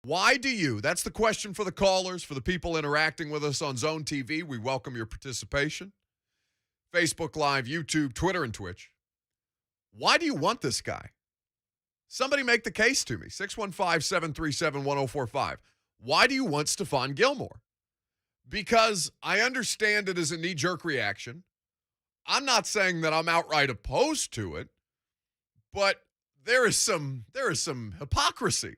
Why do you? That's the question for the callers, for the people interacting with us on Zone TV. We welcome your participation. Facebook Live, YouTube, Twitter, and Twitch. Why do you want this guy? Somebody make the case to me. 615-737-1045. Why do you want Stefan Gilmore? Because I understand it is a knee-jerk reaction. I'm not saying that I'm outright opposed to it, but there is some hypocrisy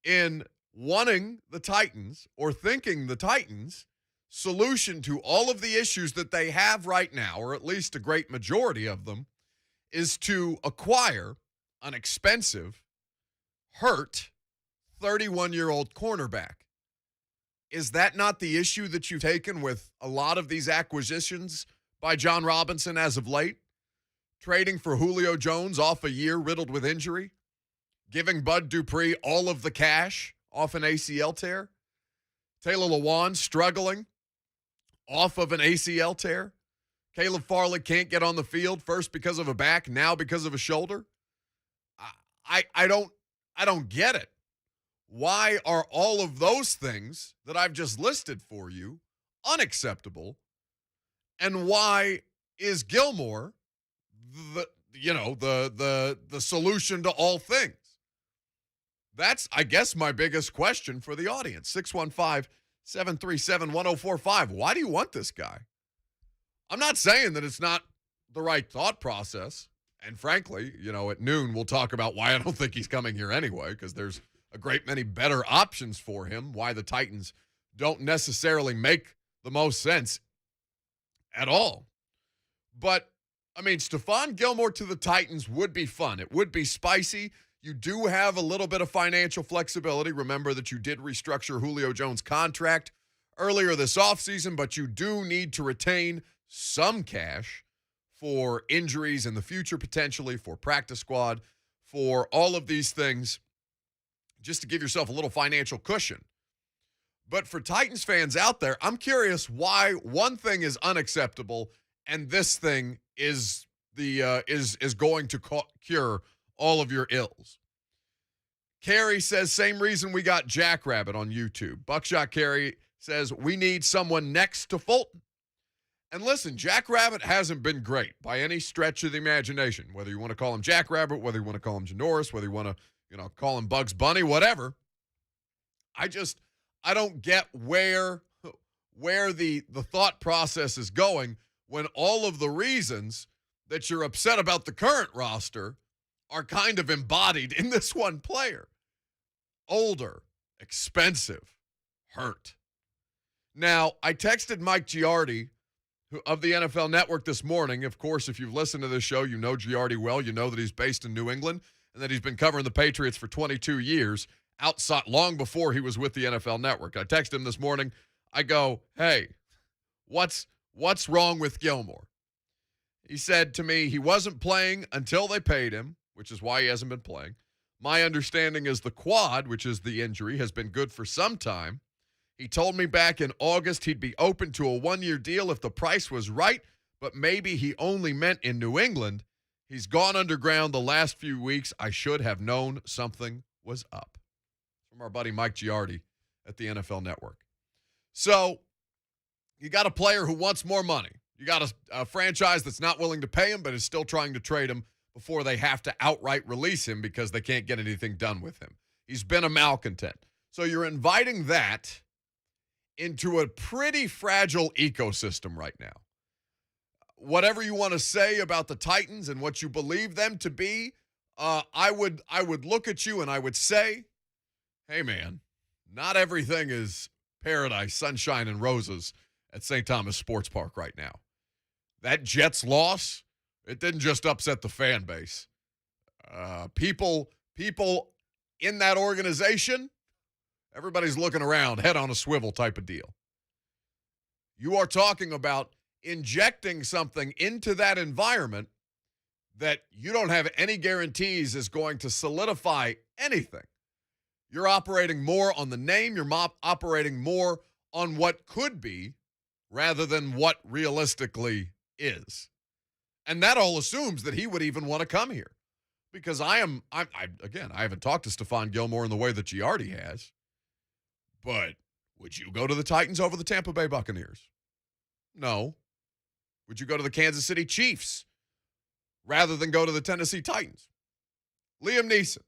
in wanting the Titans or thinking the Titans' solution to all of the issues that they have right now, or at least a great majority of them, is to acquire an expensive, hurt, 31-year-old cornerback. Is that not the issue that you've taken with a lot of these acquisitions by John Robinson as of late? Trading for Julio Jones off a year riddled with injury? Giving Bud Dupree all of the cash off an ACL tear? Taylor Lewan struggling off of an ACL tear? Caleb Farley can't get on the field, first because of a back, now because of a shoulder? I don't get it. Why are all of those things that I've just listed for you unacceptable? And why is Gilmore the solution to all things? That's, I guess, my biggest question for the audience. 615-737-1045. Why do you want this guy? I'm not saying that it's not the right thought process. And frankly, at noon, we'll talk about why I don't think he's coming here anyway, because there's a great many better options for him, why the Titans don't necessarily make the most sense at all. But, Stefan Gilmore to the Titans would be fun. It would be spicy. You do have a little bit of financial flexibility. Remember that you did restructure Julio Jones' contract earlier this offseason, but you do need to retain some cash for injuries in the future, potentially, for practice squad, for all of these things, just to give yourself a little financial cushion. But for Titans fans out there, I'm curious why one thing is unacceptable and this thing is going to cure all of your ills. Carrie says, same reason we got Jackrabbit on YouTube. Buckshot Carrie says, we need someone next to Fulton. And listen, Jackrabbit hasn't been great by any stretch of the imagination, whether you want to call him Jackrabbit, whether you want to call him Janoris, whether you want to, call him Bugs Bunny, whatever. I don't get where the thought process is going when all of the reasons that you're upset about the current roster are kind of embodied in this one player. Older, expensive, hurt. Now, I texted Mike Giardi of the NFL Network this morning. Of course, if you've listened to this show, you know Giardi well. You know that he's based in New England and that he's been covering the Patriots for 22 years, outside long before he was with the NFL Network. I texted him this morning. I go, hey, what's wrong with Gilmore? He said to me he wasn't playing until they paid him, which is why he hasn't been playing. My understanding is the quad, which is the injury, has been good for some time. He told me back in August he'd be open to a one-year deal if the price was right, but maybe he only meant in New England. He's gone underground the last few weeks. I should have known something was up. From our buddy Mike Giardi at the NFL Network. So you got a player who wants more money. You got a franchise that's not willing to pay him but is still trying to trade him before they have to outright release him because they can't get anything done with him. He's been a malcontent. So you're inviting that into a pretty fragile ecosystem right now. Whatever you want to say about the Titans and what you believe them to be, I would look at you and I would say, hey, man, not everything is paradise, sunshine, and roses at St. Thomas Sports Park right now. That Jets loss, it didn't just upset the fan base. People in that organization, everybody's looking around, head on a swivel type of deal. You are talking about injecting something into that environment that you don't have any guarantees is going to solidify anything. You're operating more on the name. You're operating more on what could be rather than what realistically is. And that all assumes that he would even want to come here. Because I haven't talked to Stefan Gilmore in the way that Giardi has. But would you go to the Titans over the Tampa Bay Buccaneers? No. Would you go to the Kansas City Chiefs rather than go to the Tennessee Titans? Liam Neeson.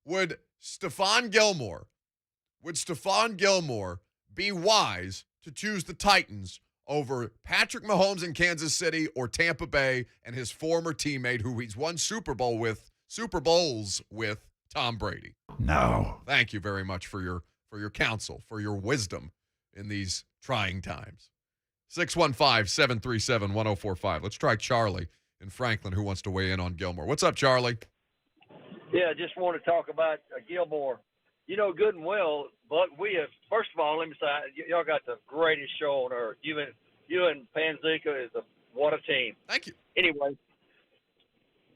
Would Stefan Gilmore be wise to choose the Titans over Patrick Mahomes in Kansas City or Tampa Bay and his former teammate who he's won Super Bowls with, Tom Brady? No. Thank you very much for your counsel, for your wisdom in these trying times. 615-737-1045. Let's try Charlie in Franklin who wants to weigh in on Gilmore. What's up, Charlie? Yeah, just want to talk about Gilmore. You know good and well, but first of all, let me say, y'all got the greatest show on earth. You and Panzika what a team. Thank you. Anyway,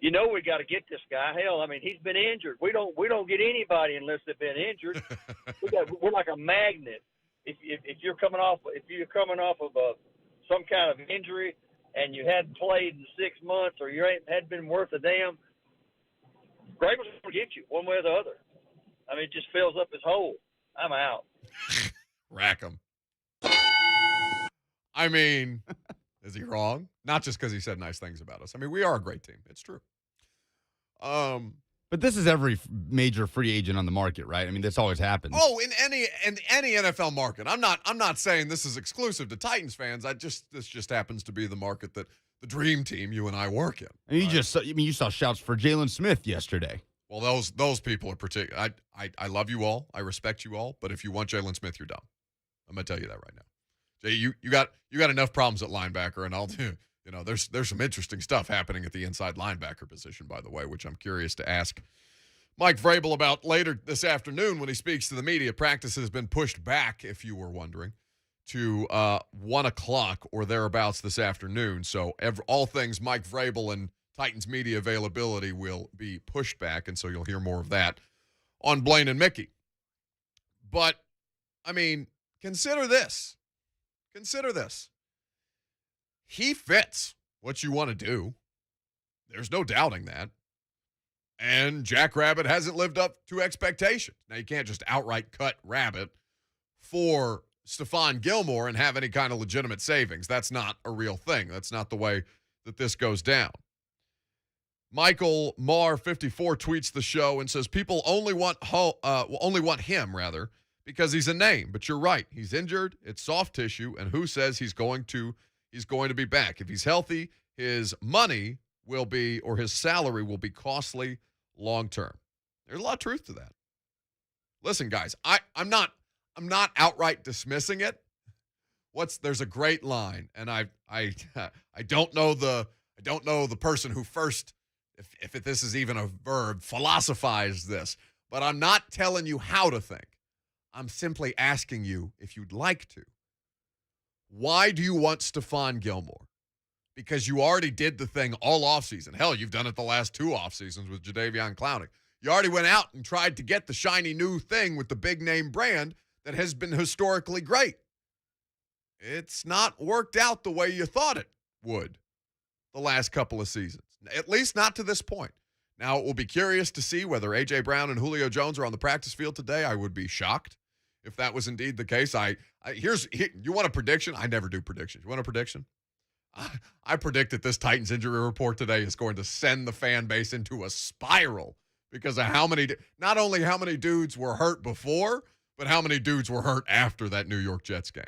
we got to get this guy. Hell, I mean, he's been injured. We don't get anybody unless they've been injured. We're like a magnet. If you're coming off of some kind of injury and you hadn't played in 6 months or you hadn't been worth a damn, Grable's going to get you one way or the other. I mean, it just fills up his hole. I'm out. Rack him. I mean, is he wrong? Not just because he said nice things about us. I mean, we are a great team. It's true. But this is every major free agent on the market, right? I mean, this always happens. Oh, in any NFL market. I'm not saying this is exclusive to Titans fans. This just happens to be the market that the dream team you and I work in. And you saw shouts for Jalen Smith yesterday. Well, those people are particular. I love you all. I respect you all. But if you want Jalen Smith, you're dumb. I'm gonna tell you that right now. Jay, you got enough problems at linebacker, and I'll do. There's some interesting stuff happening at the inside linebacker position, by the way, which I'm curious to ask Mike Vrabel about later this afternoon when he speaks to the media. Practice has been pushed back, if you were wondering, to 1 o'clock or thereabouts this afternoon. So all things Mike Vrabel and Titans media availability will be pushed back, and so you'll hear more of that on Blaine and Mickey. But, I mean, consider this. He fits what you want to do. There's no doubting that. And Jack Rabbit hasn't lived up to expectations. Now, you can't just outright cut Rabbit for Stefan Gilmore and have any kind of legitimate savings. That's not a real thing. That's not the way that this goes down. Michael Marr 54 tweets the show and says people only want him because he's a name. But you're right. He's injured. It's soft tissue. And who says he's going to be back? If he's healthy, his money will be, or his salary will be costly long term. There's a lot of truth to that. Listen, guys, I'm not outright dismissing it. There's a great line, and I don't know the person who first, if this is even a verb, philosophized this. But I'm not telling you how to think. I'm simply asking you if you'd like to. Why do you want Stefan Gilmore? Because you already did the thing all offseason. Hell, you've done it the last 2 offseasons with Jadeveon Clowney. You already went out and tried to get the shiny new thing with the big name brand that has been historically great. It's not worked out the way you thought it would the last couple of seasons, at least not to this point. Now, it will be curious to see whether A.J. Brown and Julio Jones are on the practice field today. I would be shocked if that was indeed the case. You want a prediction? I never do predictions. You want a prediction? I predict that this Titans injury report today is going to send the fan base into a spiral because of not only how many dudes were hurt before, but how many dudes were hurt after that New York Jets game.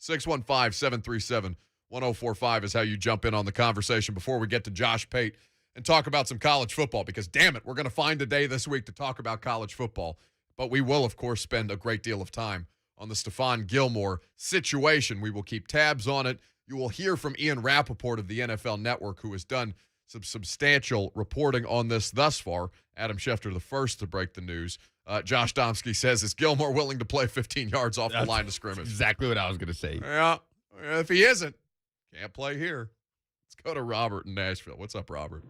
615-737-1045 is how you jump in on the conversation before we get to Josh Pate and talk about some college football because, damn it, we're going to find a day this week to talk about college football. But we will, of course, spend a great deal of time on the Stefan Gilmore situation. We will keep tabs on it. You will hear from Ian Rappaport of the NFL Network, who has done some substantial reporting on this thus far. Adam Schefter, the first to break the news. Josh Domsky says, is Gilmore willing to play 15 yards off the line of scrimmage? Exactly what I was going to say. Yeah. If he isn't, can't play here. Let's go to Robert in Nashville. What's up, Robert?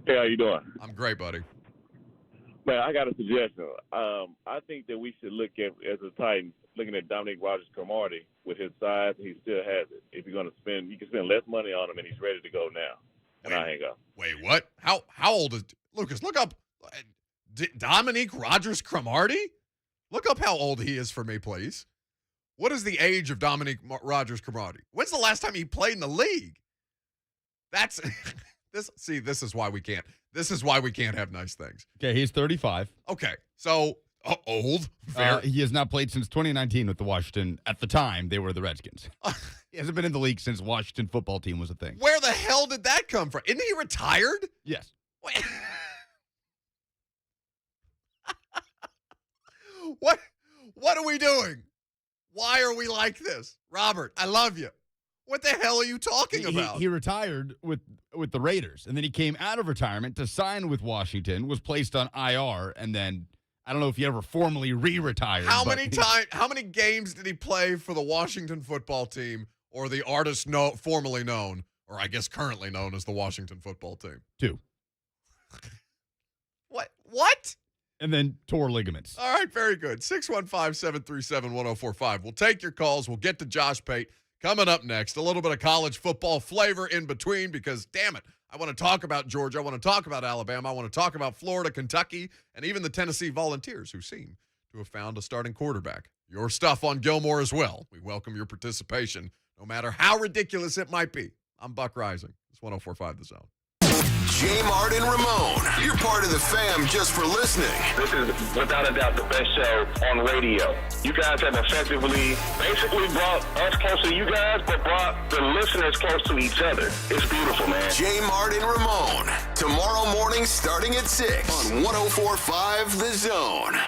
Hey, how you doing? I'm great, buddy. Man, I got a suggestion. I think that we should look at, as a Titan, looking at Dominique Rodgers-Cromartie with his size, he still has it. If you're going to spend, you can spend less money on him, and he's ready to go now. And I hang up. Wait, what? How old is Lucas? Look up Dominique Rodgers-Cromartie. Look up how old he is for me, please. What is the age of Dominique Rodgers-Cromartie? When's the last time he played in the league? That's this. See, this is why we can't. This is why we can't have nice things. Okay, he's 35. Okay, so old. Fair. He has not played since 2019 with the Washington. At the time, they were the Redskins. He hasn't been in the league since Washington football team was a thing. Where the hell did that come from? Isn't he retired? Yes. Wait. What are we doing? Why are we like this? Robert, I love you. What the hell are you talking about? He retired with the Raiders, and then he came out of retirement to sign with Washington, was placed on IR, and then I don't know if he ever formally re-retired. How many games did he play for the Washington football team or the artist formerly known, or I guess currently known as the Washington football team? 2. What? And then tore ligaments. All right, very good. 615-737-1045. We'll take your calls. We'll get to Josh Pate coming up next. A little bit of college football flavor in between because, damn it, I want to talk about Georgia. I want to talk about Alabama. I want to talk about Florida, Kentucky, and even the Tennessee Volunteers, who seem to have found a starting quarterback. Your stuff on Gilmore as well. We welcome your participation, no matter how ridiculous it might be. I'm Buck Reising. It's 104.5 The Zone. J. Martin Ramone. You're part of the fam just for listening. This is, without a doubt, the best show on radio. You guys have effectively, basically brought us closer to you guys, but brought the listeners close to each other. It's beautiful, man. J. Martin Ramone. Tomorrow morning starting at 6 on 104.5 The Zone.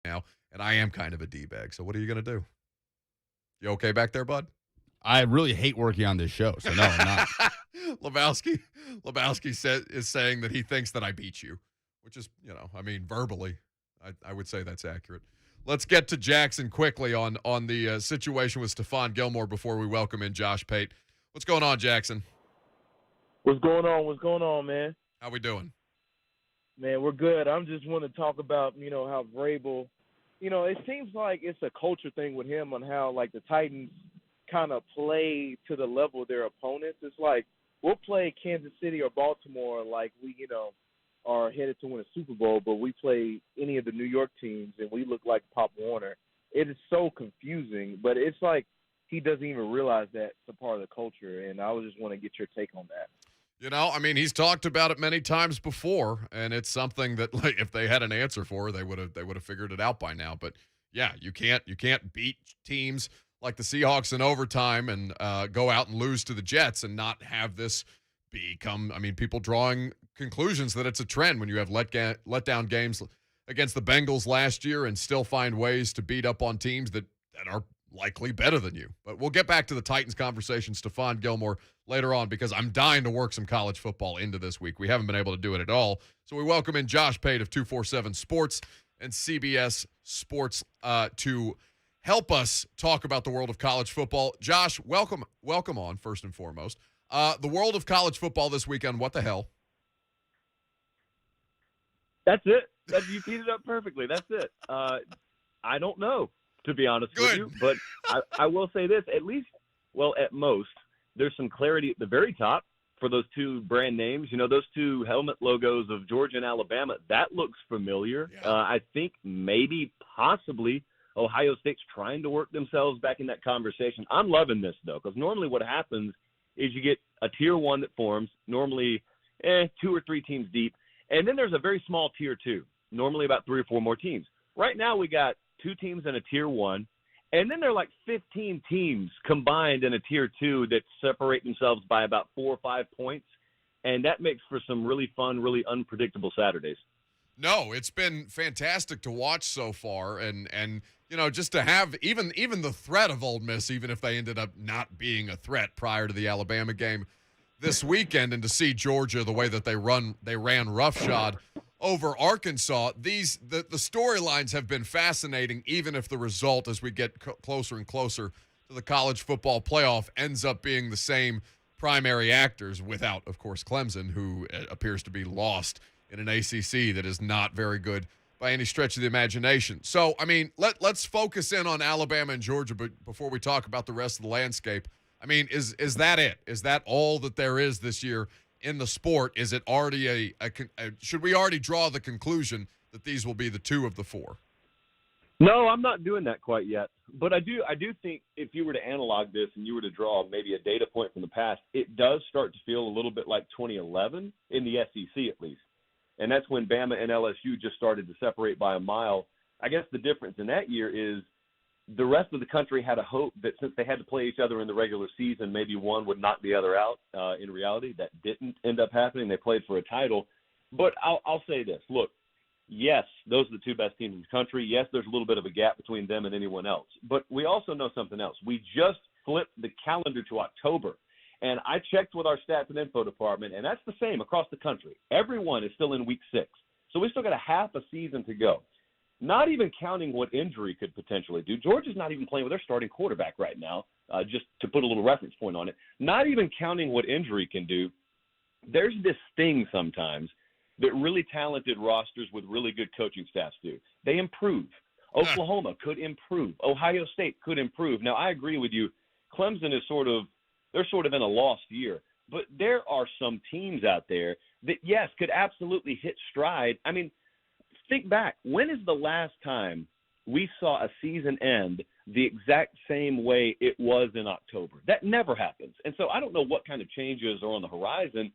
now, and I am kind of a D-bag. So what are you going to do? You okay back there, bud? I really hate working on this show, so no, I'm not. Lebowski is saying that he thinks that I beat you, which is, verbally, I would say that's accurate. Let's get to Jackson quickly on the situation with Stefan Gilmore before we welcome in Josh Pate. What's going on, Jackson? What's going on, man? How we doing? Man, we're good. I'm just want to talk about, how Vrabel, it seems like it's a culture thing with him on how, like, the Titans kind of play to the level of their opponents. It's like we'll play Kansas City or Baltimore like we, are headed to win a Super Bowl, but we play any of the New York teams and we look like Pop Warner. It is so confusing, but it's like he doesn't even realize that it's a part of the culture, and I just want to get your take on that. He's talked about it many times before, and it's something that, like, if they had an answer for, they would have figured it out by now. But yeah, you can't beat teams like the Seahawks in overtime and go out and lose to the Jets and not have this become, people drawing conclusions that it's a trend when you have let down games against the Bengals last year and still find ways to beat up on teams that are likely better than you. But we'll get back to the Titans conversation, Stefan Gilmore, later on, because I'm dying to work some college football into this week. We haven't been able to do it at all. So we welcome in Josh Pate of 247 Sports and CBS Sports to help us talk about the world of college football. Josh, welcome on, first and foremost. The world of college football this weekend, what the hell? That's it. You teed it up perfectly. That's it. I don't know, to be honest with you, but I will say this, at most, there's some clarity at the very top for those two brand names. Those two helmet logos of Georgia and Alabama, that looks familiar. Yeah. I think maybe, possibly, Ohio State's trying to work themselves back in that conversation. I'm loving this, though, because normally what happens is you get a tier one that forms, normally 2 or 3 teams deep, and then there's a very small tier 2, normally about 3 or 4 more teams. Right now we got 2 teams in a tier 1, and then there are like 15 teams combined in a tier 2 that separate themselves by about 4 or 5 points, and that makes for some really fun, really unpredictable Saturdays. No, it's been fantastic to watch so far, and just to have even the threat of Ole Miss, even if they ended up not being a threat prior to the Alabama game this weekend, and to see Georgia the way that they ran roughshod over Arkansas. The storylines have been fascinating, even if the result, as we get closer and closer to the college football playoff, ends up being the same primary actors, without, of course, Clemson, who appears to be lost in an ACC that is not very good by any stretch of the imagination. So, let's focus in on Alabama and Georgia before we talk about the rest of the landscape. Is that it? Is that all that there is this year in the sport? Is it already should we already draw the conclusion that these will be the 2 of the 4? No, I'm not doing that quite yet. But I do think if you were to analog this and you were to draw maybe a data point from the past, it does start to feel a little bit like 2011 in the SEC at least. And that's when Bama and LSU just started to separate by a mile. I guess the difference in that year is the rest of the country had a hope that since they had to play each other in the regular season, maybe one would knock the other out. In reality, that didn't end up happening. They played for a title. But I'll say this. Look, yes, those are the 2 best teams in the country. Yes, there's a little bit of a gap between them and anyone else. But we also know something else. We just flipped the calendar to October. And I checked with our stats and info department, and that's the same across the country. Everyone is still in week 6. So we still got a half a season to go. Not even counting what injury could potentially do. Georgia's not even playing with their starting quarterback right now, just to put a little reference point on it. Not even counting what injury can do. There's this thing sometimes that really talented rosters with really good coaching staffs do. They improve. Oklahoma could improve. Ohio State could improve. Now, I agree with you. Clemson is they're sort of in a lost year. But there are some teams out there that, yes, could absolutely hit stride. Think back. When is the last time we saw a season end the exact same way it was in October? That never happens. And so I don't know what kind of changes are on the horizon,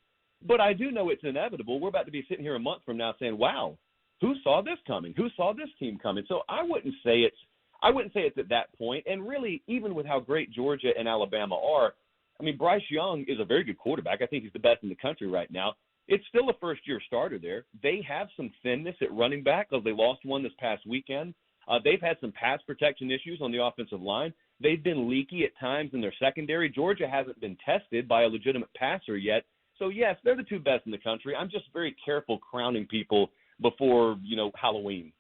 but I do know it's inevitable. We're about to be sitting here a month from now saying, wow, who saw this coming? Who saw this team coming? So I wouldn't say it's at that point. And really, even with how great Georgia and Alabama are, Bryce Young is a very good quarterback. I think he's the best in the country right now. It's still a first-year starter there. They have some thinness at running back because they lost one this past weekend. They've had some pass protection issues on the offensive line. They've been leaky at times in their secondary. Georgia hasn't been tested by a legitimate passer yet. So, yes, they're the two best in the country. I'm just very careful crowning people before, Halloween.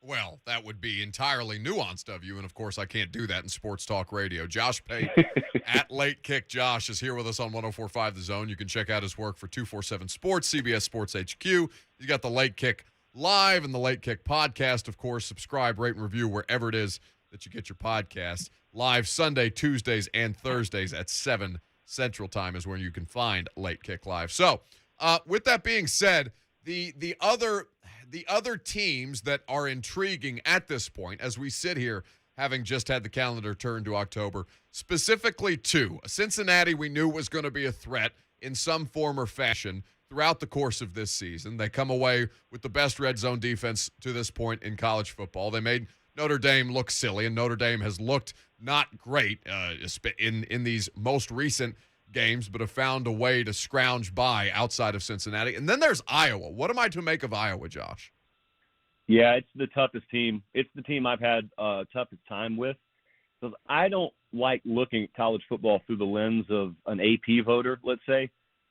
Well, that would be entirely nuanced of you, and of course I can't do that in sports talk radio. Josh Pate at Late Kick Josh is here with us on 104.5 The Zone. You can check out his work for 247 Sports, CBS Sports HQ. He's got the Late Kick Live and the Late Kick Podcast. Of course, subscribe, rate, and review wherever it is that you get your podcasts. Live Sunday, Tuesdays, and Thursdays at 7 Central Time is where you can find Late Kick Live. So, with that being said, the other teams that are intriguing at this point, as we sit here having just had the calendar turn to October, specifically two. Cincinnati we knew was going to be a threat in some form or fashion throughout the course of this season. They come away with the best red zone defense to this point in college football. They made Notre Dame look silly, and Notre Dame has looked not great in these most recent games, but have found a way to scrounge by outside of Cincinnati. And then there's Iowa. What am I to make of Iowa, Josh? Yeah, it's the toughest team. It's the team I've had toughest time with. Because I don't like looking at college football through the lens of an AP voter, let's say.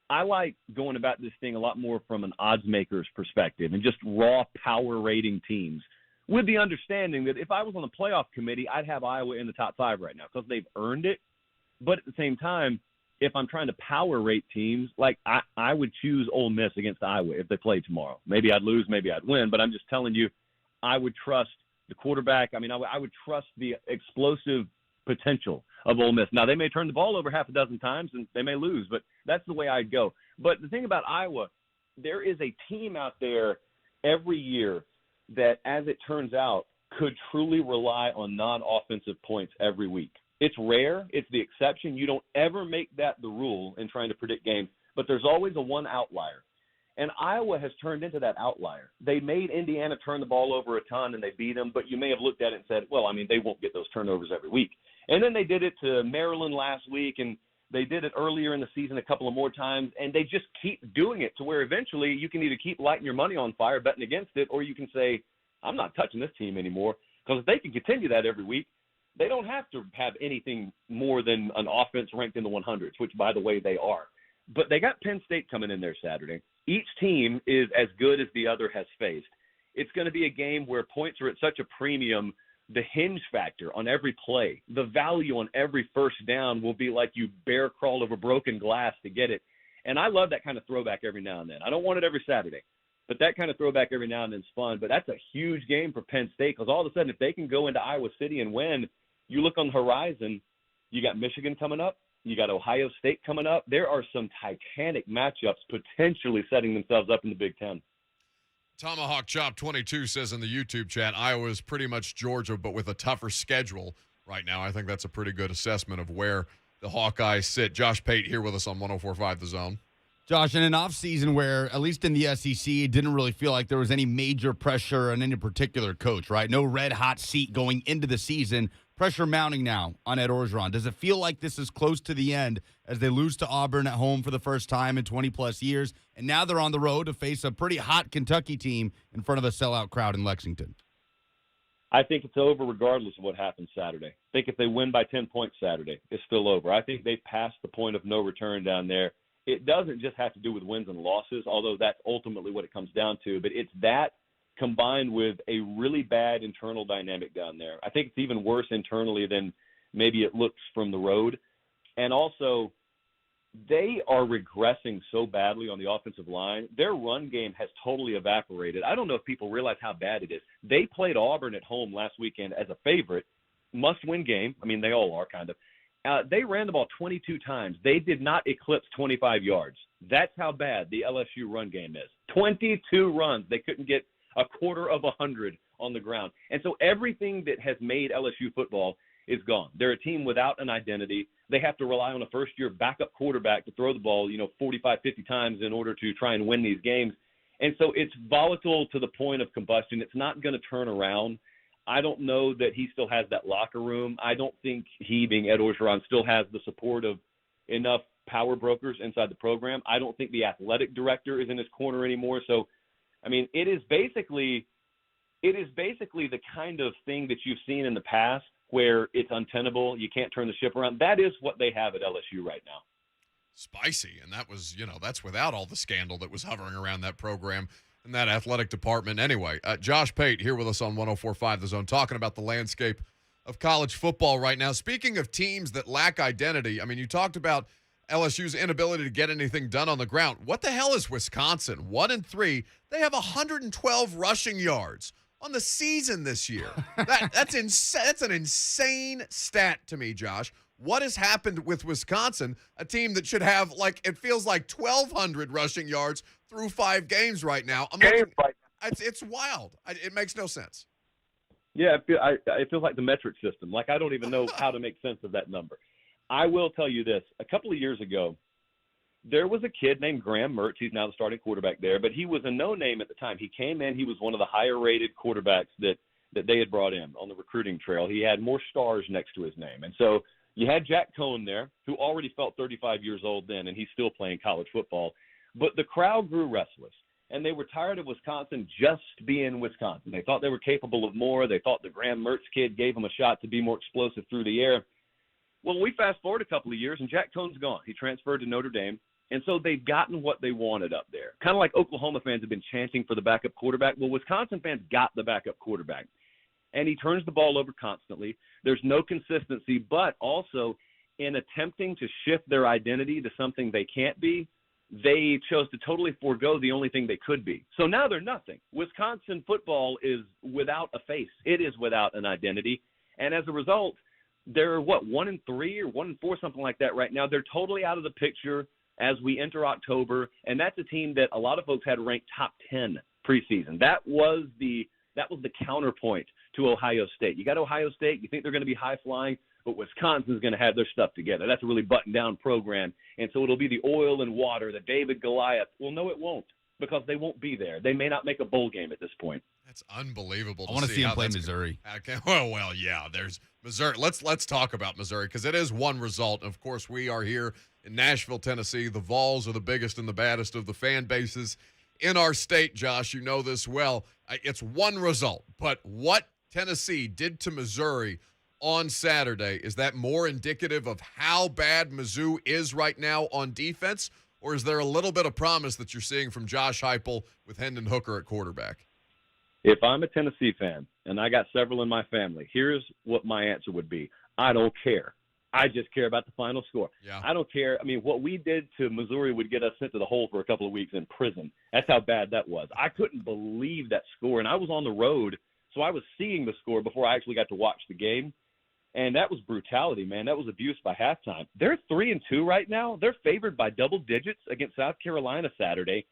I like going about this thing a lot more from an odds maker's perspective and just raw power rating teams, with the understanding that if I was on the playoff committee, I'd have Iowa in the top 5 right now because they've earned it. But at the same time, if I'm trying to power rate teams, like I would choose Ole Miss against Iowa if they played tomorrow. Maybe I'd lose, maybe I'd win, but I'm just telling you, I would trust the quarterback. I mean, I would trust the explosive potential of Ole Miss. Now, they may turn the ball over half a dozen times and they may lose, but that's the way I'd go. But the thing about Iowa, there is a team out there every year that, as it turns out, could truly rely on non-offensive points every week. It's rare. It's the exception. You don't ever make that the rule in trying to predict games, but there's always a one outlier. And Iowa has turned into that outlier. They made Indiana turn the ball over a ton, and they beat them, but you may have looked at it and said, well, I mean, they won't get those turnovers every week. And then they did it to Maryland last week, and they did it earlier in the season a couple of more times, and they just keep doing it to where eventually you can either keep lighting your money on fire betting against it, or you can say, I'm not touching this team anymore, because if they can continue that every week, they don't have to have anything more than an offense ranked in the 100s, which, by the way, they are. But they got Penn State coming in there Saturday. Each team is as good as the other has faced. It's going to be a game where points are at such a premium. The hinge factor on every play, the value on every first down will be like you bear crawl over broken glass to get it. And I love that kind of throwback every now and then. I don't want it every Saturday, but that kind of throwback every now and then is fun. But that's a huge game for Penn State because all of a sudden, if they can go into Iowa City and win, you look on the horizon, you got Michigan coming up. You got Ohio State coming up. There are some titanic matchups potentially setting themselves up in the Big Ten. Tomahawk Chop 22 says in the YouTube chat, Iowa is pretty much Georgia, but with a tougher schedule right now. I think that's a pretty good assessment of where the Hawkeyes sit. Josh Pate here with us on 104.5 The Zone. Josh, in an offseason where, at least in the SEC, it didn't really feel like there was any major pressure on any particular coach, right? No red-hot seat going into the season. Pressure mounting now on Ed Orgeron. Does it feel like this is close to the end as they lose to Auburn at home for the first time in 20-plus years, and now they're on the road to face a pretty hot Kentucky team in front of a sellout crowd in Lexington? I think it's over regardless of what happens Saturday. I think if they win by 10 points Saturday, it's still over. I think they've passed the point of no return down there. It doesn't just have to do with wins and losses, although that's ultimately what it comes down to, but it's that combined with a really bad internal dynamic down there. I think it's even worse internally than maybe it looks from the road. And also, they are regressing so badly on the offensive line. Their run game has totally evaporated. I don't know if people realize how bad it is. They played Auburn at home last weekend as a favorite, must-win game. I mean, they all are kind of. They ran the ball 22 times. They did not eclipse 25 yards. That's how bad the LSU run game is. 22 runs. They couldn't get a quarter of 100 on the ground. And so everything that has made LSU football is gone. They're a team without an identity. They have to rely on a first-year backup quarterback to throw the ball, 45, 50 times in order to try and win these games. And so it's volatile to the point of combustion. It's not going to turn around. I don't know that he still has that locker room. I don't think he, being Ed Orgeron, still has the support of enough power brokers inside the program. I don't think the athletic director is in his corner anymore. So, I mean, it is basically it is basically the kind of thing that you've seen in the past where it's untenable. You can't turn the ship around. That is what they have at LSU right now. Spicy. And that was, that's without all the scandal that was hovering around that program and that athletic department. Anyway, Josh Pate here with us on 104.5 The Zone, talking about the landscape of college football right now. Speaking of teams that lack identity, I mean, you talked about LSU's inability to get anything done on the ground. What the hell is Wisconsin? 1-3. They have 112 rushing yards on the season this year. That's insane. That's an insane stat to me, Josh. What has happened with Wisconsin, a team that should have, it feels like 1,200 rushing yards through 5 games right now? It's wild. It makes no sense. Yeah, it feels like the metric system. I don't even know how to make sense of that number. I will tell you this. A couple of years ago, there was a kid named Graham Mertz. He's now the starting quarterback there, but he was a no-name at the time. He came in. He was one of the higher-rated quarterbacks that they had brought in on the recruiting trail. He had more stars next to his name. And so you had Jack Cohn there, who already felt 35 years old then, and he's still playing college football. But the crowd grew restless, and they were tired of Wisconsin just being Wisconsin. They thought they were capable of more. They thought the Graham Mertz kid gave them a shot to be more explosive through the air. Well, we fast forward a couple of years, and Jack Cohn's gone. He transferred to Notre Dame, and so they've gotten what they wanted up there. Kind of like Oklahoma fans have been chanting for the backup quarterback. Well, Wisconsin fans got the backup quarterback, and he turns the ball over constantly. There's no consistency, but also in attempting to shift their identity to something they can't be, they chose to totally forego the only thing they could be. So now they're nothing. Wisconsin football is without a face. It is without an identity, and as a result, they're 1-3 or 1-4, something like that right now. They're totally out of the picture as we enter October, and that's a team that a lot of folks had ranked top 10 preseason. That was the counterpoint to Ohio State. You got Ohio State, you think they're going to be high flying, but Wisconsin's going to have their stuff together. That's a really buttoned down program, and so it'll be the oil and water, the David Goliath. Well, no, it won't, because they won't be there. They may not make a bowl game at this point. That's unbelievable. I want to see him play Missouri. Well, yeah, there's Missouri. Let's talk about Missouri, because it is one result. Of course, we are here in Nashville, Tennessee. The Vols are the biggest and the baddest of the fan bases in our state, Josh. You know this well. It's one result, but what Tennessee did to Missouri on Saturday, is that more indicative of how bad Mizzou is right now on defense, or is there a little bit of promise that you're seeing from Josh Heupel with Hendon Hooker at quarterback? If I'm a Tennessee fan, and I got several in my family, here's what my answer would be. I don't care. I just care about the final score. Yeah. I don't care. I mean, what we did to Missouri would get us sent to the hole for a couple of weeks in prison. That's how bad that was. I couldn't believe that score, and I was on the road, so I was seeing the score before I actually got to watch the game, and that was brutality, man. That was abuse by halftime. They're 3-2 right now. They're favored by double digits against South Carolina Saturday,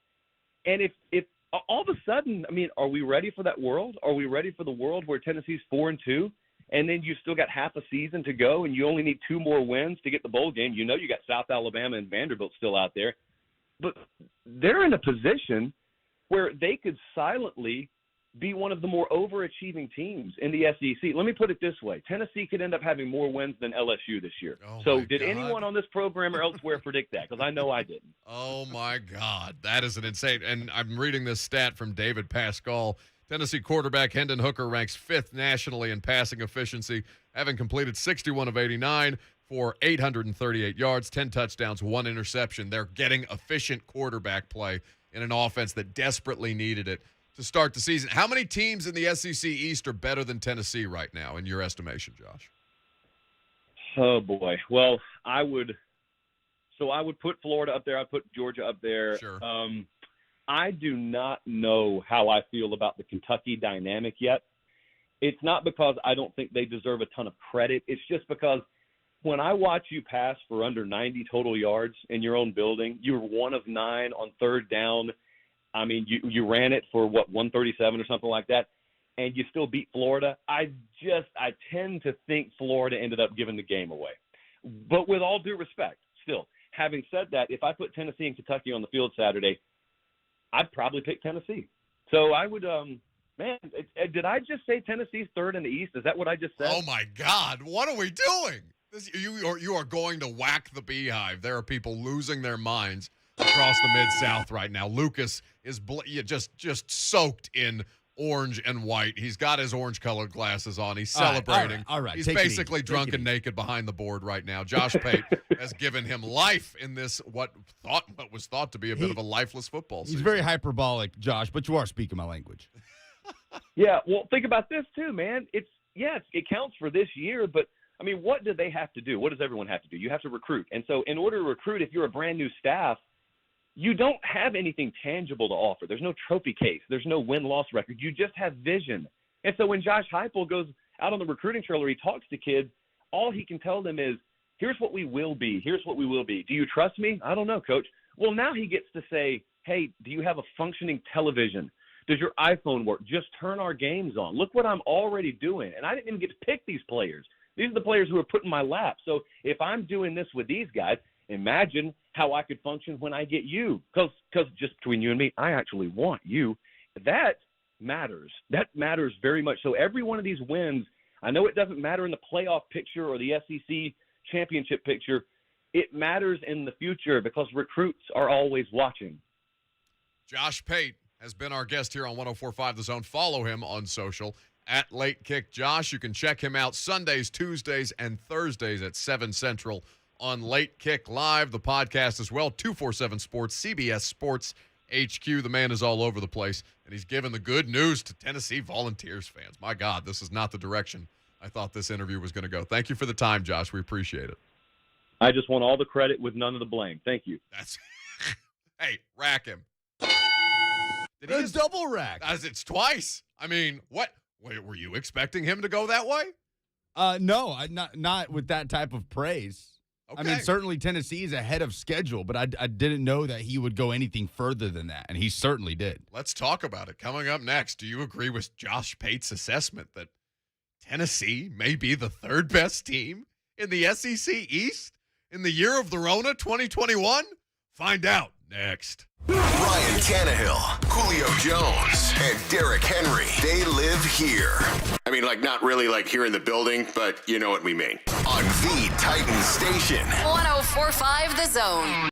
and if all of a sudden, I mean, are we ready for that world? Are we ready for the world where Tennessee's 4-2? And then you still got half a season to go, and you only need 2 more wins to get the bowl game. You know you got South Alabama and Vanderbilt still out there. But they're in a position where they could silently be one of the more overachieving teams in the SEC. Let me put it this way. Tennessee could end up having more wins than LSU this year. So did anyone on this program or elsewhere predict that? Because I know I didn't. Oh, my God. That is an insane – and I'm reading this stat from David Pascal. Tennessee quarterback Hendon Hooker ranks 5th nationally in passing efficiency, having completed 61 of 89 for 838 yards, 10 touchdowns, 1 interception. They're getting efficient quarterback play in an offense that desperately needed it to start the season. How many teams in the SEC East are better than Tennessee right now, in your estimation, Josh? Oh, boy. Well, I would put Florida up there. I'd put Georgia up there. Sure. I do not know how I feel about the Kentucky dynamic yet. It's not because I don't think they deserve a ton of credit. It's just because when I watch you pass for under 90 total yards in your own building, you were 1 of 9 on 3rd down. I mean, you ran it for, 137 or something like that, and you still beat Florida. I tend to think Florida ended up giving the game away. But with all due respect, still, having said that, if I put Tennessee and Kentucky on the field Saturday, I'd probably pick Tennessee. So I would, did I just say Tennessee's 3rd in the East? Is that what I just said? Oh, my God. What are we doing? You are going to whack the beehive. There are people losing their minds across the Mid-South right now. Lucas is just soaked in orange and white. He's got his orange-colored glasses on. He's celebrating. All right. He's Take it basically easy. drunk and naked behind the board right now. Josh Pate has given him life in this what was thought to be a bit of a lifeless football season. He's very hyperbolic, Josh, but you are speaking my language. Yeah, well, think about this too, man. It counts for this year, but I mean, what do they have to do? What does everyone have to do? You have to recruit. And so in order to recruit, if you're a brand new staff, you don't have anything tangible to offer. There's no trophy case. There's no win-loss record. You just have vision. And so when Josh Heupel goes out on the recruiting trailer, he talks to kids, all he can tell them is, here's what we will be. Here's what we will be. Do you trust me? I don't know, coach. Well, now he gets to say, hey, do you have a functioning television? Does your iPhone work? Just turn our games on. Look what I'm already doing. And I didn't even get to pick these players. These are the players who are put in my lap. So if I'm doing this with these guys, imagine how I could function when I get you. Because just between you and me, I actually want you. That matters. That matters very much. So every one of these wins, I know it doesn't matter in the playoff picture or the SEC championship picture. It matters in the future because recruits are always watching. Josh Pate has been our guest here on 104.5 The Zone. Follow him on social at Late Kick Josh. You can check him out Sundays, Tuesdays, and Thursdays at 7 Central on Late Kick Live, the podcast as well, 247 Sports, CBS Sports HQ. The man is all over the place, and he's given the good news to Tennessee Volunteers fans. My God, this is not the direction I thought this interview was going to go. Thank you for the time, Josh. We appreciate it. I just want all the credit with none of the blame. Thank you. Hey, rack him. Did he double rack? As it's twice. I mean, what? Wait, were you expecting him to go that way? No, not with that type of praise. Okay. I mean, certainly Tennessee is ahead of schedule, but I didn't know that he would go anything further than that, and he certainly did. Let's talk about it. Coming up next, do you agree with Josh Pate's assessment that Tennessee may be the third best team in the SEC East in the year of the Rona 2021? Find out next. Ryan Tannehill, Julio Jones, and Derrick Henry. They live here. I mean, not really here in the building, but you know what we mean. On the Titan Station. 104.5 The Zone.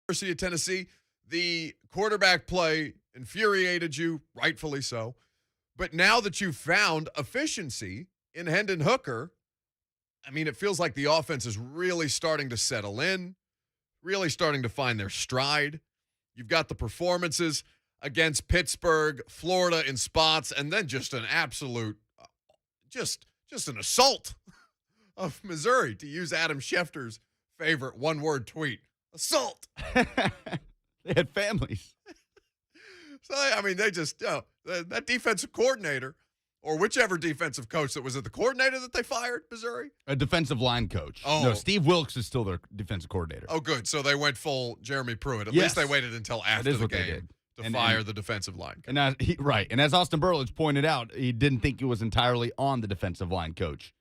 University of Tennessee, the quarterback play infuriated you, rightfully so. But now that you've found efficiency in Hendon Hooker, I mean, it feels like the offense is really starting to settle in, really starting to find their stride. You've got the performances against Pittsburgh, Florida in spots, and then just an absolute, just an assault of Missouri, to use Adam Schefter's favorite one-word tweet. Assault. They had families. So, I mean, they just, that defensive coordinator, or whichever defensive coach that was it, the coordinator that they fired, Missouri? A defensive line coach. Oh. No, Steve Wilkes is still their defensive coordinator. Oh, good. So they went full Jeremy Pruitt. At Yes. least they waited until after the what they game did. to fire the defensive line coach. And as Austin Burlidge pointed out, he didn't think it was entirely on the defensive line coach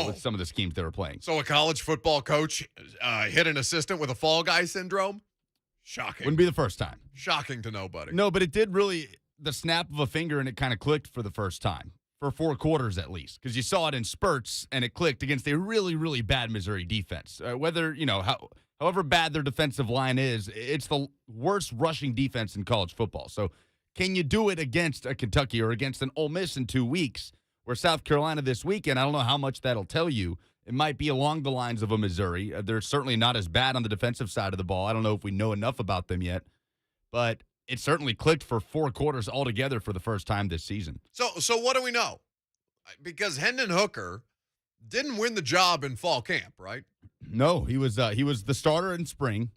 with some of the schemes they were playing. So a college football coach hit an assistant with a fall guy syndrome? Shocking. Wouldn't be the first time. Shocking to nobody. No, but it did really, the snap of a finger, and it kind of clicked for the first time. For 4 quarters at least, because you saw it in spurts, and it clicked against a really, really bad Missouri defense. Whether, however bad their defensive line is, it's the worst rushing defense in college football. So can you do it against a Kentucky or against an Ole Miss in 2 weeks, where South Carolina this weekend, I don't know how much that'll tell you. It might be along the lines of a Missouri. They're certainly not as bad on the defensive side of the ball. I don't know if we know enough about them yet, but it certainly clicked for 4 quarters altogether for the first time this season. So what do we know? Because Hendon Hooker didn't win the job in fall camp, right? No, he was the starter in spring,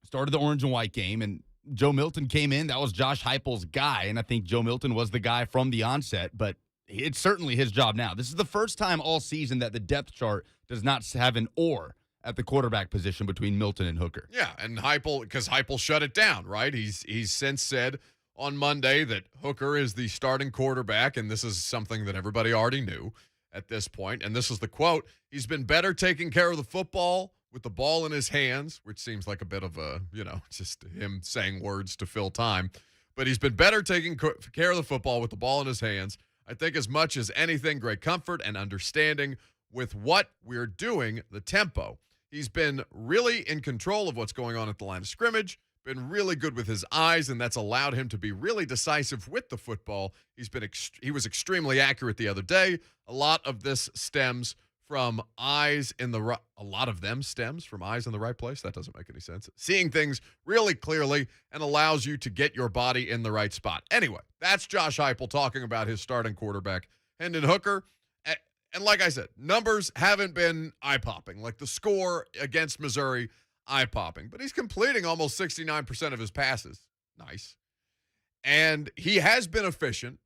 started the orange and white game, and Joe Milton came in. That was Josh Heupel's guy, and I think Joe Milton was the guy from the onset, but it's certainly his job now. This is the first time all season that the depth chart does not have an or at the quarterback position between Milton and Hooker. Yeah, and Heupel, because Heupel shut it down, right? He's since said on Monday that Hooker is the starting quarterback, and this is something that everybody already knew at this point. And this is the quote: "He's been better taking care of the football with the ball in his hands," which seems like a bit of a, just him saying words to fill time. But he's been better taking care of the football with the ball in his hands. I think as much as anything, great comfort and understanding with what we're doing, the tempo. He's been really in control of what's going on at the line of scrimmage, been really good with his eyes, and that's allowed him to be really decisive with the football. He was extremely accurate the other day. A lot of this stems from eyes in the right. A lot of them stems from eyes in the right place. That doesn't make any sense. Seeing things really clearly and allows you to get your body in the right spot. Anyway, that's Josh Heupel talking about his starting quarterback, Hendon Hooker. And like I said, numbers haven't been eye-popping. Like the score against Missouri, eye-popping. But he's completing almost 69% of his passes. Nice. And he has been efficient.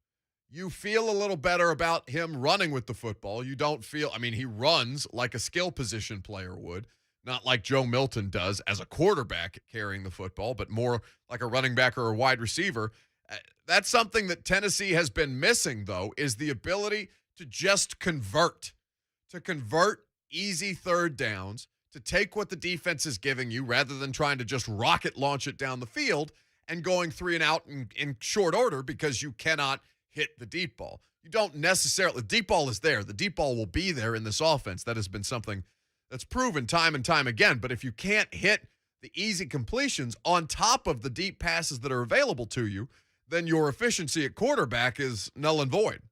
You feel a little better about him running with the football. You don't feel, he runs like a skill position player would, not like Joe Milton does as a quarterback carrying the football, but more like a running back or a wide receiver. That's something that Tennessee has been missing, though, is the ability to just convert easy third downs, to take what the defense is giving you rather than trying to just rocket launch it down the field and going 3 and out in short order because you cannot hit the deep ball. You don't necessarily, the deep ball is there. The deep ball will be there in this offense. That has been something that's proven time and time again. But if you can't hit the easy completions on top of the deep passes that are available to you, then your efficiency at quarterback is null and void.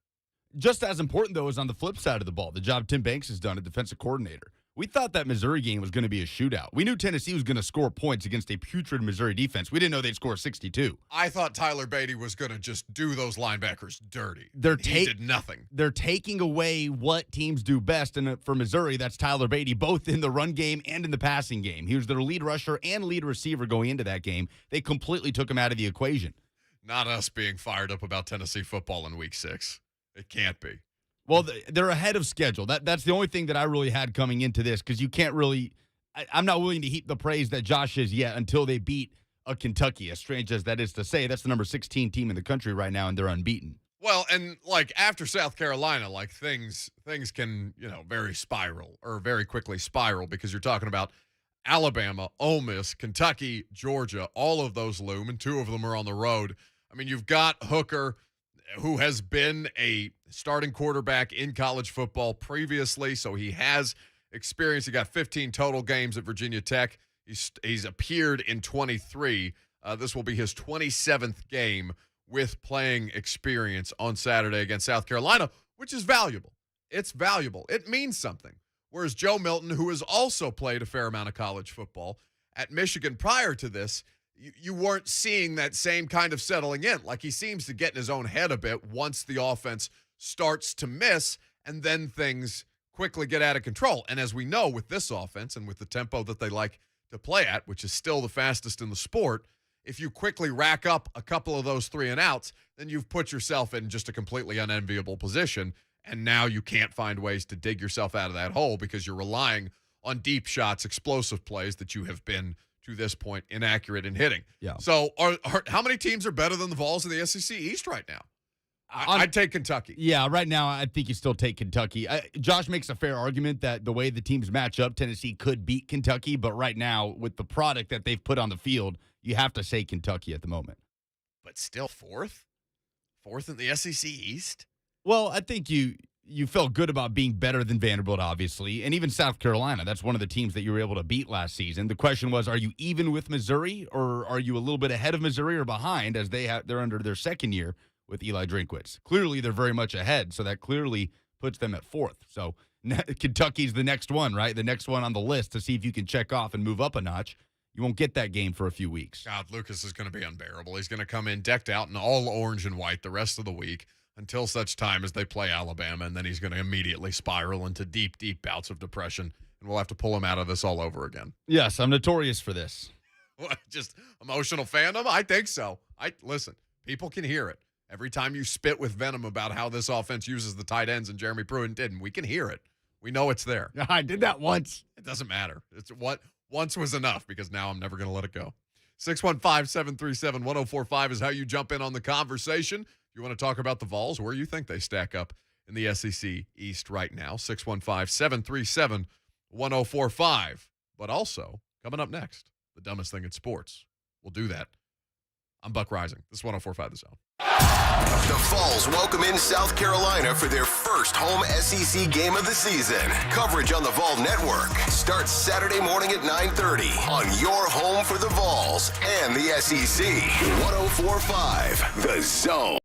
Just as important, though, is on the flip side of the ball, the job Tim Banks has done as defensive coordinator. We thought that Missouri game was going to be a shootout. We knew Tennessee was going to score points against a putrid Missouri defense. We didn't know they'd score 62. I thought Tyler Beatty was going to just do those linebackers dirty. He did nothing. They're taking away what teams do best, and for Missouri, that's Tyler Beatty, both in the run game and in the passing game. He was their lead rusher and lead receiver going into that game. They completely took him out of the equation. Not us being fired up about Tennessee football in Week 6. It can't be. Well, they're ahead of schedule. That's the only thing that I really had coming into this, because you can't really – I'm not willing to heap the praise that Josh is yet until they beat a Kentucky, as strange as that is to say. That's the number 16 team in the country right now, and they're unbeaten. Well, and after South Carolina, things can, very quickly spiral, because you're talking about Alabama, Ole Miss, Kentucky, Georgia, all of those loom, and 2 of them are on the road. You've got Hooker, who has been a starting quarterback in college football previously, so he has experience. He got 15 total games at Virginia Tech. He's appeared in 23. This will be his 27th game with playing experience on Saturday against South Carolina, which is valuable. It's valuable. It means something. Whereas Joe Milton, who has also played a fair amount of college football at Michigan prior to this, you weren't seeing that same kind of settling in. Like, he seems to get in his own head a bit once the offense starts to miss, and then things quickly get out of control. And as we know, with this offense and with the tempo that they like to play at, which is still the fastest in the sport, if you quickly rack up a couple of those 3 and outs, then you've put yourself in just a completely unenviable position. And now you can't find ways to dig yourself out of that hole because you're relying on deep shots, explosive plays that you have been, to this point, inaccurate in hitting. Yeah. So how many teams are better than the Vols in the SEC East right now? I'd take Kentucky. Yeah, right now I think you still take Kentucky. Josh makes a fair argument that the way the teams match up, Tennessee could beat Kentucky, but right now, with the product that they've put on the field, you have to say Kentucky at the moment. But still fourth? Fourth in the SEC East? Well, I think you felt good about being better than Vanderbilt, obviously, and even South Carolina. That's one of the teams that you were able to beat last season. The question was, are you even with Missouri, or are you a little bit ahead of Missouri or behind, as they're under their second year with Eli Drinkwitz? Clearly, they're very much ahead, so that clearly puts them at fourth. So Kentucky's the next one, right? The next one on the list to see if you can check off and move up a notch. You won't get that game for a few weeks. God, Lucas is going to be unbearable. He's going to come in decked out in all orange and white the rest of the week until such time as they play Alabama, and then he's going to immediately spiral into deep, deep bouts of depression, and we'll have to pull him out of this all over again. Yes, I'm notorious for this. What, just emotional fandom? I think so. Listen, people can hear it. Every time you spit with venom about how this offense uses the tight ends and Jeremy Pruitt didn't, we can hear it. We know it's there. I did that once. It doesn't matter. It's what once was enough, because now I'm never going to let it go. 615-737-1045 is how you jump in on the conversation. If you want to talk about the Vols, where you think they stack up in the SEC East right now, 615-737-1045. But also, coming up next, the dumbest thing in sports. We'll do that. I'm Buck Reising. This is 1045 The Zone. The Vols welcome in South Carolina for their first home SEC game of the season. Coverage on the Vol Network starts Saturday morning at 9:30 on your home for the Vols and the SEC. 1045 The Zone.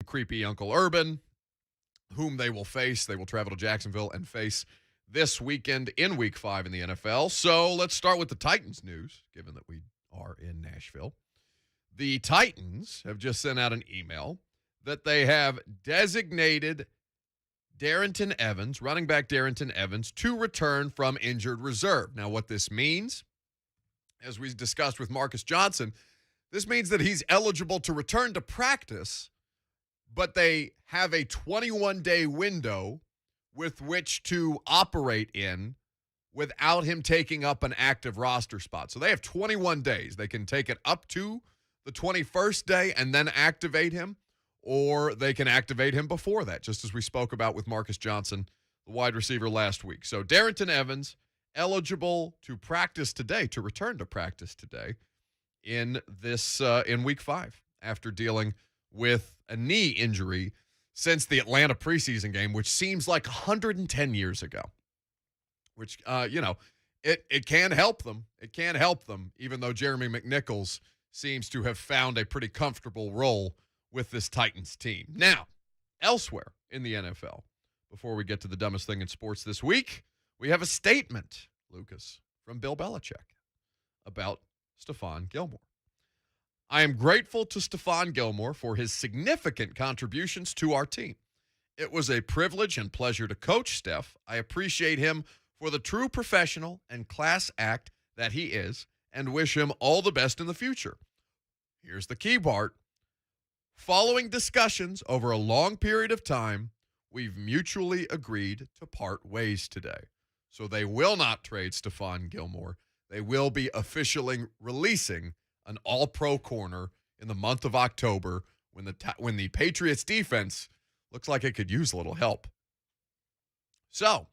creepy Uncle Urban, whom they will face. They will travel to Jacksonville and face this weekend in Week 5 in the NFL. So let's start with the Titans news, given that we are in Nashville. The Titans have just sent out an email that they have designated Darrington Evans, running back Darrington Evans, to return from injured reserve. Now, what this means, as we discussed with Marcus Johnson, this means that he's eligible to return to practice, but they have a 21-day window with which to operate in without him taking up an active roster spot. So they have 21 days. They can take it up to the 21st day and then activate him, or they can activate him before that, just as we spoke about with Marcus Johnson, the wide receiver, last week. So Darrington Evans, eligible to practice today, to return to practice today in Week 5 after dealing with a knee injury since the Atlanta preseason game, which seems like 110 years ago, which, it can help them. It can help them, even though Jeremy McNichols seems to have found a pretty comfortable role with this Titans team. Now, elsewhere in the NFL, before we get to the dumbest thing in sports this week, we have a statement, Lucas, from Bill Belichick about Stefan Gilmore. I am grateful to Stefan Gilmore for his significant contributions to our team. It was a privilege and pleasure to coach Steph. I appreciate him for the true professional and class act that he is and wish him all the best in the future. Here's the key part. Following discussions over a long period of time, we've mutually agreed to part ways today. So they will not trade Stefan Gilmore. They will be officially releasing an all-pro corner in the month of October when the Patriots defense looks like it could use a little help. So,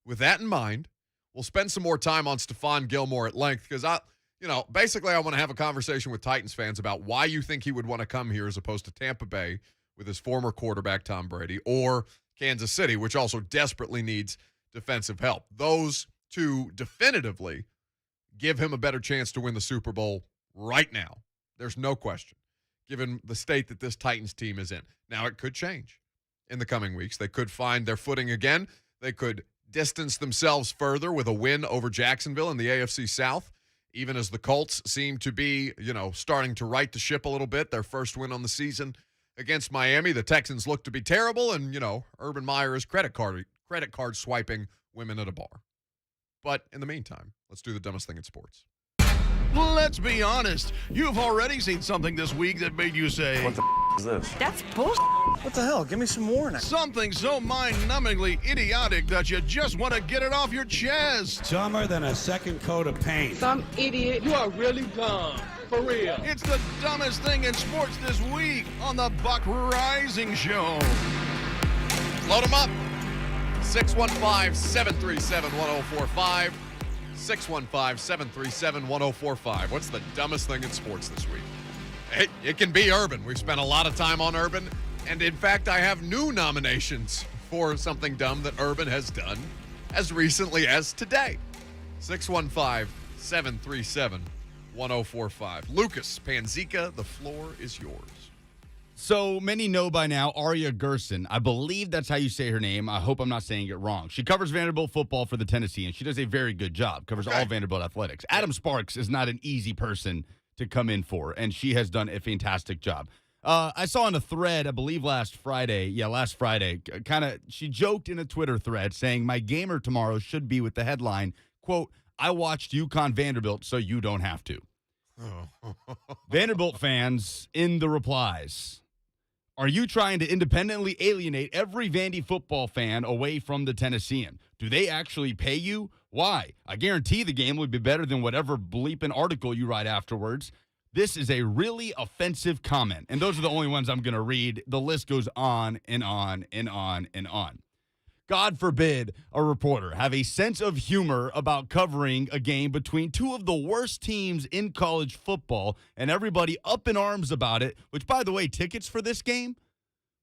with that in mind, we'll spend some more time on Stefan Gilmore at length because basically I want to have a conversation with Titans fans about why you think he would want to come here as opposed to Tampa Bay with his former quarterback Tom Brady, or Kansas City, which also desperately needs defensive help. Those two definitively give him a better chance to win the Super Bowl right now. There's no question, given the state that this Titans team is in. Now, it could change in the coming weeks. They could find their footing again. They could distance themselves further with a win over Jacksonville in the AFC South, even as the Colts seem to be, starting to right the ship a little bit. Their first win on the season against Miami. The Texans look to be terrible, and, Urban Meyer is credit card swiping women at a bar. But in the meantime, let's do the dumbest thing in sports. Let's be honest. You've already seen something this week that made you say, "What the is this?" That's bullshit. What the hell? Give me some more now. Something so mind-numbingly idiotic that you just want to get it off your chest. Dumber than a second coat of paint. Some idiot. You are really dumb. For real. It's the dumbest thing in sports this week on the Buck Reising Show. Load them up. 615-737-1045. 615-737-1045. What's the dumbest thing in sports this week? It can be Urban. We've spent a lot of time on Urban. And, in fact, I have new nominations for something dumb that Urban has done as recently as today. 615-737-1045. Lucas Panzica, the floor is yours. So many know by now Aria Gerson. I believe that's how you say her name. I hope I'm not saying it wrong. She covers Vanderbilt football for the Tennesseans. She does a very good job. Covers all Vanderbilt athletics. Adam Sparks is not an easy person to come in for, and she has done a fantastic job. I saw in a thread, I believe last Friday, she joked in a Twitter thread saying, my gamer tomorrow should be with the headline, quote, I watched UConn Vanderbilt so you don't have to. Vanderbilt fans in the replies. Are you trying to independently alienate every Vandy football fan away from the Tennessean? Do they actually pay you? Why? I guarantee the game would be better than whatever bleeping article you write afterwards. This is a really offensive comment. And those are the only ones I'm going to read. The list goes on and on and on and on. God forbid a reporter have a sense of humor about covering a game between two of the worst teams in college football and everybody up in arms about it, which, by the way, tickets for this game,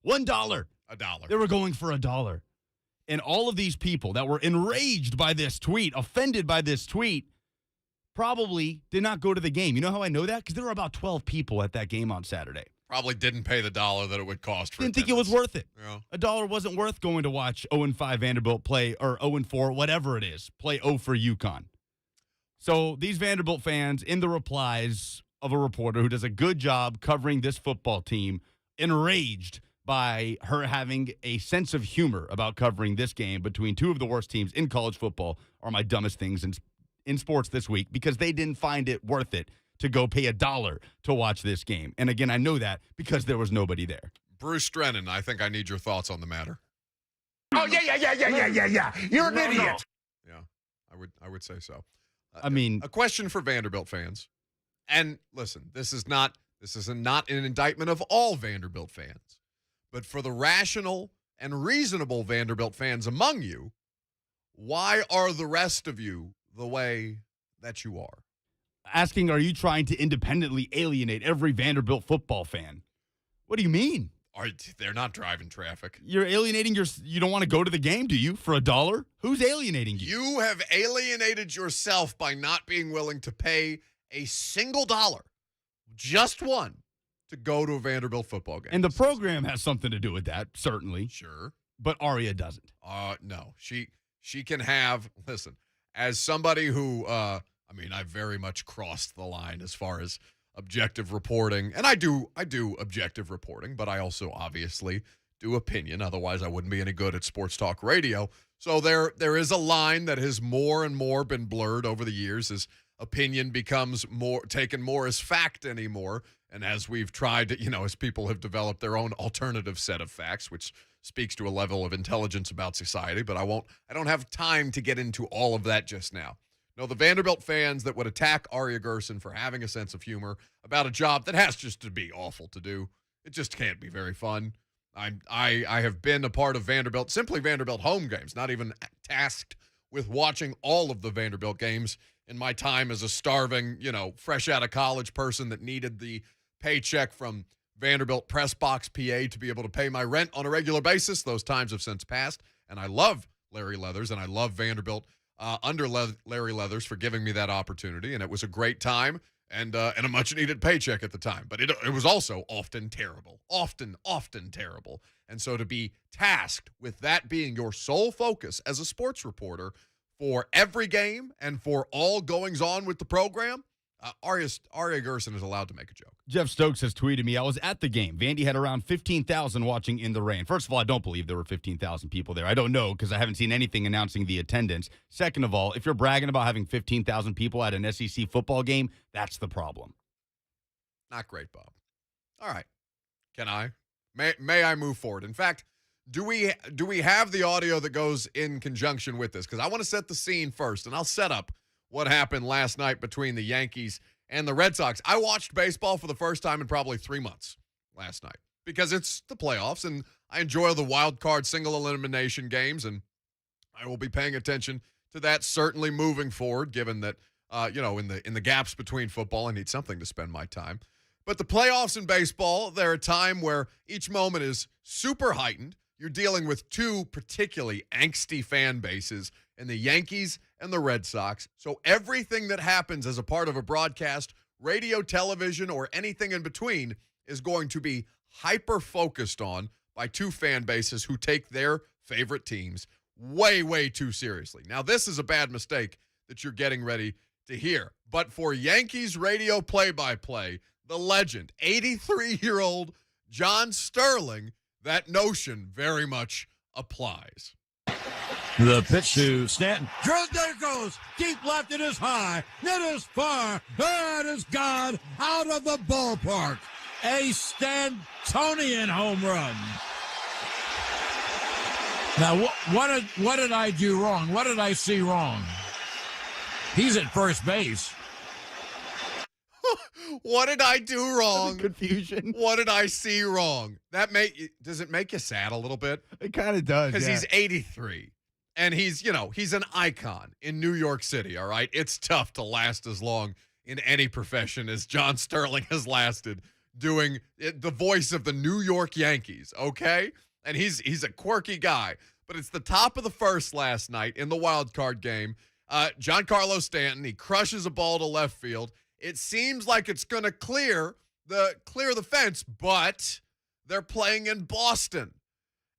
$1. $1. They were going for $1. And all of these people that were enraged by this tweet, offended by this tweet, probably did not go to the game. You know how I know that? Because there were about 12 people at that game on Saturday. Probably didn't pay the $1 that it would cost for Didn't think it was worth it. Yeah. $1 wasn't worth going to watch 0-5 Vanderbilt play, or 0-4, whatever it is, play 0 for UConn. So these Vanderbilt fans, in the replies of a reporter who does a good job covering this football team, enraged by her having a sense of humor about covering this game between two of the worst teams in college football, are my dumbest things in sports this week, because they didn't find it worth it to go pay $1 to watch this game. And again, I know that because there was nobody there. Bruce Drennan, I think I need your thoughts on the matter. Oh, yeah. You're an idiot. Yeah, I would say so. I mean, a question for Vanderbilt fans. And listen, this is not an indictment of all Vanderbilt fans, but for the rational and reasonable Vanderbilt fans among you, why are the rest of you the way that you are? Asking, are you trying to independently alienate every Vanderbilt football fan? What do you mean? They're not driving traffic. You're alienating you don't want to go to the game, do you, for $1? Who's alienating you? You have alienated yourself by not being willing to pay a single $1, just one, to go to a Vanderbilt football game. And the program has something to do with that, certainly. Sure. But Aria doesn't. No. She can have, listen, as somebody who, I very much crossed the line as far as objective reporting. And I do objective reporting, but I also obviously do opinion. Otherwise, I wouldn't be any good at sports talk radio. So there is a line that has more and more been blurred over the years as opinion becomes taken more as fact anymore. And as we've tried to, as people have developed their own alternative set of facts, which speaks to a level of intelligence about society, but I don't have time to get into all of that just now. No, the Vanderbilt fans that would attack Aria Gerson for having a sense of humor about a job that has just to be awful to do, it just can't be very fun. I have been a part of simply Vanderbilt home games, not even tasked with watching all of the Vanderbilt games in my time as a starving, fresh out of college person that needed the paycheck from Vanderbilt Press Box PA to be able to pay my rent on a regular basis. Those times have since passed, and I love Larry Leathers, and I love Vanderbilt under Larry Leathers for giving me that opportunity, and it was a great time and a much-needed paycheck at the time. But it was also often terrible, often terrible. And so to be tasked with that being your sole focus as a sports reporter for every game and for all goings-on with the program, Aria Gerson is allowed to make a joke. Jeff Stokes has tweeted me, I was at the game. Vandy had around 15,000 watching in the rain. First of all, I don't believe there were 15,000 people there. I don't know because I haven't seen anything announcing the attendance. Second of all, if you're bragging about having 15,000 people at an SEC football game, that's the problem. Not great, Bob. All right. Can I? May I move forward? In fact, do we have the audio that goes in conjunction with this? Because I want to set the scene first, and I'll set up what happened last night between the Yankees and the Red Sox. I watched baseball for the first time in probably 3 months last night because it's the playoffs, and I enjoy the wild card single elimination games, and I will be paying attention to that certainly moving forward, given that, in the gaps between football, I need something to spend my time. But the playoffs in baseball, they're a time where each moment is super heightened. You're dealing with two particularly angsty fan bases in the Yankees and the Red Sox. So everything that happens as a part of a broadcast, radio, television, or anything in between is going to be hyper-focused on by two fan bases who take their favorite teams way, way too seriously. Now, this is a bad mistake that you're getting ready to hear. But for Yankees radio play-by-play, the legend, 83-year-old John Sterling, that notion very much applies. The pitch to Stanton. There it goes. Deep left. It is high. It is far. It is gone out of the ballpark. A Stantonian home run. Now, what did I do wrong? What did I see wrong? He's at first base. What did I do wrong? Confusion. What did I see wrong? Does it make you sad a little bit? It kind of does. Because he's 83. And he's an icon in New York City, all right? It's tough to last as long in any profession as John Sterling has lasted doing the voice of the New York Yankees, okay? And he's a quirky guy. But it's the top of the first last night in the wild card game. Giancarlo Stanton, he crushes a ball to left field. It seems like it's going to clear clear the fence, but they're playing in Boston.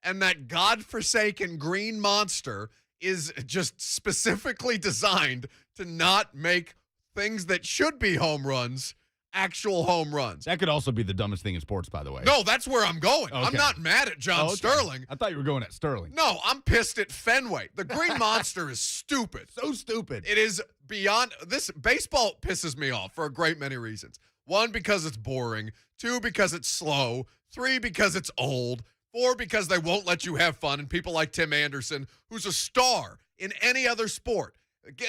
And that godforsaken green monster is just specifically designed to not make things that should be home runs actual home runs. That could also be the dumbest thing in sports, by the way. No, that's where I'm going. Okay. I'm not mad at John Sterling. I thought you were going at Sterling. No, I'm pissed at Fenway. The green monster is stupid. So stupid. It is beyond this. Baseball pisses me off for a great many reasons. 1, because it's boring. 2, because it's slow. 3, because it's old. 4, because they won't let you have fun. And people like Tim Anderson, who's a star in any other sport,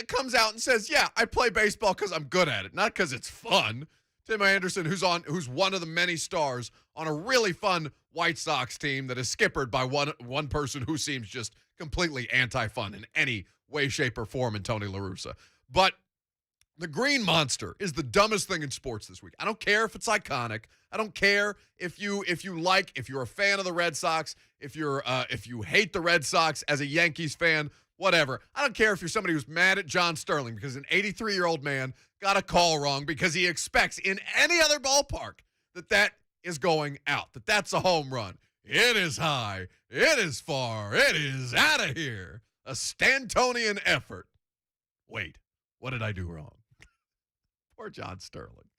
comes out and says, yeah, I play baseball because I'm good at it, not because it's fun. Tim Anderson, who's one of the many stars on a really fun White Sox team that is skippered by one person who seems just completely anti-fun in any way, shape, or form in Tony La Russa. But the green monster is the dumbest thing in sports this week. I don't care if it's iconic. I don't care if you're a fan of the Red Sox, if you hate the Red Sox as a Yankees fan, whatever. I don't care if you're somebody who's mad at John Sterling because an 83-year-old man got a call wrong because he expects in any other ballpark that is going out, that's a home run. It is high. It is far. It is out of here. A Stantonian effort. Wait, what did I do wrong? Poor John Sterling.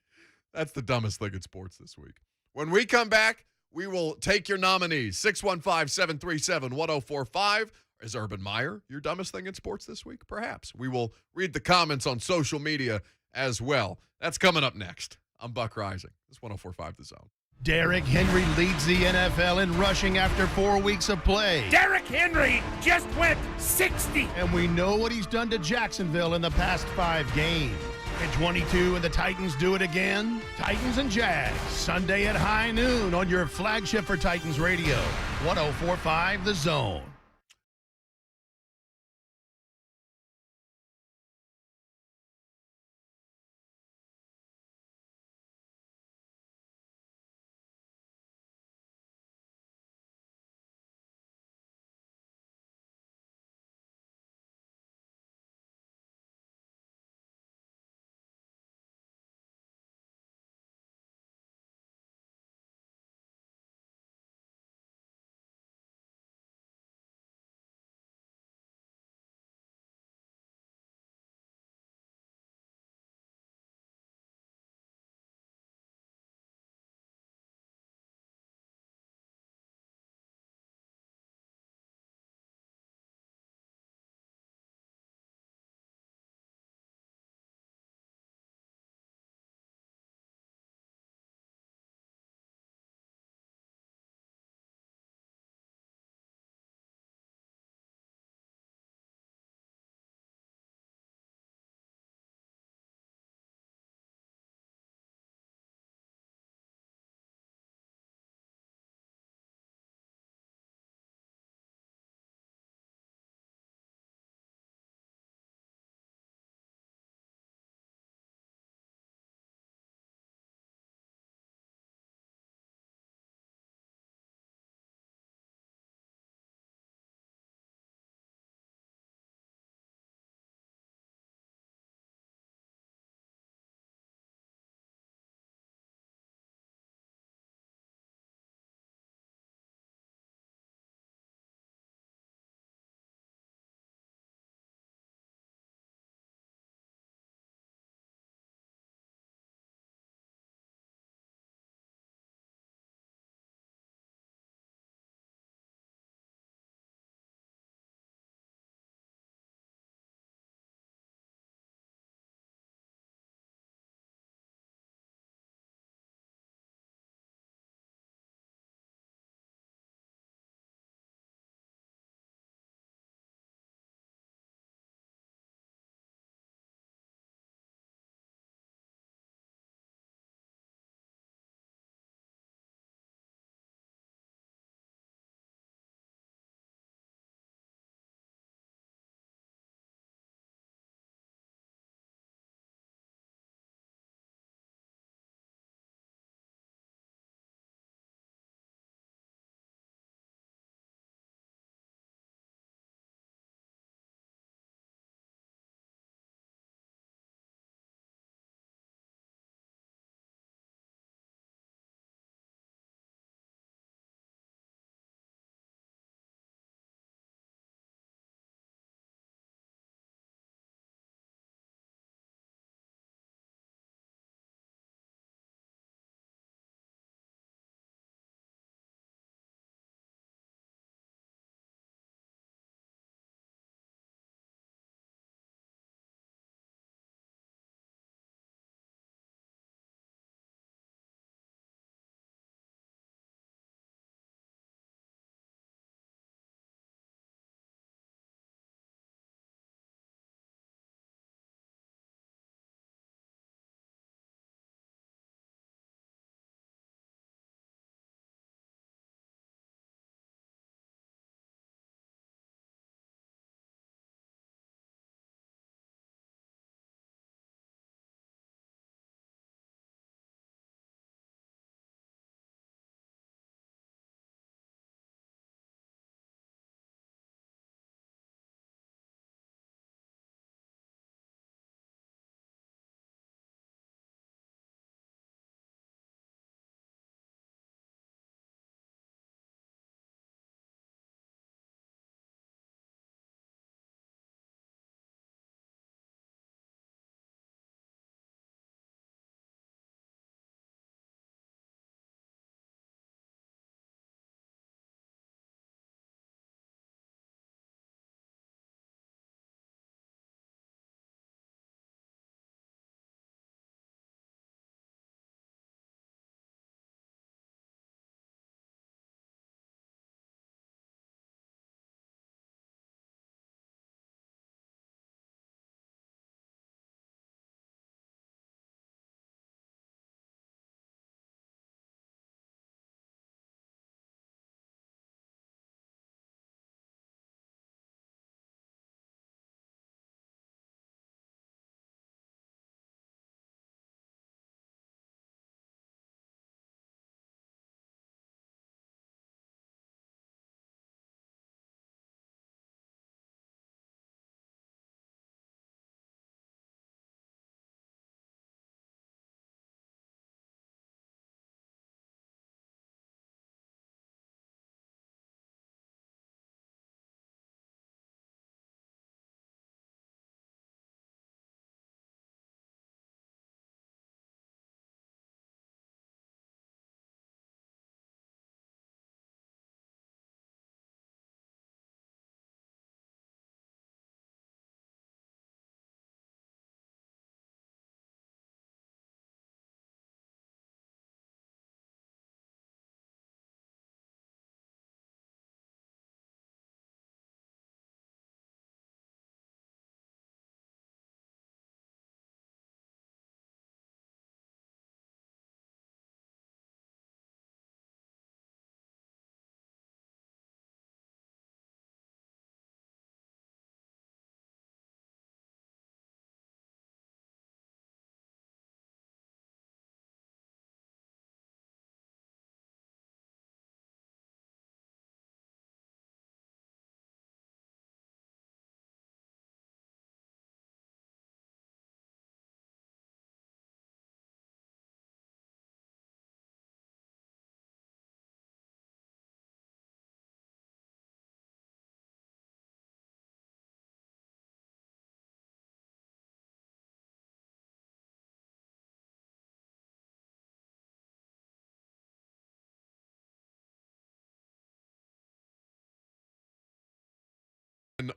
That's the dumbest thing in sports this week. When we come back, we will take your nominees. 615-737-1045. Is Urban Meyer your dumbest thing in sports this week? Perhaps. We will read the comments on social media as well. That's coming up next. I'm Buck Reising. This is 104.5 The Zone. Derrick Henry leads the NFL in rushing after 4 weeks of play. Derrick Henry just went 60. And we know what he's done to Jacksonville in the past 5 games. At 22, and the Titans do it again. Titans and Jags, Sunday at high noon on your flagship for Titans Radio, 104.5 The Zone.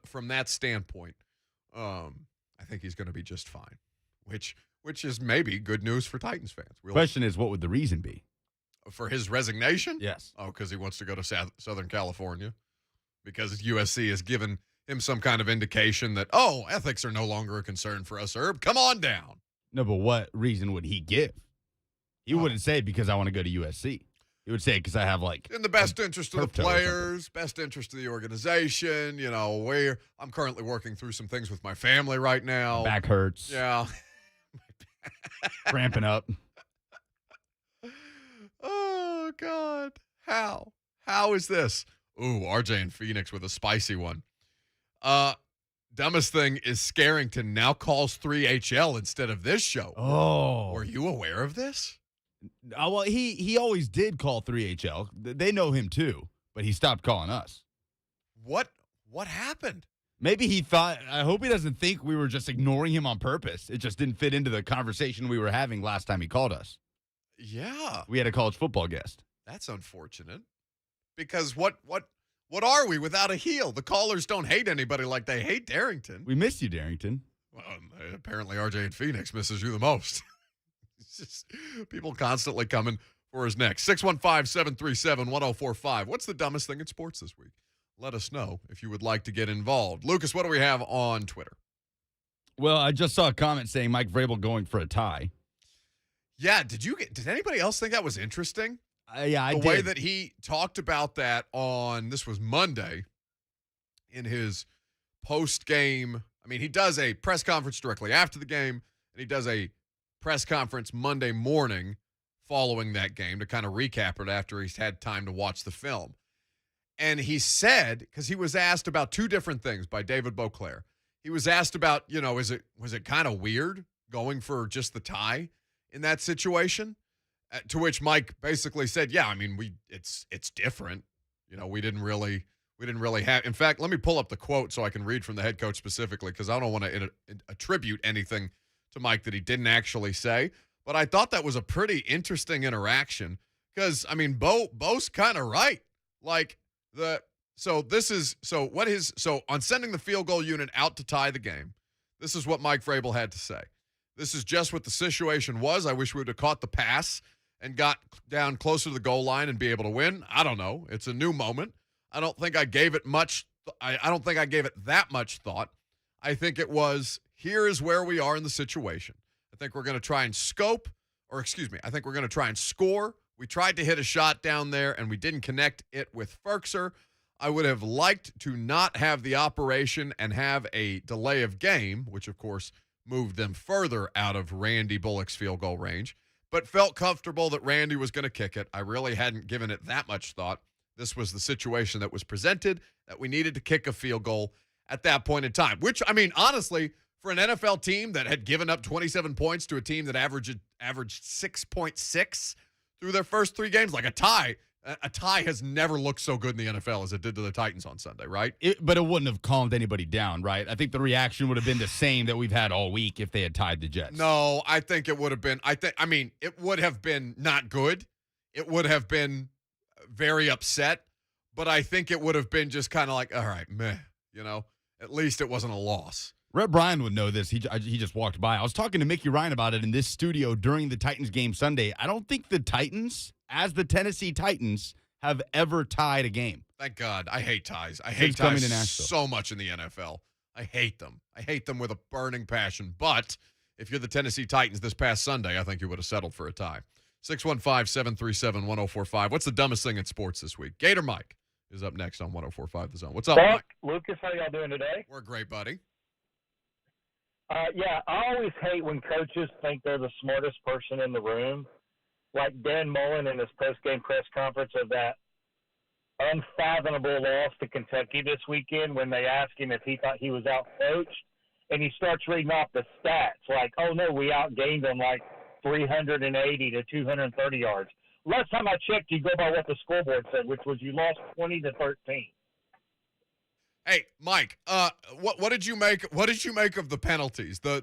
from that standpoint, I think he's going to be just fine, which is maybe good news for Titans fans. Question is, what would the reason be? For his resignation? Yes. Oh, because he wants to go to Southern California? Because USC has given him some kind of indication that, ethics are no longer a concern for us, Herb. Come on down. No, but what reason would he give? He wouldn't say because I want to go to USC. He would say because I have in the best interest of the players, best interest of the organization. I'm currently working through some things with my family right now. Back hurts. Yeah. Cramping up. Oh, God. How is this? Ooh, RJ in Phoenix with a spicy one. Dumbest thing is Scarrington now calls 3HL instead of this show. Oh. Were you aware of this? Well, he always did call 3HL. They know him too, but he stopped calling us. What happened? Maybe he thought, I hope he doesn't think we were just ignoring him on purpose. It just didn't fit into the conversation we were having last time he called us. Yeah. We had a college football guest. That's unfortunate. Because what are we without a heel? The callers don't hate anybody like they hate Darrington. We missed you, Darrington. Well, apparently RJ in Phoenix misses you the most. It's just people constantly coming for his neck. 615-737-1045. What's the dumbest thing in sports this week? Let us know if you would like to get involved. Lucas, what do we have on Twitter? Well, I just saw a comment saying Mike Vrabel going for a tie. Yeah, did anybody else think that was interesting? Yeah, I did. The way that he talked about that this was Monday, in his post-game. I mean, he does a press conference directly after the game, and he does a press conference Monday morning following that game to kind of recap it after he's had time to watch the film. And he said, because he was asked about two different things by David Beauclair. He was asked about, was it kind of weird going for just the tie in that situation? To which Mike basically said, yeah, I mean, it's different. We didn't really have. In fact, let me pull up the quote so I can read from the head coach specifically, because I don't want to attribute anything to Mike that he didn't actually say. But I thought that was a pretty interesting interaction because, I mean, Bo's kind of right. On sending the field goal unit out to tie the game, this is what Mike Vrabel had to say. This is just what the situation was. I wish we would have caught the pass and got down closer to the goal line and be able to win. I don't know. It's a new moment. I don't think I gave it much. I don't think I gave it that much thought. I think it was, here is where we are in the situation. I think we're going to try and I think we're going to try and score. We tried to hit a shot down there, and we didn't connect it with Ferkser. I would have liked to not have the operation and have a delay of game, which, of course, moved them further out of Randy Bullock's field goal range, but felt comfortable that Randy was going to kick it. I really hadn't given it that much thought. This was the situation that was presented, that we needed to kick a field goal at that point in time, which, I mean, honestly, for an NFL team that had given up 27 points to a team that averaged 6.6 through their first three games, like a tie has never looked so good in the NFL as it did to the Titans on Sunday, right? But it wouldn't have calmed anybody down, right? I think the reaction would have been the same that we've had all week if they had tied the Jets. No, I think it would have been, it would have been not good. It would have been very upset, but I think it would have been just kind of like, all right, meh, at least it wasn't a loss. Rhett Bryan would know this. He just walked by. I was talking to Mickey Ryan about it in this studio during the Titans game Sunday. I don't think the Titans, as the Tennessee Titans, have ever tied a game. Thank God. I hate ties. I hate ties so much in the NFL. I hate them. I hate them with a burning passion. But if you're the Tennessee Titans this past Sunday, I think you would have settled for a tie. 615-737-1045. What's the dumbest thing in sports this week? Gator Mike is up next on 1045 The Zone. What's up, Mike? Lucas, how y'all doing today? We're great, buddy. Yeah, I always hate when coaches think they're the smartest person in the room. Like Dan Mullen in his post-game press conference of that unfathomable loss to Kentucky this weekend when they asked him if he thought he was out-coached, and he starts reading off the stats like, oh, no, we outgained them like 380 to 230 yards. Last time I checked, you go by what the scoreboard said, which was you lost 20-13. Hey, Mike, what did you make? What did you make of the penalties? The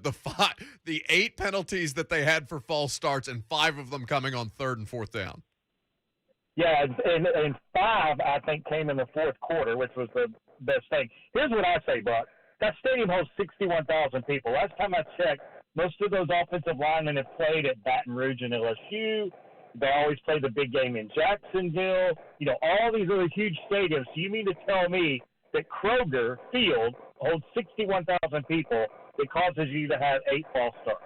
8 penalties that they had for false starts, and 5 of them coming on 3rd and 4th down. Yeah, and 5, I think, came in the fourth quarter, which was the best thing. Here's what I say, Brock. That stadium holds 61,000 people. Last time I checked, most of those offensive linemen have played at Baton Rouge and LSU. They always play the big game in Jacksonville. You know, all these other huge stadiums. So you mean to tell me that Kroger Field holds 61,000 people that causes you to have 8 false starts?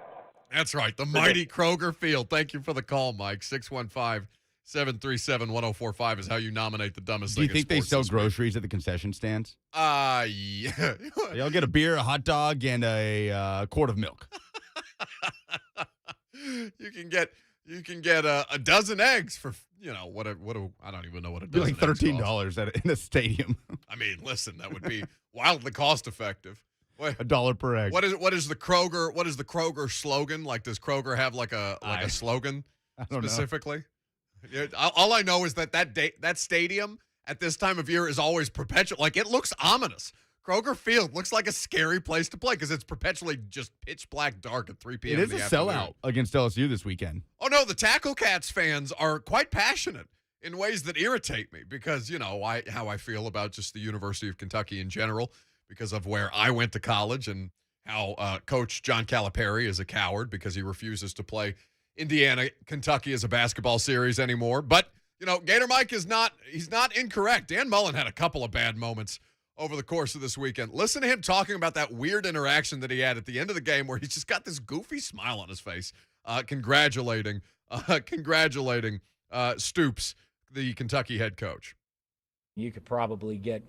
That's right. The mighty Kroger Field. Thank you for the call, Mike. 615-737-1045 is how you nominate the dumbest thing. thing. Do you think they sell groceries at the concession stands? Yeah. Y'all get a beer, a hot dog, and a quart of milk. You can get a dozen eggs for, you know, what I don't even know what a dozen like $13 in a stadium. I mean, listen, that would be wildly cost effective. $1 per egg. What is the Kroger slogan? Like, does Kroger have like a slogan specifically? Yeah, all I know is that stadium at this time of year is always perpetual. Like, it looks ominous. Kroger Field looks like a scary place to play because it's perpetually just pitch black dark at 3 p.m. It is a sellout against LSU this weekend. Oh, no, the Tackle Cats fans are quite passionate in ways that irritate me because, you know, how I feel about just the University of Kentucky in general because of where I went to college and how Coach John Calipari is a coward because he refuses to play Indiana, Kentucky as a basketball series anymore. But, you know, Gator Mike he's not incorrect. Dan Mullen had a couple of bad moments over the course of this weekend. Listen to him talking about that weird interaction that he had at the end of the game where he's just got this goofy smile on his face, congratulating Stoops, the Kentucky head coach. You could probably get,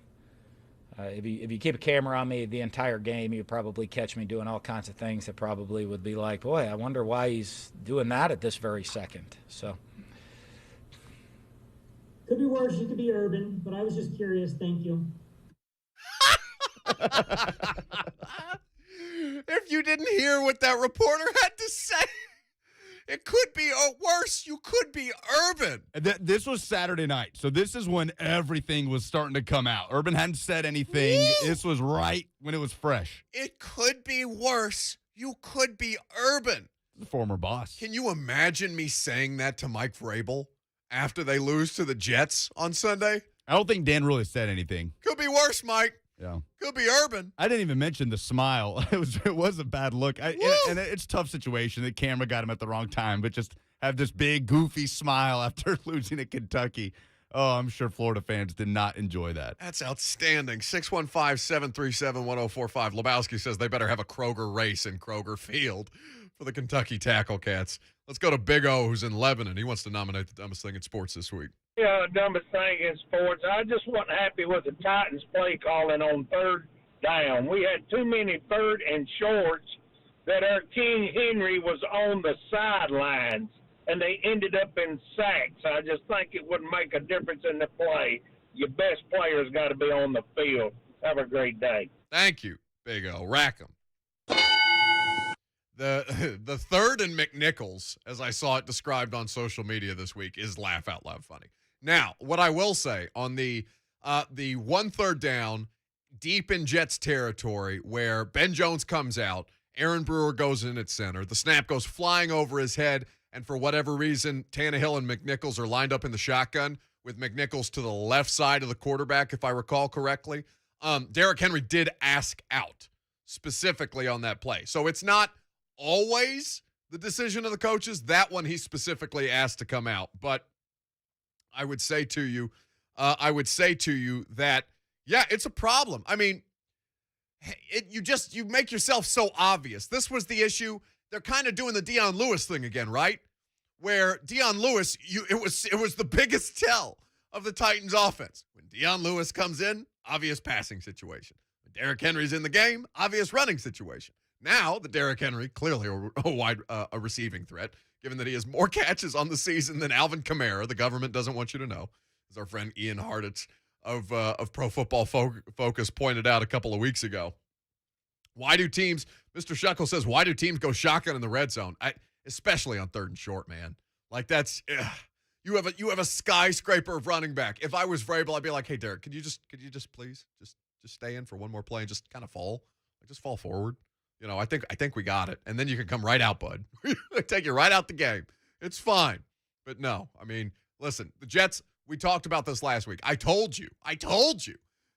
if you keep a camera on me the entire game, you'd probably catch me doing all kinds of things that probably would be like, boy, I wonder why he's doing that at this very second. So. Could be worse. You could be Urban, but I was just curious. Thank you. If you didn't hear what that reporter had to say, it could be worse. You could be Urban. This was Saturday night, so this is when everything was starting to come out. Urban hadn't said anything. Woo! This was right when it was fresh. It could be worse. You could be Urban. The former boss. Can you imagine me saying that to Mike Vrabel after they lose to the Jets on Sunday? I don't think Dan really said anything. Could be worse, Mike. Yeah. Could be Urban. I didn't even mention the smile. It was a bad look. And it's a tough situation. The camera got him at the wrong time, but just have this big, goofy smile after losing to Kentucky. Oh, I'm sure Florida fans did not enjoy that. That's outstanding. 615-737-1045. Lebowski says they better have a Kroger race in Kroger Field for the Kentucky Tackle Cats. Let's go to Big O, who's in Lebanon. He wants to nominate the dumbest thing in sports this week. Dumbest thing in sports. I just wasn't happy with the Titans play calling on third down. We had too many third and shorts that our King Henry was on the sidelines, and they ended up in sacks. I just think it wouldn't make a difference in the play. Your best player's got to be on the field. Have a great day. Thank you, Big O. Rack 'em. The third and McNichols, as I saw it described on social media this week, is laugh out loud funny. Now, what I will say on the 1/3 down, deep in Jets territory, where Ben Jones comes out, Aaron Brewer goes in at center, the snap goes flying over his head, and for whatever reason, Tannehill and McNichols are lined up in the shotgun with McNichols to the left side of the quarterback, if I recall correctly. Derrick Henry did ask out specifically on that play. So it's not always the decision of the coaches. That one he specifically asked to come out. But I would say to you that, yeah, it's a problem. I mean, you make yourself so obvious. This was the issue. They're kind of doing the Deion Lewis thing again, right? Where Deion Lewis, it was the biggest tell of the Titans offense. When Deion Lewis comes in, obvious passing situation. When Derrick Henry's in the game, obvious running situation. Now, the Derrick Henry, clearly a receiving threat, given that he has more catches on the season than Alvin Kamara. The government doesn't want you to know, as our friend Ian Hartitz of Pro Football Focus pointed out a couple of weeks ago. Mr. Shuckle says, why do teams go shotgun in the red zone? Especially on 3rd and short, man. Like, that's you have a skyscraper of running back. If I was Vrabel, I'd be like, hey, Derek, could you just please just stay in for one more play and just kind of fall? Like, just fall forward. You know, I think we got it. And then you can come right out, bud. Take you right out the game. It's fine. But no, I mean, listen, the Jets We talked about this last week. I told you.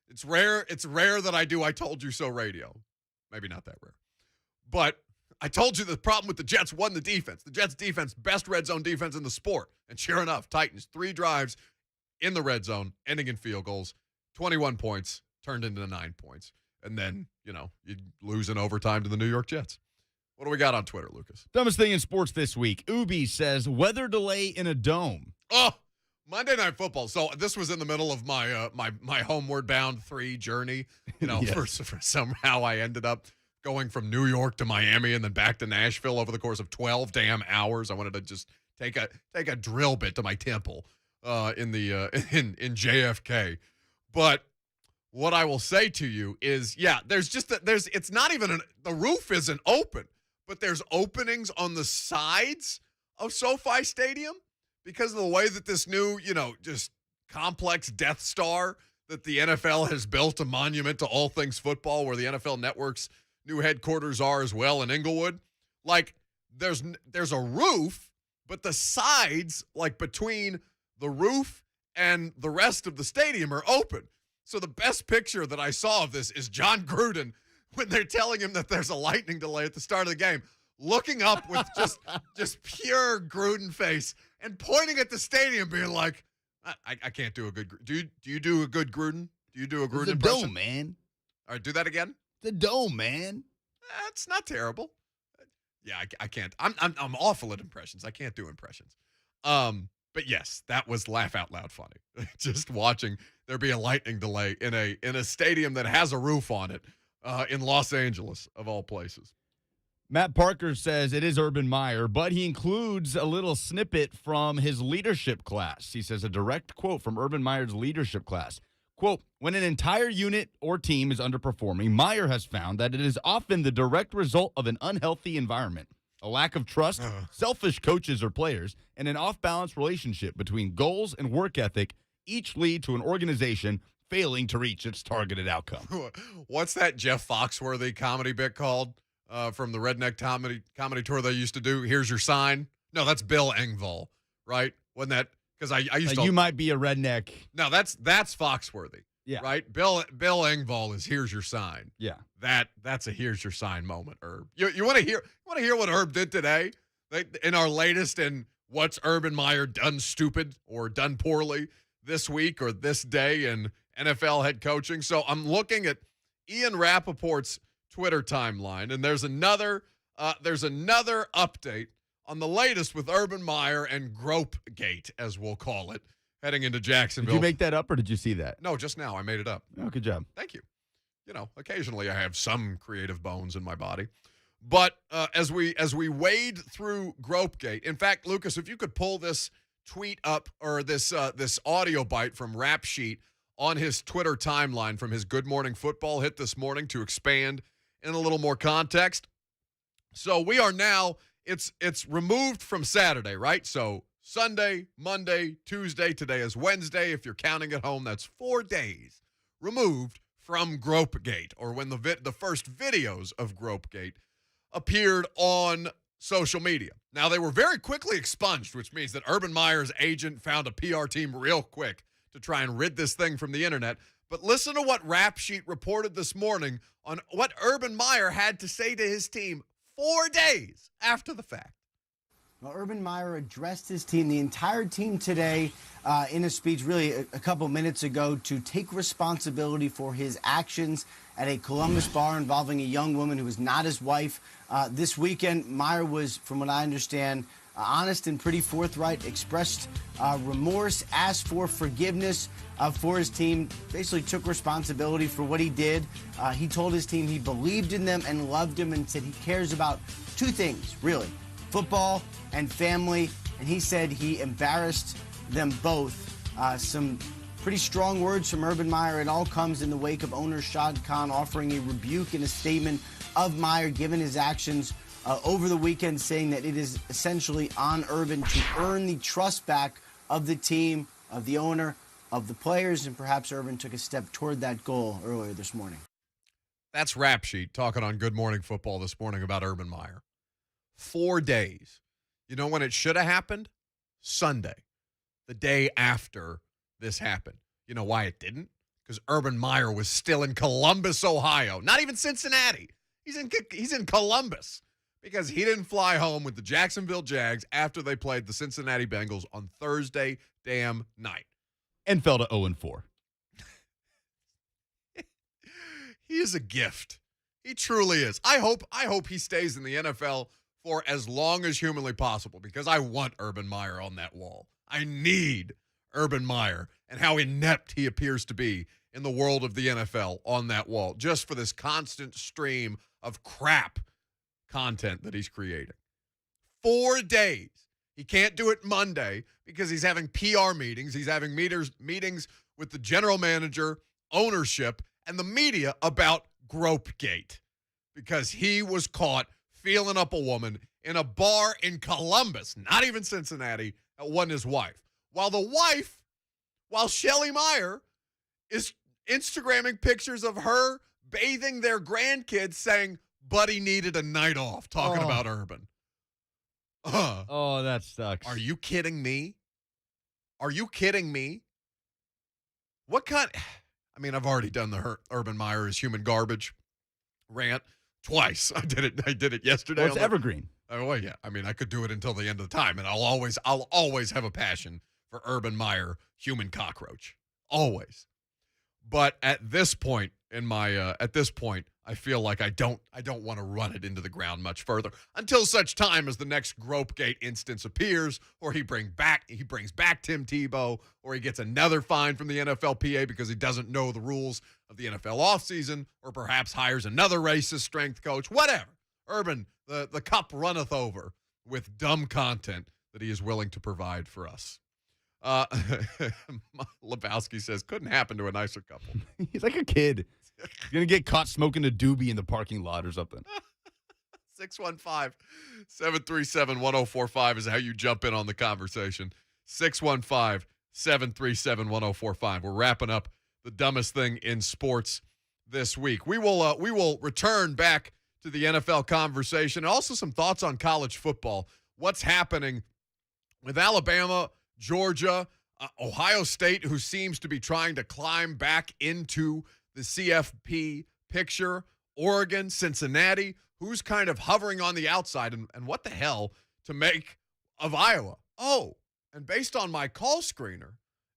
It's rare that I do I told you so radio. Maybe not that rare. But I told you the problem with the Jets won the defense. The Jets defense, best red zone defense in the sport. And sure enough, Titans, 3 drives in the red zone, ending in field goals, 21 points, turned into 9 points. And then, you lose in overtime to the New York Jets. What do we got on Twitter, Lucas? Dumbest thing in sports this week. Ubi says, weather delay in a dome. Oh, Monday Night Football. So this was in the middle of my my homeward bound 3 journey. Yes. for somehow I ended up going from New York to Miami and then back to Nashville over the course of 12 damn hours. I wanted to just take a drill bit to my temple in JFK. But what I will say to you is, it's not even the roof isn't open, but there's openings on the sides of SoFi Stadium because of the way that this new, just complex Death Star that the NFL has built, a monument to all things football, where the NFL Network's new headquarters are as well in Inglewood. Like, there's a roof, but the sides, like between the roof and the rest of the stadium, are open. So the best picture that I saw of this is John Gruden, when they're telling him that there's a lightning delay at the start of the game, looking up with just pure Gruden face and pointing at the stadium, being like, I can't do a good – do you do a good Gruden? Do you do a Gruden impression? The dome, man. All right, do that again. The dome, man. It's not terrible. Yeah, I can't. I'm awful at impressions. I can't do impressions. But yes, that was laugh out loud funny. Just watching there be a lightning delay in a stadium that has a roof on it in Los Angeles, of all places. Matt Parker says it is Urban Meyer, but he includes a little snippet from his leadership class. He says a direct quote from Urban Meyer's leadership class. Quote, when an entire unit or team is underperforming, Meyer has found that it is often the direct result of an unhealthy environment, a lack of trust, selfish coaches or players, and an off-balance relationship between goals and work ethic each lead to an organization failing to reach its targeted outcome. What's that Jeff Foxworthy comedy bit called from the Redneck comedy tour they used to do? Here's your sign. No, that's Bill Engvall, right? Wasn't that? Because I used to. You might be a redneck. No, that's Foxworthy. Yeah. Right? Bill Engvall is here's your sign. Yeah. That's a here's your sign moment, Herb. You want to hear what Herb did today? In our latest and what's Urban Meyer done stupid or done poorly this week or this day in NFL head coaching. So I'm looking at Ian Rappaport's Twitter timeline, and there's another update on the latest with Urban Meyer and Gropegate, as we'll call it, heading into Jacksonville. Did you make that up, or did you see that? No, just now. I made it up. Oh, good job. Thank you. Occasionally I have some creative bones in my body. But as we wade through Gropegate, in fact, Lucas, if you could pull this tweet up or this audio bite from Rap Sheet on his Twitter timeline from his Good Morning Football hit this morning to expand in a little more context. So we are now, it's removed from Saturday, right? So Sunday, Monday, Tuesday, today is Wednesday. If you're counting at home, that's 4 days removed from Gropegate, or when the first videos of Gropegate appeared on social media. Now, they were very quickly expunged, which means that Urban Meyer's agent found a PR team real quick to try and rid this thing from the internet. But listen to what Rap Sheet reported this morning on what Urban Meyer had to say to his team 4 days after the fact. Well, Urban Meyer addressed his team, the entire team today, in a speech really a couple minutes ago, to take responsibility for his actions at a Columbus bar involving a young woman who was not his wife. This weekend, Meyer was, from what I understand, honest and pretty forthright, expressed remorse, asked for forgiveness for his team, basically took responsibility for what he did. He told his team he believed in them and loved them, and said he cares about 2 things, really: football and family. And he said he embarrassed them both. Some pretty strong words from Urban Meyer. It all comes in the wake of owner Shad Khan offering a rebuke in a statement of Meyer given his actions over the weekend, saying that it is essentially on Urban to earn the trust back of the team, of the owner, of the players, and perhaps Urban took a step toward that goal earlier this morning. That's Rap Sheet talking on Good Morning Football this morning about Urban Meyer. 4 days. You know when it should have happened? Sunday, the day after this happen. You know why it didn't? Because Urban Meyer was still in Columbus, Ohio. Not even Cincinnati. He's in Columbus because he didn't fly home with the Jacksonville Jags after they played the Cincinnati Bengals on Thursday damn night. And fell to 0-4. He is a gift. He truly is. I hope he stays in the NFL for as long as humanly possible because I want Urban Meyer on that wall. I need Urban Meyer and how inept he appears to be in the world of the NFL on that wall, just for this constant stream of crap content that he's creating. 4 days. He can't do it Monday because he's having PR meetings. He's having meetings with the general manager, ownership, and the media about Gropegate because he was caught feeling up a woman in a bar in Columbus, not even Cincinnati, that wasn't his wife. While Shelly Meyer is Instagramming pictures of her bathing their grandkids saying, Buddy needed a night off, talking about Urban. Oh, that sucks. Are you kidding me? What kind? I mean, I've already done the Urban Meyer is human garbage rant twice. I did it yesterday. Well, it's evergreen. Oh, well, yeah. I mean, I could do it until the end of the time, and I'll always have a passion for Urban Meyer, human cockroach, always. But at this point I feel like I don't want to run it into the ground much further until such time as the next Gropegate instance appears, or he brings back Tim Tebow, or he gets another fine from the NFLPA because he doesn't know the rules of the NFL offseason, or perhaps hires another racist strength coach, whatever. Urban, the cup runneth over with dumb content that he is willing to provide for us. Lebowski says, couldn't happen to a nicer couple. He's like a kid. He's going to get caught smoking a doobie in the parking lot or something. 615-737-1045 is how you jump in on the conversation. 615-737-1045. We're wrapping up the dumbest thing in sports this week. We will return back to the NFL conversation and also some thoughts on college football. What's happening with Alabama, Georgia, Ohio State, who seems to be trying to climb back into the CFP picture, Oregon, Cincinnati, who's kind of hovering on the outside, and what the hell to make of Iowa. Oh, and based on my call screener,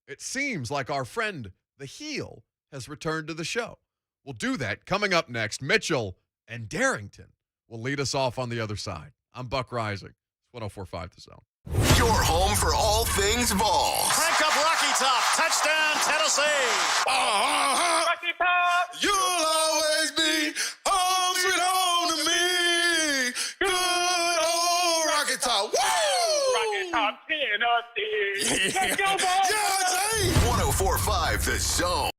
it seems like our friend, the heel, has returned to the show. We'll do that coming up next. Mitchell and Darrington will lead us off on the other side. I'm Buck Reising. It's 104.5 The Zone. Your home for all things Vol. Crank up Rocky Top. Touchdown, Tennessee. Rocky Top. You'll always be home sweet home to me. Good old Rocky Top. Woo! Rocky Top, Tennessee. Let's go, boys. Yeah, 104.5 The Zone.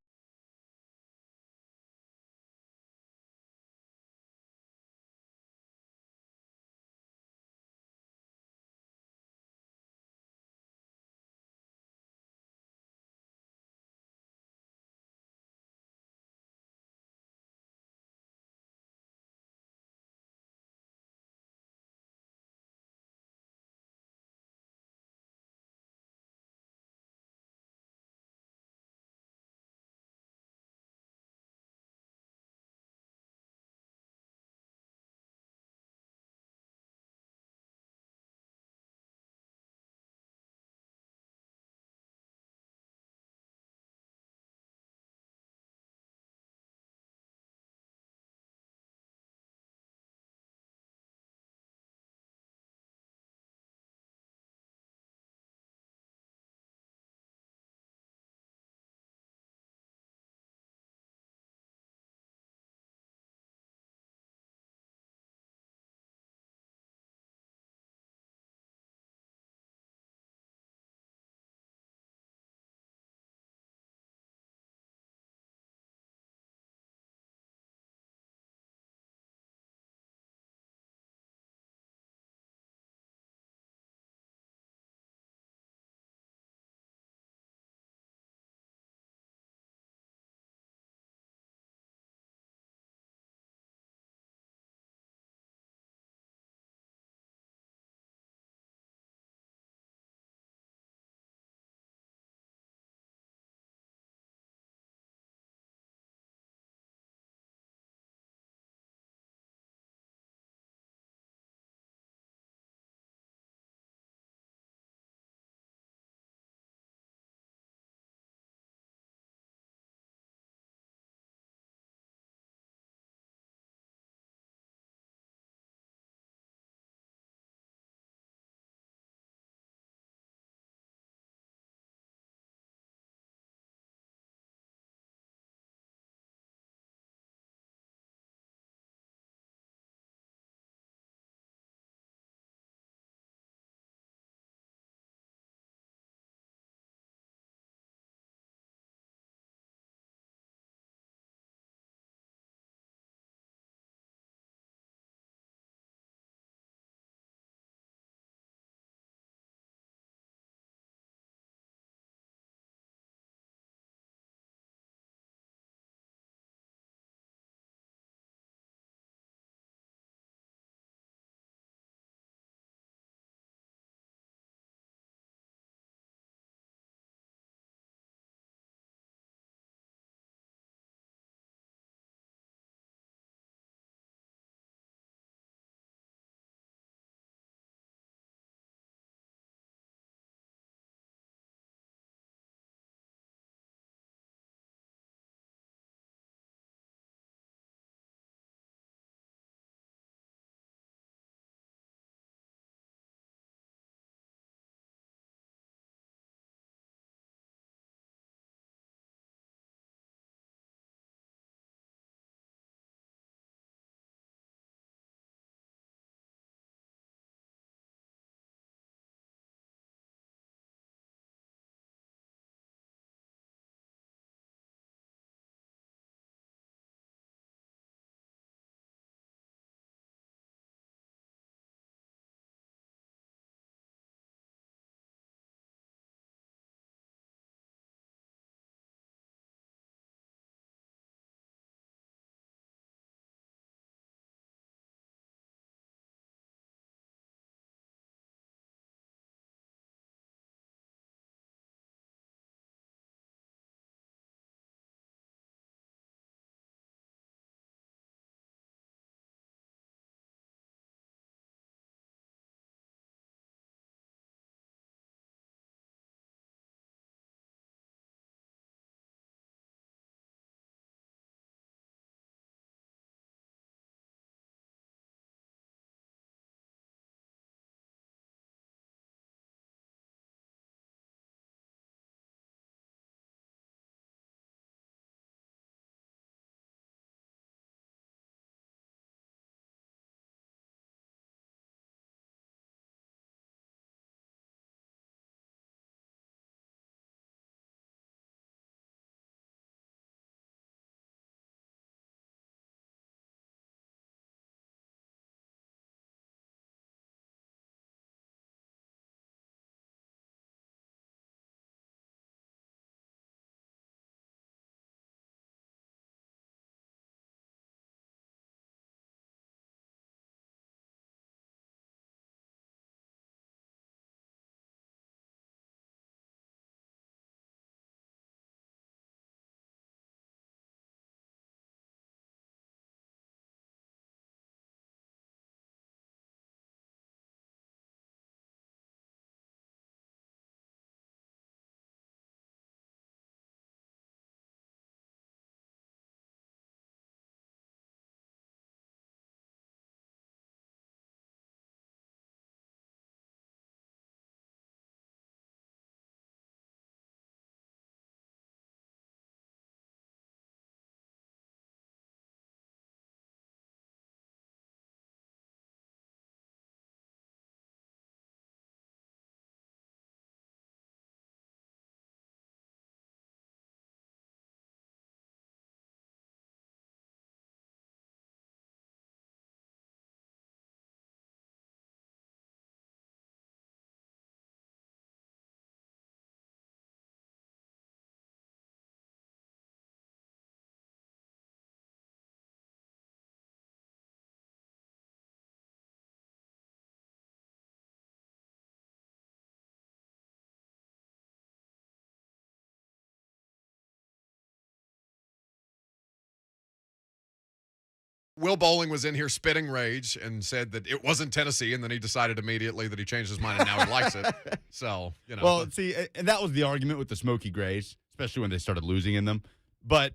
Will Bowling was in here spitting rage and said that it wasn't Tennessee, and then he decided immediately that he changed his mind and now he likes it. So, Well, see, and that was the argument with the Smoky Grays, especially when they started losing in them. But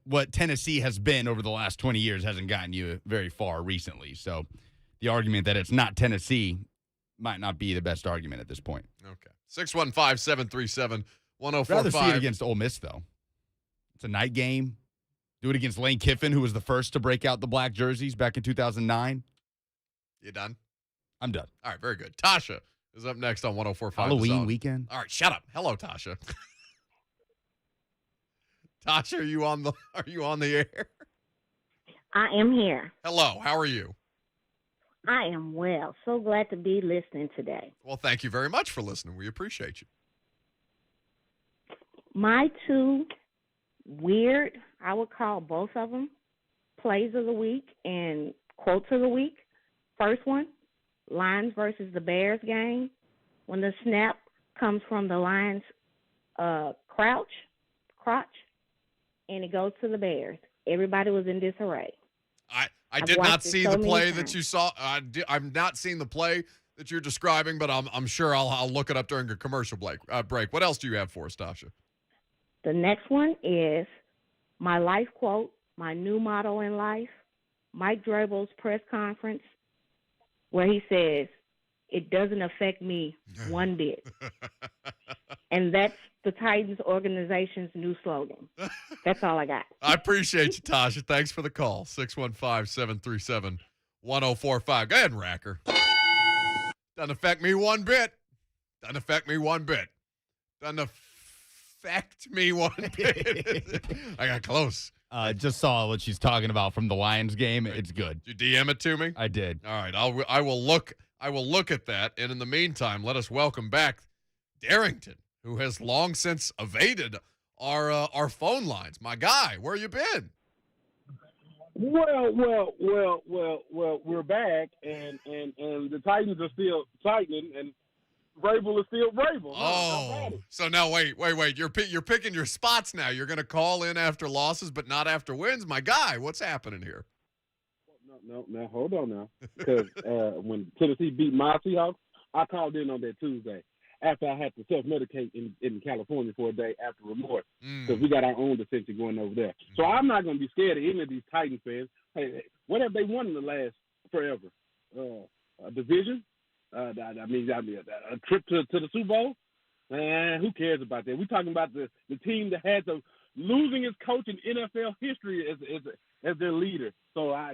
what Tennessee has been over the last 20 years hasn't gotten you very far recently. So the argument that it's not Tennessee might not be the best argument at this point. Okay. 615-737-1045. I'd rather see it against Ole Miss, though. It's a night game. Do it against Lane Kiffin, who was the first to break out the black jerseys back in 2009. You done? I'm done. All right, very good. Tasha is up next on 104.5 Halloween weekend. All right, shut up. Hello, Tasha. Tasha, are you on the air? I am here. Hello, how are you? I am well. So glad to be listening today. Well, thank you very much for listening. We appreciate you. My two weird, I would call both of them, plays of the week and quotes of the week. First one, Lions versus the Bears game. When the snap comes from the Lions' crotch, and it goes to the Bears. Everybody was in disarray. I did not see the play that you saw. I've not seen the play that you're describing, but I'm sure I'll look it up during a commercial break. What else do you have for us, Tasha? The next one is my life quote, my new motto in life, Mike Drabel's press conference, where he says, "It doesn't affect me one bit." And that's the Titans organization's new slogan. That's all I got. I appreciate you, Tasha. Thanks for the call. 615-737-1045. Go ahead, Racker. Doesn't affect me one bit. Doesn't affect me one bit. Doesn't affect me one bit. I got close. Just saw what she's talking about from the Lions game. It's good. Did you DM it to me? I did. All right. I will look at that. And in the meantime, let us welcome back Darrington, who has long since evaded our phone lines. My guy, where you been? Well, we're back, and the Titans are still tightening, and Vrabel is still Vrabel. So now wait. You're picking your spots now. You're going to call in after losses, but not after wins. My guy, what's happening here? No, hold on now. Because when Tennessee beat my Seahawks, I called in on that Tuesday after I had to self-medicate in California for a day after remorse, because we got our own dissension going over there. So I'm not going to be scared of any of these Titans fans. Hey, what have they won in the last forever? A division? A trip to the Super Bowl? Man, who cares about that? We're talking about the team that had the losing its coach in NFL history as their leader. So, I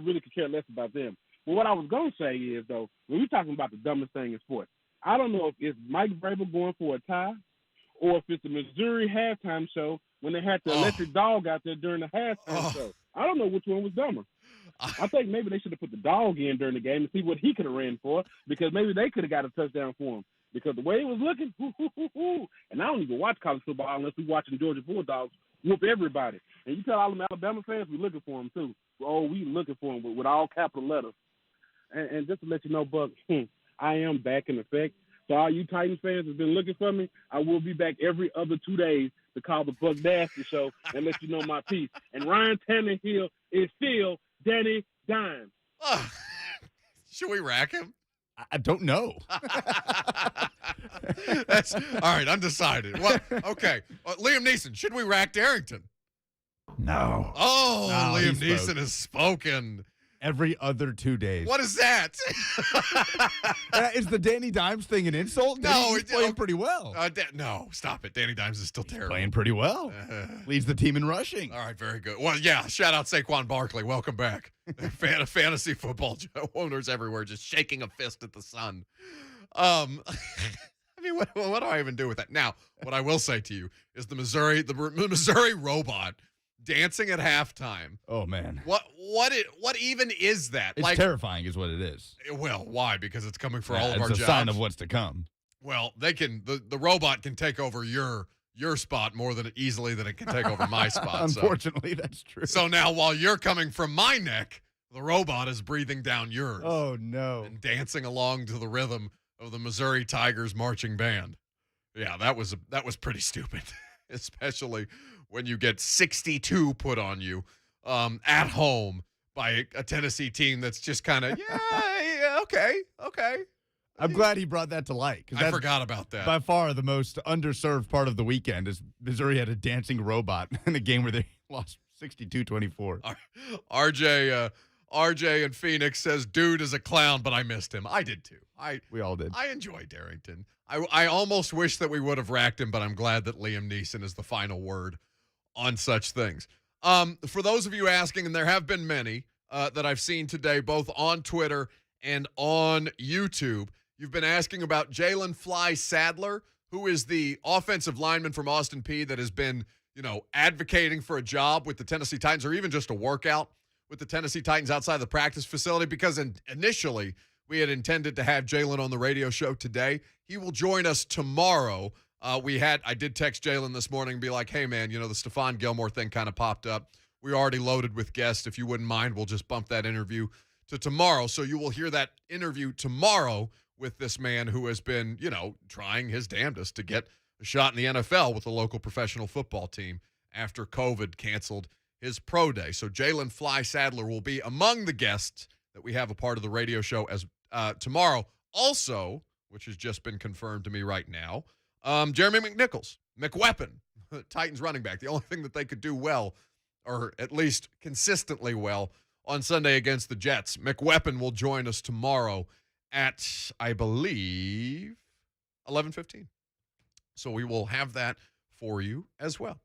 really could care less about them. But what I was going to say is, though, when we're talking about the dumbest thing in sports, I don't know if it's Mike Vrabel going for a tie or if it's the Missouri halftime show when they had the electric dog out there during the halftime show. I don't know which one was dumber. I think maybe they should have put the dog in during the game and see what he could have ran for, because maybe they could have got a touchdown for him. Because the way it was looking, and I don't even watch college football unless we're watching Georgia Bulldogs whoop everybody. And you tell all them Alabama fans we're looking for them too. We looking for them with all capital letters. And just to let you know, Buck, I am back in effect. So all you Titans fans have been looking for me, I will be back every other 2 days to call the Buck Nasty Show and let you know my piece. And Ryan Tannehill is still Danny Dimes. Should we rack him? I don't know. That's all right. Undecided. What? Okay. Liam Neeson. Should we rack Darrington? No. Oh, Liam Neeson has spoken. Every other 2 days. What is that? Is the Danny Dimes thing an insult? No, he's playing pretty well. No, stop it. Danny Dimes is still terrible. Playing pretty well. Leads the team in rushing. All right, very good. Well, yeah, shout out Saquon Barkley. Welcome back. Fan of fantasy football owners everywhere just shaking a fist at the sun. I mean, what do I even do with that? Now, what I will say to you is the Missouri robot dancing at halftime. Oh man. What even is that? It's terrifying is what it is. Well, why? Because it's coming for all of our jobs. It's a sign of what's to come. Well, the robot can take over your spot more easily than it can take over my spot. Unfortunately, that's true. So now while you're coming from my neck, the robot is breathing down yours. Oh no. And dancing along to the rhythm of the Missouri Tigers marching band. Yeah, that was pretty stupid. Especially when you get 62 put on you at home by a Tennessee team that's just kind of, okay. I'm glad he brought that to light. I forgot about that. By far the most underserved part of the weekend is Missouri had a dancing robot in a game where they lost 62-24. RJ in Phoenix says, dude is a clown, but I missed him. I did too. We all did. I enjoy Darrington. I almost wish that we would have racked him, but I'm glad that Liam Neeson is the final word on such things. For those of you asking, and there have been many that I've seen today, both on Twitter and on YouTube, you've been asking about Jalen Fly Sadler, who is the offensive lineman from Austin Peay that has been, advocating for a job with the Tennessee Titans or even just a workout with the Tennessee Titans outside the practice facility, because initially we had intended to have Jalen on the radio show today. He will join us tomorrow. I did text Jalen this morning and be like, hey, man, the Stefan Gilmore thing kind of popped up. We're already loaded with guests. If you wouldn't mind, we'll just bump that interview to tomorrow. So you will hear that interview tomorrow with this man who has been, trying his damnedest to get a shot in the NFL with a local professional football team after COVID canceled his pro day. So Jalen Fly Sadler will be among the guests that we have a part of the radio show as tomorrow. Also, which has just been confirmed to me right now, Jeremy McNichols, McWeapon, Titans running back. The only thing that they could do well, or at least consistently well, on Sunday against the Jets. McWeapon will join us tomorrow at, I believe, 11:15. So we will have that for you as well.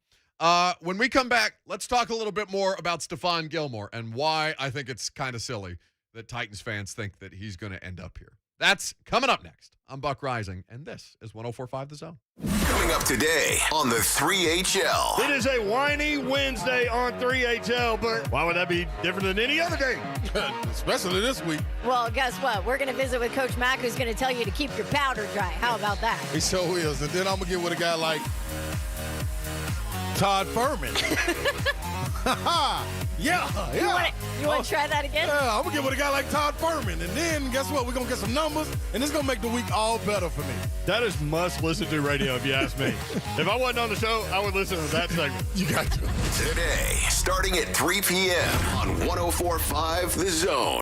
When we come back, let's talk a little bit more about Stefan Gilmore and why I think it's kind of silly that Titans fans think that he's going to end up here. That's coming up next. I'm Buck Reising, and this is 104.5 The Zone. Coming up today on the 3HL. It is a whiny Wednesday on 3HL, but why would that be different than any other day? Especially this week. Well, guess what? We're going to visit with Coach Mack, who's going to tell you to keep your powder dry. How about that? He sure is. And then I'm going to get with a guy like Todd Furman. Yeah. You want to try that again? Yeah, I'm going to get with a guy like Todd Furman. And then, guess what? We're going to get some numbers, and it's going to make the week all better for me. That is must-listen-to radio, if you ask me. If I wasn't on the show, I would listen to that segment. You got to. Today, starting at 3 p.m. on 104.5 The Zone.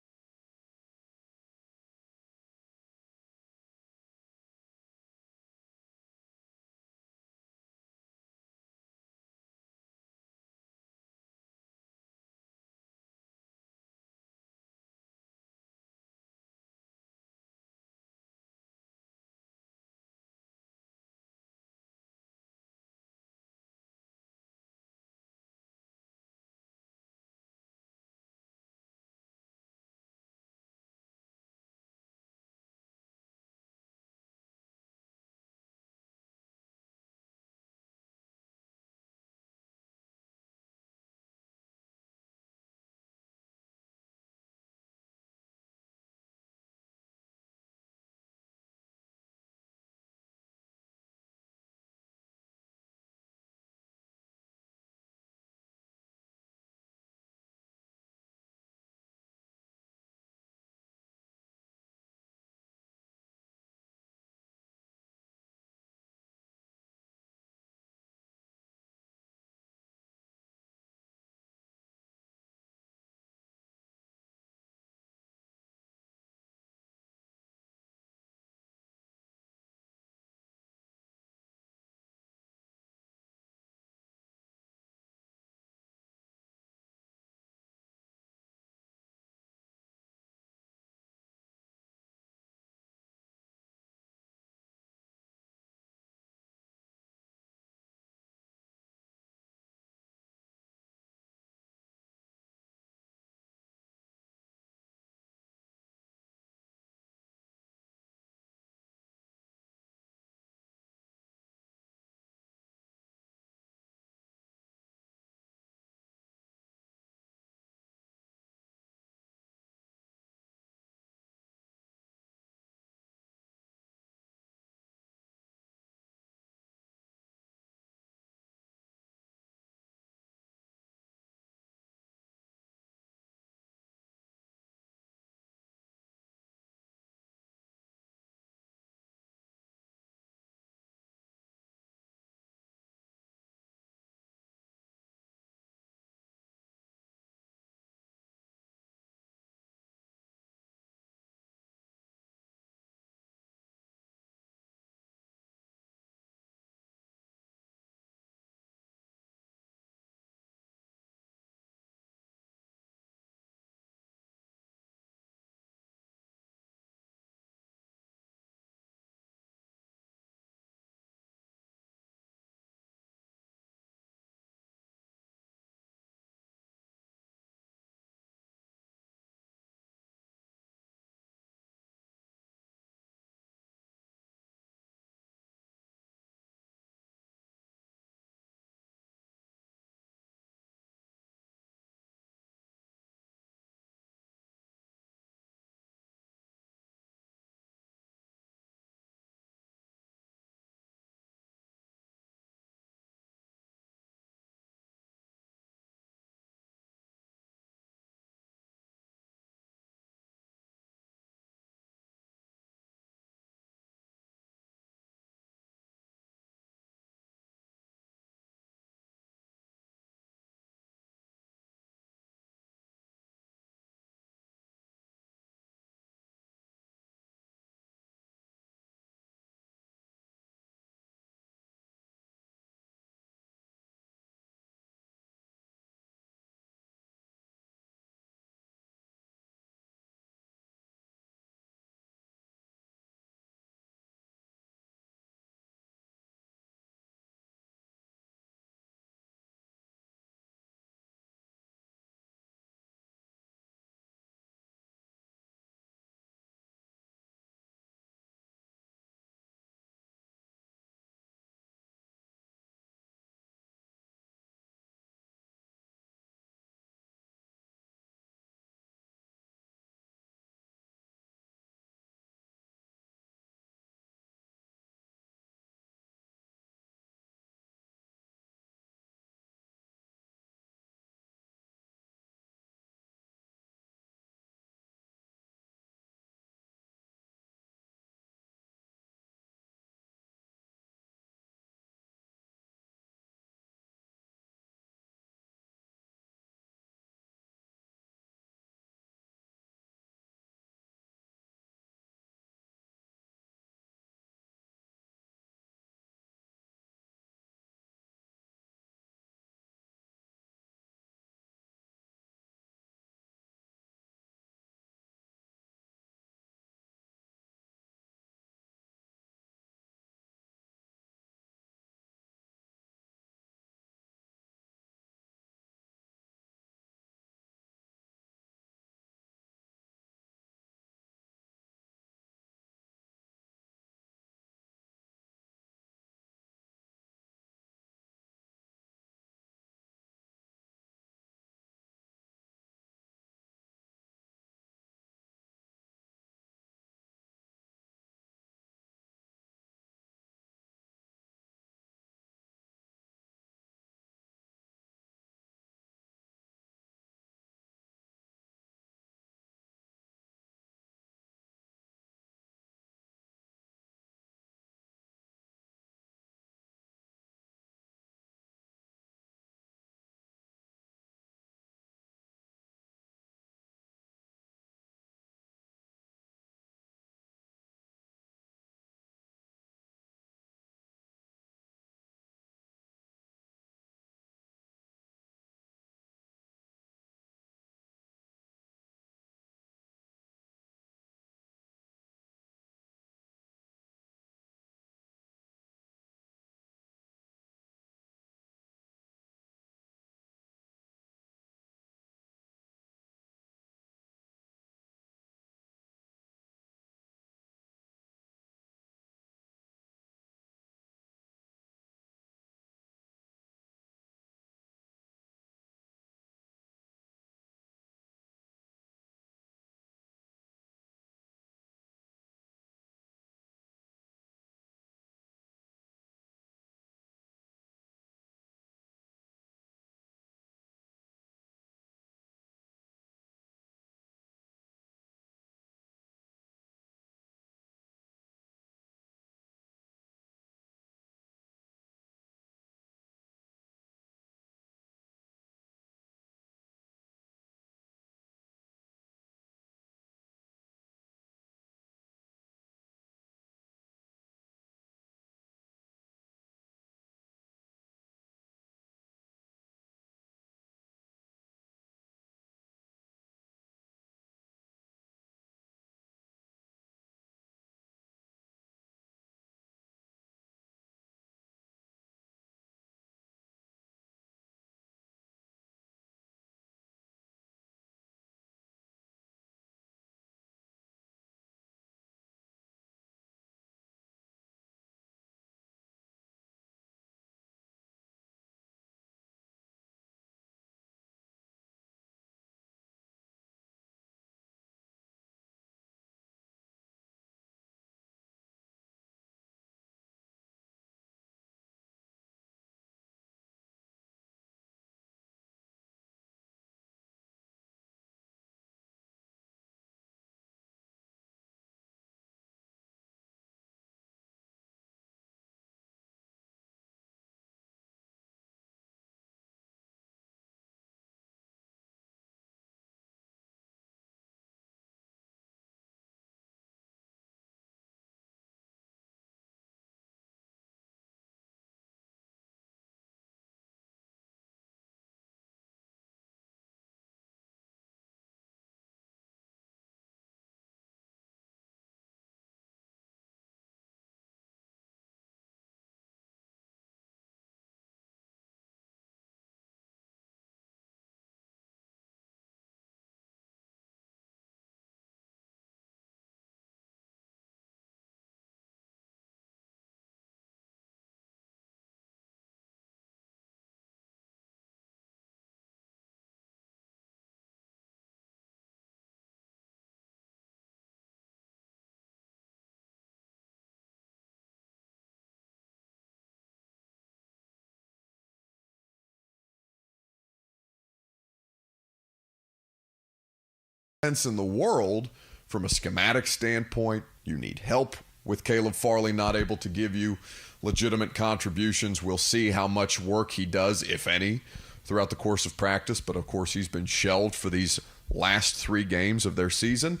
sense in the world from a schematic standpoint. You need help with Caleb Farley not able to give you legitimate contributions. We'll see how much work he does, if any, throughout the course of practice. But, of course, he's been shelved for these last 3 games of their season.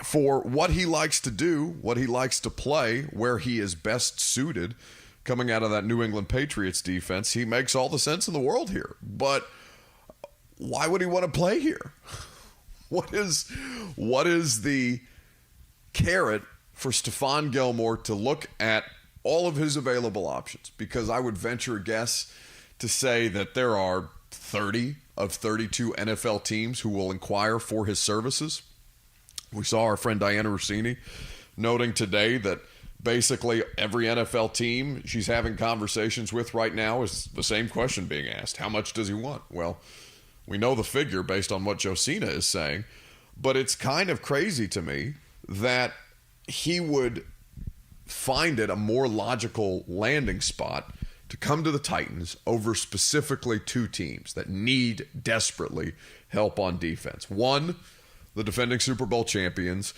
For what he likes to do, what he likes to play, where he is best suited, coming out of that New England Patriots defense, he makes all the sense in the world here. But why would he want to play here? What is the carrot for Stefan Gilmore to look at all of his available options? Because I would venture a guess to say that there are 30 of 32 NFL teams who will inquire for his services. We saw our friend Diana Rossini noting today that basically every NFL team she's having conversations with right now is the same question being asked. How much does he want? Well, we know the figure based on what Josina is saying, but it's kind of crazy to me that he would find it a more logical landing spot to come to the Titans over specifically 2 teams that need desperately help on defense. One, the defending Super Bowl champions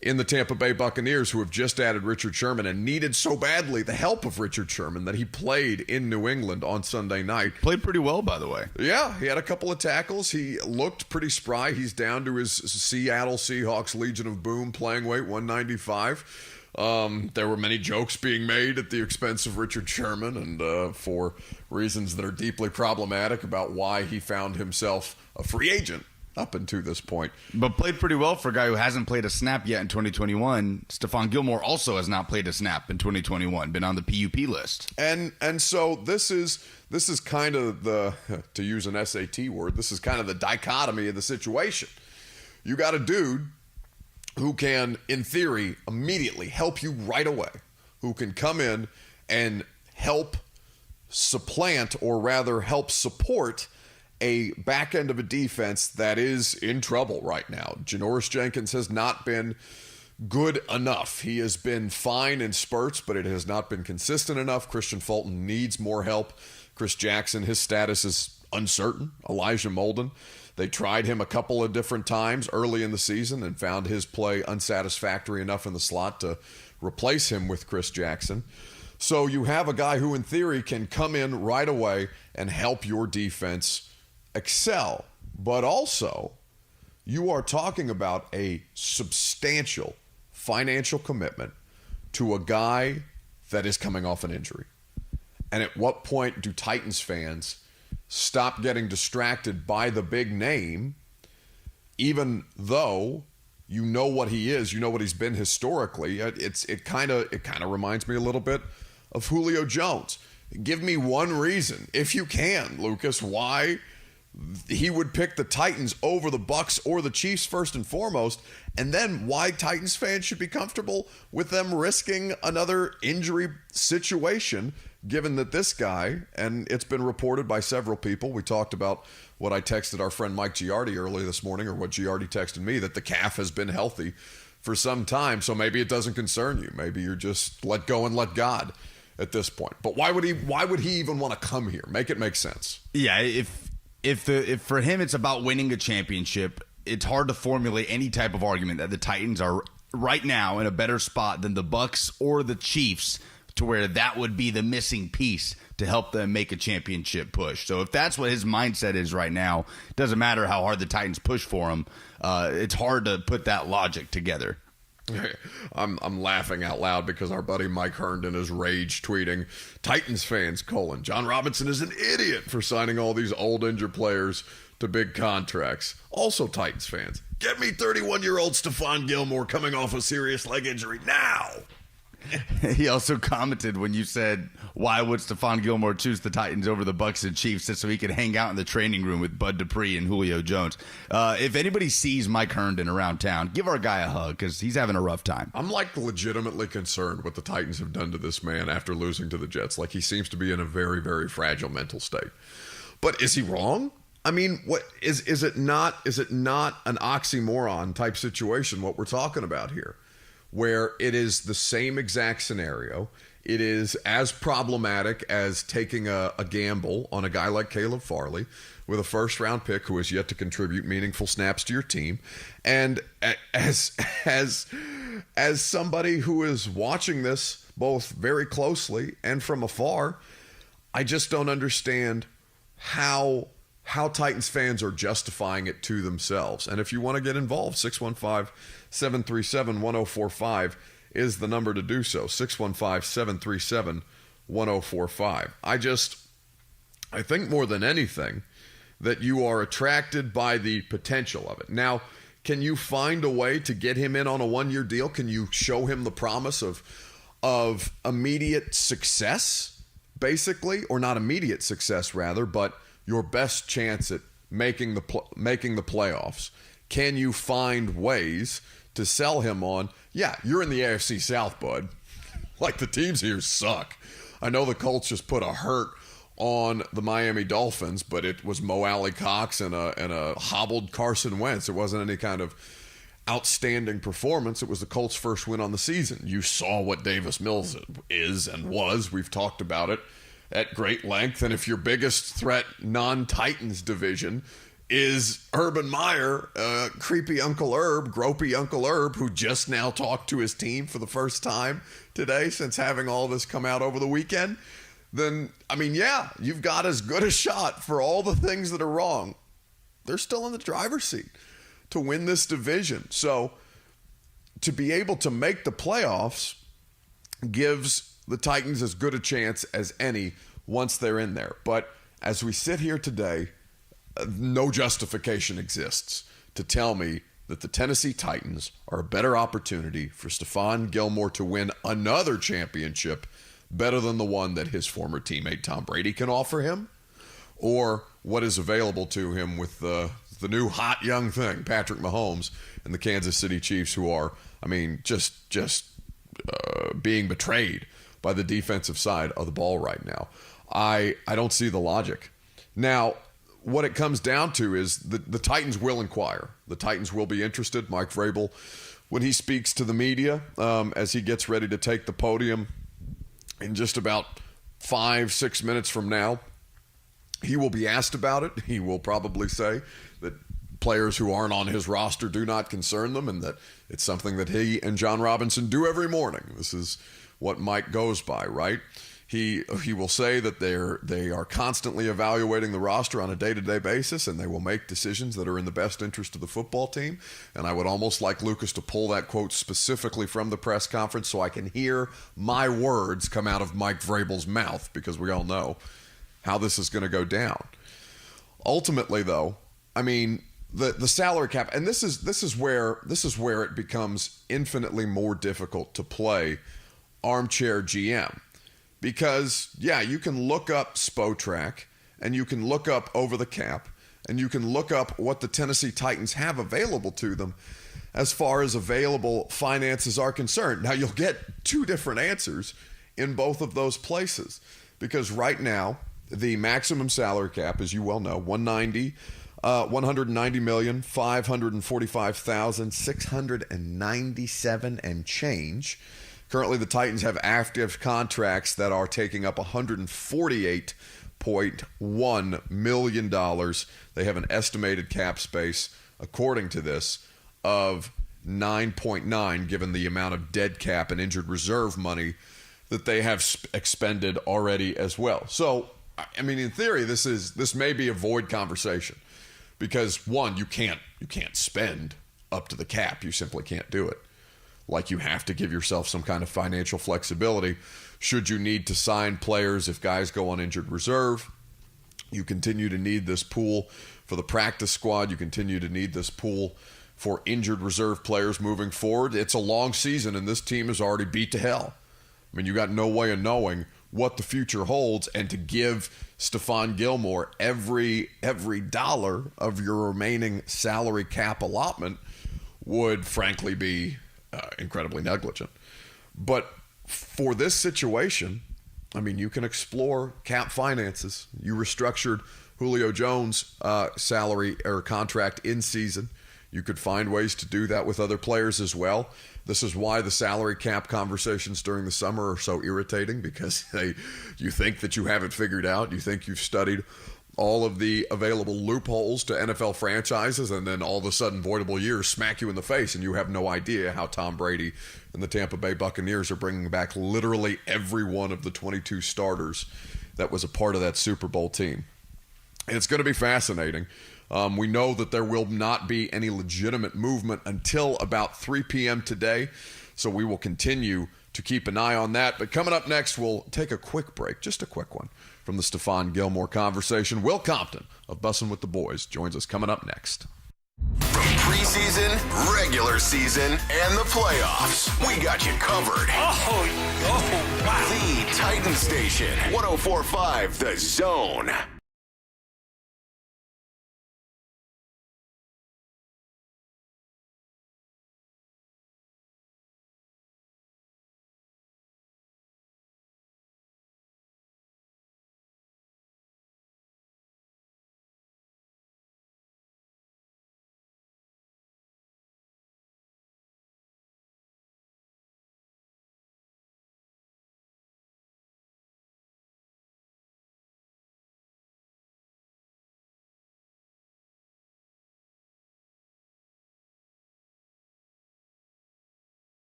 in the Tampa Bay Buccaneers, who have just added Richard Sherman and needed so badly the help of Richard Sherman that he played in New England on Sunday night. Played pretty well, by the way. Yeah, he had a couple of tackles. He looked pretty spry. He's down to his Seattle Seahawks Legion of Boom playing weight, 195. There were many jokes being made at the expense of Richard Sherman and for reasons that are deeply problematic about why he found himself a free agent up until this point. But played pretty well for a guy who hasn't played a snap yet in 2021. Stefan Gilmore also has not played a snap in 2021, been on the PUP list. And so this is kind of the, to use an SAT word, this is kind of the dichotomy of the situation. You got a dude who can, in theory, immediately help you right away, who can come in and help supplant, or rather help support, a back end of a defense that is in trouble right now. Janoris Jenkins has not been good enough. He has been fine in spurts, but it has not been consistent enough. Christian Fulton needs more help. Chris Jackson, his status is uncertain. Elijah Molden, they tried him a couple of different times early in the season and found his play unsatisfactory enough in the slot to replace him with Chris Jackson. So you have a guy who in theory can come in right away and help your defense excel, but also you are talking about a substantial financial commitment to a guy that is coming off an injury. And at what point do Titans fans stop getting distracted by the big name, even though you know what he is, you know what he's been historically? It kind of reminds me a little bit of Julio Jones. Give me one reason, if you can, Lucas, why he would pick the Titans over the Bucs or the Chiefs first and foremost, and then why Titans fans should be comfortable with them risking another injury situation, given that this guy, and it's been reported by several people, we talked about what I texted our friend Mike Giardi earlier this morning, or what Giardi texted me, that the calf has been healthy for some time, so maybe it doesn't concern you. Maybe you're just let go and let God at this point. But why would he even want to come here? Make it make sense. Yeah, if for him it's about winning a championship, it's hard to formulate any type of argument that the Titans are right now in a better spot than the Bucs or the Chiefs, to where that would be the missing piece to help them make a championship push. So if that's what his mindset is right now, it doesn't matter how hard the Titans push for him. It's hard to put that logic together. I'm laughing out loud because our buddy Mike Herndon is rage tweeting, Titans fans, John Robinson is an idiot for signing all these old injured players to big contracts. Also Titans fans, get me 31-year-old Stefan Gilmore coming off a serious leg injury now. He also commented when you said, why would Stefan Gilmore choose the Titans over the Bucs and Chiefs, just so he could hang out in the training room with Bud Dupree and Julio Jones. If anybody sees Mike Herndon around town, give our guy a hug, because he's having a rough time. I'm legitimately concerned what the Titans have done to this man after losing to the Jets. He seems to be in a very, very fragile mental state. But is he wrong? I mean, what is it not an oxymoron type situation what we're talking about here, where it is the same exact scenario? It is as problematic as taking a gamble on a guy like Caleb Farley, with a first-round pick who has yet to contribute meaningful snaps to your team. And as somebody who is watching this both very closely and from afar, I just don't understand how Titans fans are justifying it to themselves. And if you want to get involved, 615-737-1045 is the number to do so. 615-737-1045. I think more than anything that you are attracted by the potential of it. Now, can you find a way to get him in on a one-year deal? Can you show him the promise of immediate success, basically? Or not immediate success, rather, but your best chance at making the playoffs? Can you find ways to sell him on, yeah, you're in the AFC South, bud. Like, the teams here suck. I know the Colts just put a hurt on the Miami Dolphins, but it was Mo Alley Cox and a hobbled Carson Wentz. It wasn't any kind of outstanding performance. It was the Colts' first win on the season. You saw what Davis Mills is and was. We've talked about it at great length. And if your biggest threat non-Titans division is Urban Meyer, creepy Uncle Herb, gropey Uncle Herb, who just now talked to his team for the first time today since having all this come out over the weekend, then, I mean, yeah, you've got as good a shot for all the things that are wrong. They're still in the driver's seat to win this division. So to be able to make the playoffs gives the Titans as good a chance as any once they're in there. But as we sit here today, no justification exists to tell me that the Tennessee Titans are a better opportunity for Stefan Gilmore to win another championship better than the one that his former teammate Tom Brady can offer him, or what is available to him with the new hot young thing, Patrick Mahomes and the Kansas City Chiefs, who are, I mean, just being betrayed by the defensive side of the ball right now. I don't see the logic. Now, what it comes down to is the Titans will inquire. The Titans will be interested. Mike Vrabel, when he speaks to the media, as he gets ready to take the podium in just about 5-6 minutes from now, he will be asked about it. He will probably say that players who aren't on his roster do not concern them, and that it's something that he and John Robinson do every morning. This is what Mike goes by, right? He will say that they are constantly evaluating the roster on a day-to-day basis, and they will make decisions that are in the best interest of the football team. And I would almost like Lucas to pull that quote specifically from the press conference so I can hear my words come out of Mike Vrabel's mouth, because we all know how this is going to go down. Ultimately, though, I mean, the salary cap, and this is where it becomes infinitely more difficult to play armchair GM. Because, yeah, you can look up Spotrac, and you can look up Over the Cap, and you can look up what the Tennessee Titans have available to them as far as available finances are concerned. Now, you'll get two different answers in both of those places, because right now, the maximum salary cap, as you well know, $190,545,697 and change. Currently, the Titans have active contracts that are taking up $148.1 million. They have an estimated cap space, according to this, of 9.9, given the amount of dead cap and injured reserve money that they have expended already as well. So, I mean, in theory, this may be a void conversation, because one, you can't spend up to the cap. You simply can't do it. Like, you have to give yourself some kind of financial flexibility should you need to sign players if guys go on injured reserve. You continue to need this pool for the practice squad. You continue to need this pool for injured reserve players moving forward. It's a long season, and this team is already beat to hell. I mean, you got no way of knowing what the future holds, and to give Stefan Gilmore every dollar of your remaining salary cap allotment would frankly be incredibly negligent. But for this situation, I mean, you can explore cap finances. You restructured Julio Jones' salary or contract in season. You could find ways to do that with other players as well. This is why the salary cap conversations during the summer are so irritating, because you think that you have it figured out. You think you've studied all of the available loopholes to NFL franchises, and then all of a sudden voidable years smack you in the face and you have no idea how Tom Brady and the Tampa Bay Buccaneers are bringing back literally every one of the 22 starters that was a part of that Super Bowl team. And it's going to be fascinating. We know that there will not be any legitimate movement until about 3 p.m. today, so we will continue to keep an eye on that. But coming up next, we'll take a quick break, just a quick one, from the Stefan Gilmore conversation. Will Compton of Bussin with the Boys joins us coming up next. From preseason, regular season, and the playoffs, we got you covered. Oh, wow. The Titan Station, 104.5 The Zone.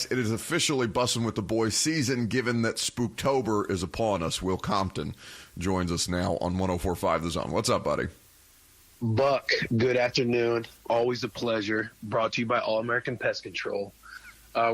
guest. It is officially Bussin' with the Boys season, given that Spooktober is upon us. Will Compton joins us now on 104.5 The Zone. What's up, buddy? Buck, good afternoon. Always a pleasure. Brought to you by All American Pest Control.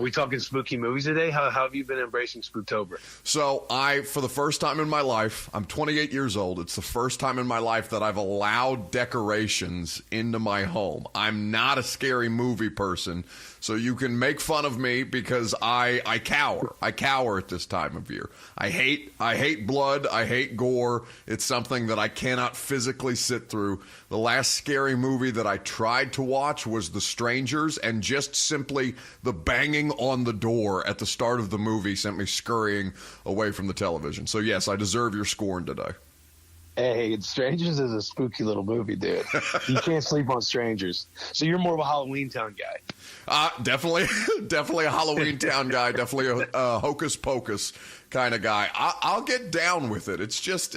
We talking spooky movies today? How have you been embracing Spooktober? So for the first time in my life, I'm 28 years old. It's the first time in my life that I've allowed decorations into my home. I'm not a scary movie person, so you can make fun of me because I cower. I cower at this time of year. I hate blood. I hate gore. It's something that I cannot physically sit through. The last scary movie that I tried to watch was The Strangers, and just simply the banging on the door at the start of the movie sent me scurrying away from the television. So yes, I deserve your scorn today. Hey, Strangers is a spooky little movie, dude. You can't sleep on Strangers. So you're more of a Halloween Town guy. Definitely a Halloween Town guy. Definitely a hocus pocus kind of guy. I'll get down with it. It's just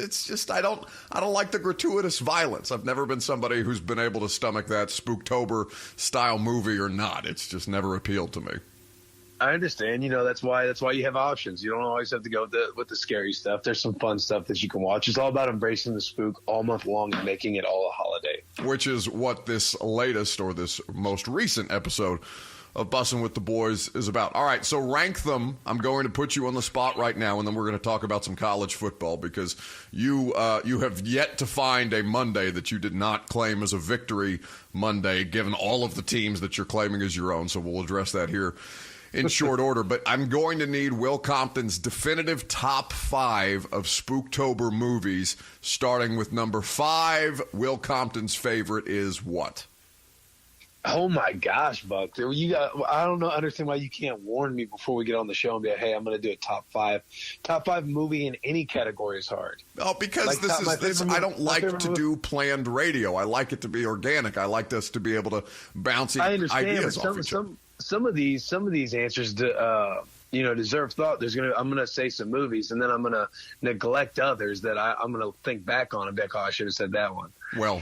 I don't like the gratuitous violence. I've never been somebody who's been able to stomach that Spooktober style movie or not. It's just never appealed to me. I understand. That's why you have options. You don't always have to go with the scary stuff. There's some fun stuff that you can watch. It's all about embracing the spook all month long and making it all a holiday. Which is what this latest or this most recent episode of Bussin' with the Boys is about. All right, so rank them. I'm going to put you on the spot right now, and then we're going to talk about some college football because you have yet to find a Monday that you did not claim as a victory Monday, given all of the teams that you're claiming as your own. So we'll address that here in short order, but I'm going to need Will Compton's definitive top 5 of Spooktober movies, starting with number 5. Will Compton's favorite is what? Oh my gosh, Buck! I don't understand why you can't warn me before we get on the show and be like, "Hey, I'm going to do a top 5." Top 5 movie in any category is hard. Oh, because I don't like to do planned radio. I like it to be organic. I like us to be able to bounce ideas off each other. Some of these answers, deserve thought. I'm gonna say some movies, and then I'm gonna neglect others that I'm gonna think back on and be like, oh, I should have said that one. Well,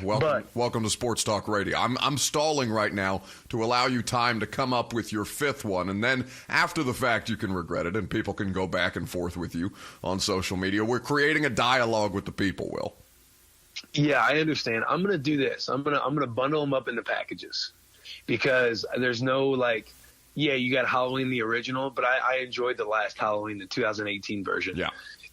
welcome to Sports Talk Radio. I'm stalling right now to allow you time to come up with your 5th one, and then after the fact, you can regret it, and people can go back and forth with you on social media. We're creating a dialogue with the people, Will. Yeah, I understand. I'm gonna do this. I'm gonna bundle them up into packages. Because there's no you got Halloween the original, but I enjoyed the last Halloween, the 2018 version. Yeah.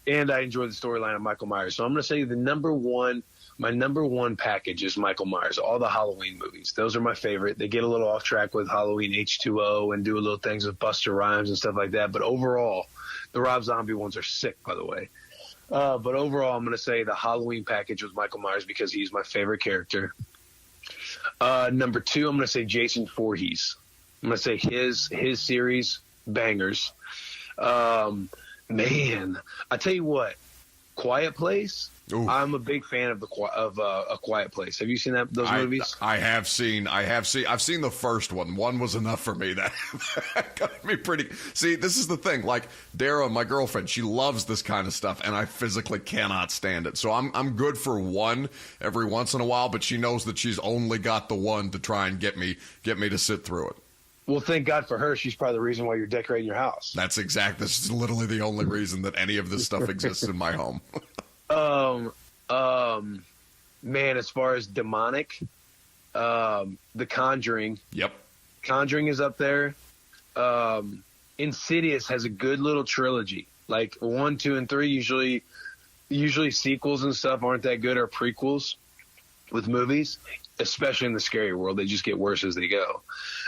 And I enjoyed the storyline of Michael Myers. So I'm going to say my number one package is Michael Myers, all the Halloween movies. Those are my favorite. They get a little off track with Halloween H2O and do a little things with Busta Rhymes and stuff like that. But overall, the Rob Zombie ones are sick, by the way. But overall, I'm going to say the Halloween package was Michael Myers because he's my favorite character. Number 2, I'm going to say Jason Voorhees. I'm going to say his series, bangers. Man, I tell you what, Quiet Place. Ooh. I'm a big fan of A Quiet Place. Have you seen those movies? I've seen the first one. One was enough for me. That got me pretty. See, this is the thing. Like Dara, my girlfriend, she loves this kind of stuff, and I physically cannot stand it. So I'm good for one every once in a while, but she knows that she's only got the one to try and get me to sit through it. Well, thank God for her. She's probably the reason why you're decorating your house. This is literally the only reason that any of this stuff exists in my home. Man, as far as demonic, The Conjuring. Yep. Conjuring is up there. Insidious has a good little trilogy. Like 1, 2, and 3, usually sequels and stuff aren't that good, or prequels with movies, especially in the scary world. They just get worse as they go.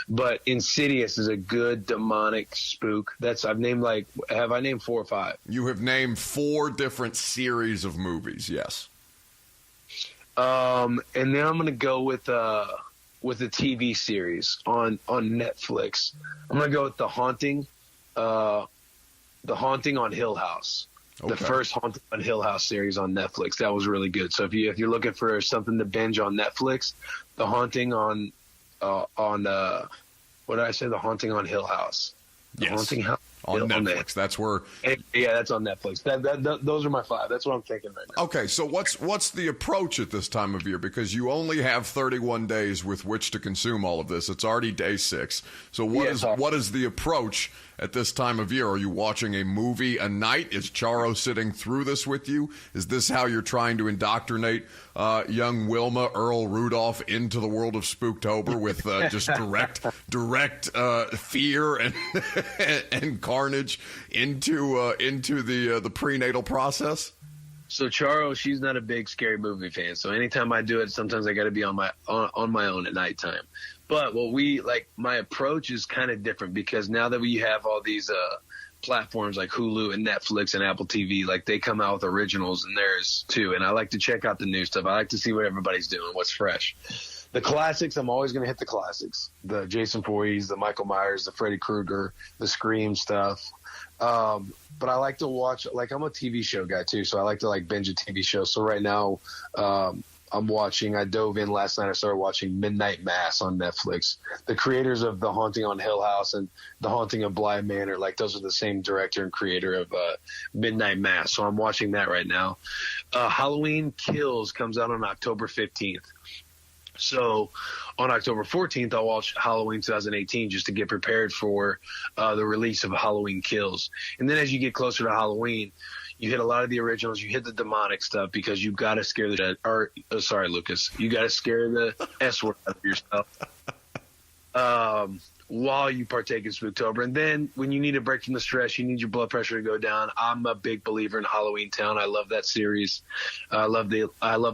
But Insidious is a good demonic spook. Have I named 4 or 5? You have named 4 different series of movies, yes. And then I'm going to go with a TV series on Netflix. I'm going to go with The Haunting on Hill House. Okay. The first Haunting on Hill House series on Netflix. That was really good. So if you're looking for something to binge on Netflix, The Haunting on what did I say? The Haunting on Hill House. Yes. On Netflix. That's where. Yeah, that's on Netflix. Those are my 5. That's what I'm thinking right now. Okay, so what's the approach at this time of year? Because you only have 31 days with which to consume all of this. It's already day 6. So what is the approach at this time of year? Are you watching a movie a night? Is Charo sitting through this with you? Is this how you're trying to indoctrinate young Wilma Earl Rudolph into the world of Spooktober with just direct fear and carnage into the prenatal process? So Charo, she's not a big scary movie fan. So anytime I do it, sometimes I got to be on my own at nighttime. But my approach is kind of different because now that we have all these platforms like Hulu and Netflix and Apple TV, like they come out with originals and theirs too. And I like to check out the new stuff. I like to see what everybody's doing, what's fresh. The classics, I'm always going to hit the classics. The Jason Voorhees, the Michael Myers, the Freddy Krueger, the Scream stuff. But I like to watch, I'm a TV show guy too, so I like to binge a TV show. So right now, I dove in last night. I started watching Midnight Mass on Netflix. The creators of The Haunting on Hill House and The Haunting of Bly Manor, those are the same director and creator of Midnight Mass. So I'm watching that right now. Halloween Kills comes out on October 15th. So on October 14th, I'll watch Halloween 2018 just to get prepared for the release of Halloween Kills. And then as you get closer to Halloween, you hit a lot of the originals. You hit the demonic stuff because you've got to scare sorry, Lucas. You got to scare the S word out of yourself while you partake in Spooktober. And then when you need a break from the stress, you need your blood pressure to go down. I'm a big believer in Halloween Town. I love that series. I love the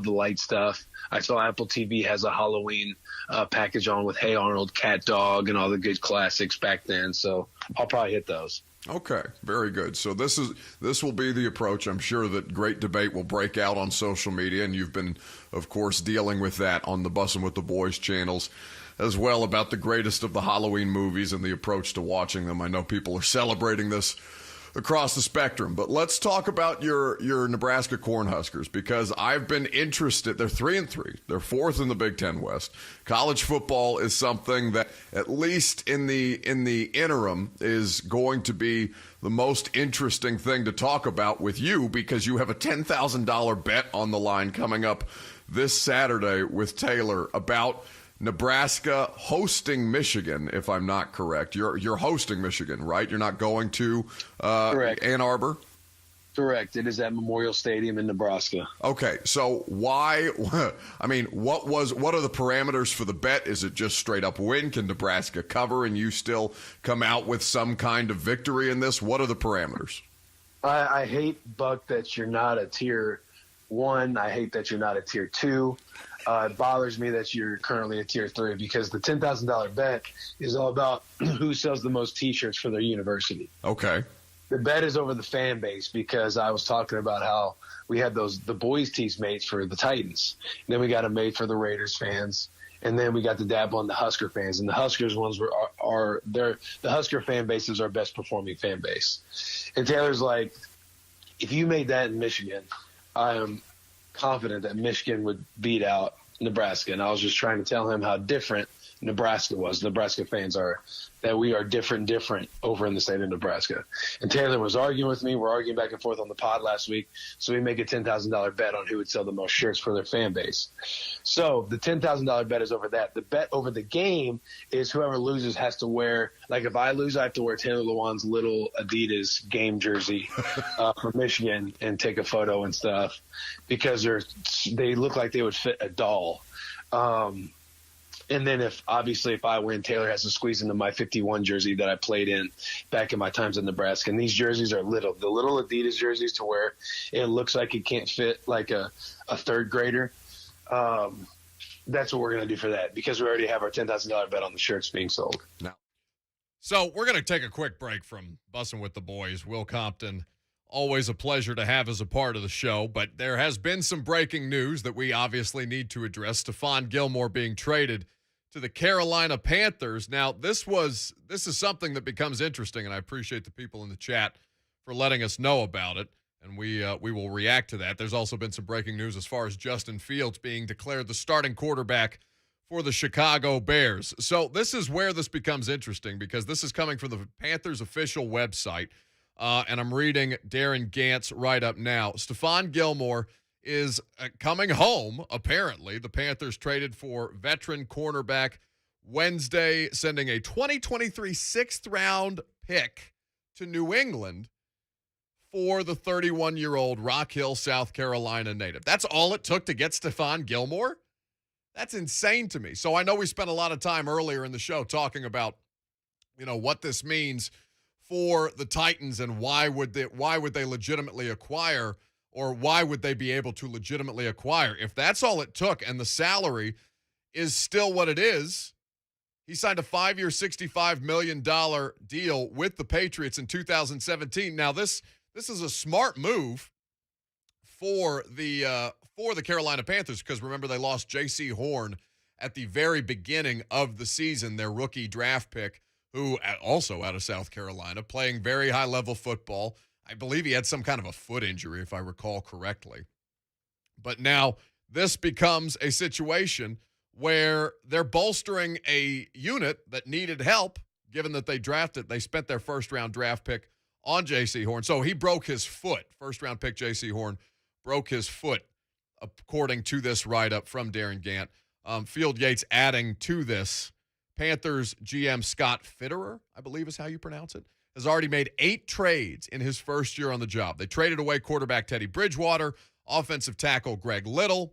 light stuff. I saw Apple TV has a Halloween package on with Hey Arnold, Cat Dog, and all the good classics back then. So I'll probably hit those. Okay, very good. So this will be the approach. I'm sure that great debate will break out on social media, and you've been, of course, dealing with that on the Bussin' with the Boys channels as well about the greatest of the Halloween movies and the approach to watching them. I know people are celebrating this across the spectrum, but let's talk about your Nebraska Cornhuskers because I've been interested. They're 3-3. They're 4th in the Big Ten West. College football is something that, at least in the interim, is going to be the most interesting thing to talk about with you because you have a $10,000 bet on the line coming up this Saturday with Taylor about Nebraska hosting Michigan, if I'm not correct. You're hosting Michigan, right? You're not going to Ann Arbor? Correct. It is at Memorial Stadium in Nebraska. Okay, so why? I mean, what are the parameters for the bet? Is it just straight up win? Can Nebraska cover and you still come out with some kind of victory in this? What are the parameters? I hate, Buck, that you're not a tier 1. I hate that you're not a tier 2. It bothers me that you're currently a tier 3 because the $10,000 bet is all about who sells the most T-shirts for their university. Okay. The bet is over the fan base because I was talking about how we had the boys tees made for the Titans. And then we got them made for the Raiders fans. And then we got the dab on the Husker fans. And the Huskers ones the Husker fan base is our best performing fan base. And Taylor's like, if you made that in Michigan, I am confident that Michigan would beat out Nebraska. And I was just trying to tell him how different Nebraska was. Nebraska fans are that we are different over in the state of Nebraska. And Taylor was arguing with me. We're arguing back and forth on the pod last week. So we make a $10,000 bet on who would sell the most shirts for their fan base. So the $10,000 bet is over that. The bet over the game is whoever loses has to wear, if I lose, I have to wear Taylor Lewan's little Adidas game jersey from Michigan and take a photo and stuff because they look like they would fit a doll. And then if I win, Taylor has to squeeze into my 51 jersey that I played in back in my times in Nebraska. And these jerseys are the little Adidas jerseys to where it looks like it can't fit like a third grader. That's what we're going to do for that because we already have our $10,000 bet on the shirts being sold. No. So we're going to take a quick break from Bussin' with the Boys. Will Compton, always a pleasure to have as a part of the show, but there has been some breaking news that we obviously need to address. Stefan Gilmore being traded to the Carolina Panthers. Now, this is something that becomes interesting, and I appreciate the people in the chat for letting us know about it, and we will react to that. There's also been some breaking news as far as Justin Fields being declared the starting quarterback for the Chicago Bears. So this is where this becomes interesting because this is coming from the Panthers official website, and I'm reading Darren Gant's write-up now. Stefan Gilmore is coming home, apparently. The Panthers traded for veteran cornerback Wednesday, sending a 2023 sixth-round pick to New England for the 31-year-old Rock Hill, South Carolina native. That's all it took to get Stefan Gilmore? That's insane to me. So I know we spent a lot of time earlier in the show talking about, what this means for the Titans and why would they legitimately acquire, or why would they be able to legitimately acquire? If that's all it took and the salary is still what it is, he signed a 5-year, $65 million deal with the Patriots in 2017. Now, this is a smart move for the Carolina Panthers because, remember, they lost J.C. Horn at the very beginning of the season, their rookie draft pick, who also out of South Carolina, playing very high-level football. I believe he had some kind of a foot injury, if I recall correctly. But now this becomes a situation where they're bolstering a unit that needed help, given that they spent their first-round draft pick on J.C. Horn. So he broke his foot. First-round pick J.C. Horn broke his foot, according to this write-up from Darren Gant. Field Yates adding to this, Panthers GM Scott Fitterer, I believe is how you pronounce it, has already made 8 trades in his first year on the job. They traded away quarterback Teddy Bridgewater, offensive tackle Greg Little,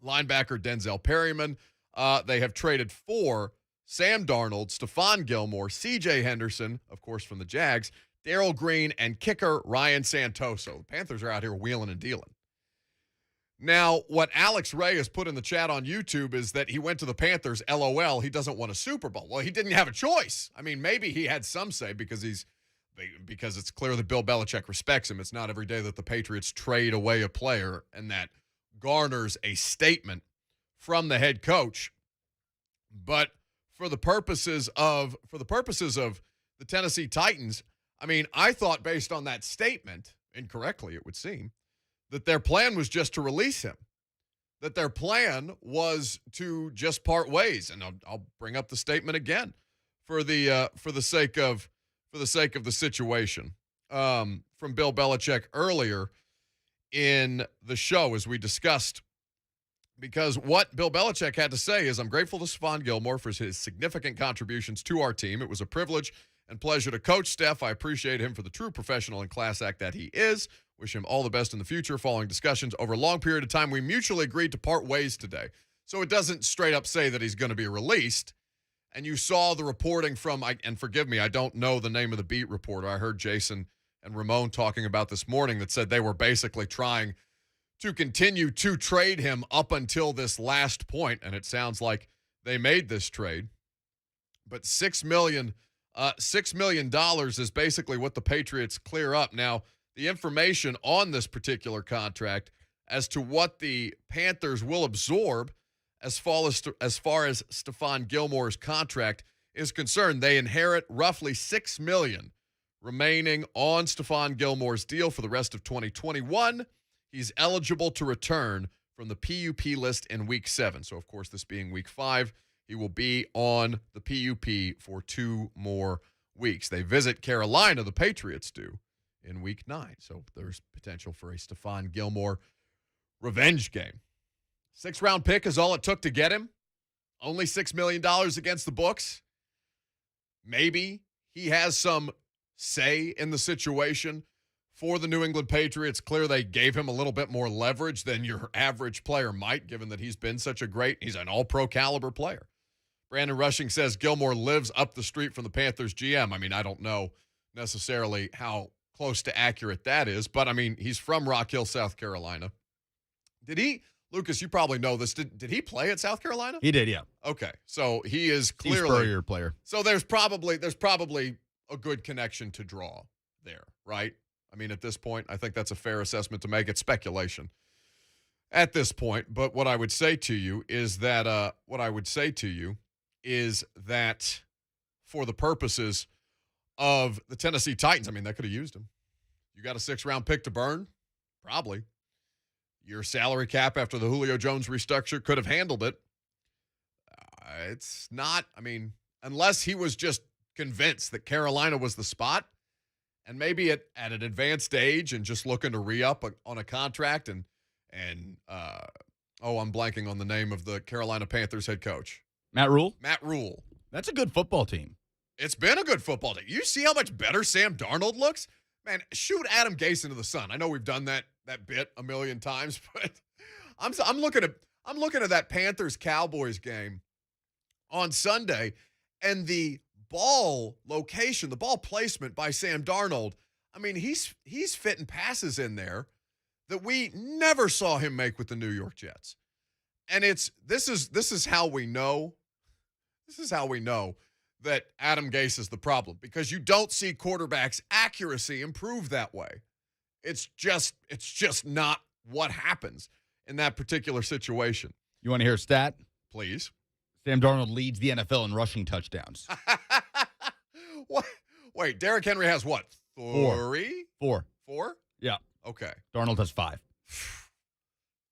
linebacker Denzel Perryman. They have traded for Sam Darnold, Stefan Gilmore, C.J. Henderson, of course from the Jags, Darrell Green, and kicker Ryan Santoso. The Panthers are out here wheeling and dealing. Now, what Alex Ray has put in the chat on YouTube is that he went to the Panthers, LOL, he doesn't want a Super Bowl. Well, he didn't have a choice. I mean, maybe he had some say because it's clear that Bill Belichick respects him. It's not every day that the Patriots trade away a player and that garners a statement from the head coach. But for the purposes of the Tennessee Titans, I mean, I thought based on that statement, incorrectly it would seem, that their plan was just to release him, that their plan was to just part ways. And I'll bring up the statement again for the sake of the situation from Bill Belichick earlier in the show, as we discussed, because what Bill Belichick had to say is, I'm grateful to Stefan Gilmore for his significant contributions to our team. It was a privilege and pleasure to coach Steph. I appreciate him for the true professional and class act that he is. Wish him all the best in the future. Following discussions over a long period of time, we mutually agreed to part ways today. So it doesn't straight up say that he's going to be released. And you saw the reporting from, and forgive me, I don't know the name of the beat reporter. I heard Jason and Ramon talking about this morning that said they were basically trying to continue to trade him up until this last point, and it sounds like they made this trade. But $6 million is basically what the Patriots clear up. Now, the information on this particular contract as to what the Panthers will absorb as far as Stefan Gilmore's contract is concerned, they inherit roughly $6 million remaining on Stefan Gilmore's deal for the rest of 2021. He's eligible to return from the PUP list in Week 7. So, of course, this being Week 5, he will be on the PUP for 2 more weeks. They visit Carolina, the Patriots do, in Week 9. So there's potential for a Stefan Gilmore revenge game. 6th-round pick is all it took to get him. Only $6 million against the books. Maybe he has some say in the situation for the New England Patriots. Clear they gave him a little bit more leverage than your average player might, given that he's been such he's an all-pro caliber player. Brandon Rushing says Gilmore lives up the street from the Panthers GM. I mean, I don't know necessarily how close to accurate that is, but I mean, he's from Rock Hill, South Carolina. Did he, Lucas, you probably know this, did he play at South Carolina? He did, yeah. Okay, so he is clearly Steve Spurrier player. So there's probably a good connection to draw there, right? I mean, at this point, I think that's a fair assessment to make. It's speculation at this point, but what I would say to you is that for the purposes of the Tennessee Titans, I mean, they could have used him. You got a 6th-round pick to burn? Probably. Your salary cap after the Julio Jones restructure could have handled it. It's not, unless he was just convinced that Carolina was the spot, and maybe at an advanced age and just looking to re-up on a contract I'm blanking on the name of the Carolina Panthers head coach. Matt Rule? Matt Rule. That's a good football team. It's been a good football team. You see how much better Sam Darnold looks? Man, shoot Adam Gase into the sun. I know we've done that bit a million times, but I'm looking at that Panthers-Cowboys game on Sunday, and the ball location, the ball placement by Sam Darnold, he's fitting passes in there that we never saw him make with the New York Jets. And this is how we know that Adam Gase is the problem, because you don't see quarterbacks' accuracy improve that way. It's just not what happens in that particular situation. You want to hear a stat? Please. Sam Darnold leads the NFL in rushing touchdowns. What? Wait, Derrick Henry has what? Three? Four. Yeah. Okay. Darnold has 5.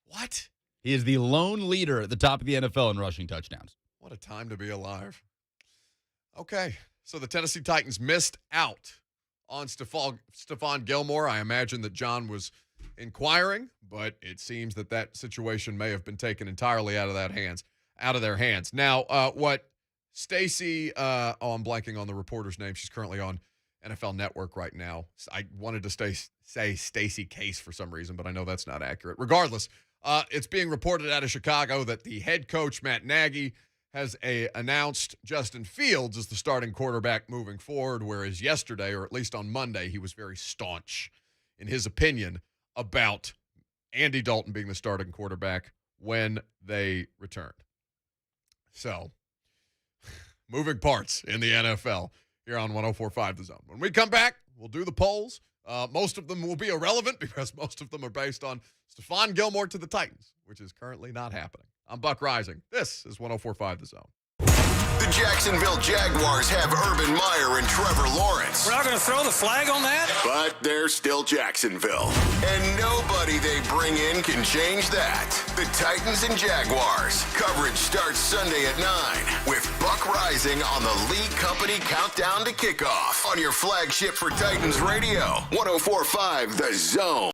What? He is the lone leader at the top of the NFL in rushing touchdowns. What a time to be alive. Okay. So the Tennessee Titans missed out on Stefan Gilmore. I imagine that John was inquiring, but it seems that situation may have been taken entirely out of their hands. Now, what Stacy, I'm blanking on the reporter's name. She's currently on NFL Network right now. I wanted to say Stacy Case for some reason, but I know that's not accurate. Regardless, it's being reported out of Chicago that the head coach, Matt Nagy, has announced Justin Fields as the starting quarterback moving forward, whereas yesterday, or at least on Monday, he was very staunch in his opinion about Andy Dalton being the starting quarterback when they returned. So, moving parts in the NFL here on 104.5 The Zone. When we come back, we'll do the polls. Most of them will be irrelevant because most of them are based on Stefan Gilmore to the Titans, which is currently not happening. I'm Buck Reising. This is 104.5 The Zone. The Jacksonville Jaguars have Urban Meyer and Trevor Lawrence. We're not going to throw the flag on that? But they're still Jacksonville. And nobody they bring in can change that. The Titans and Jaguars. Coverage starts Sunday at 9 with Buck Reising on the Lee Company Countdown to Kickoff on your flagship for Titans Radio, 104.5 The Zone.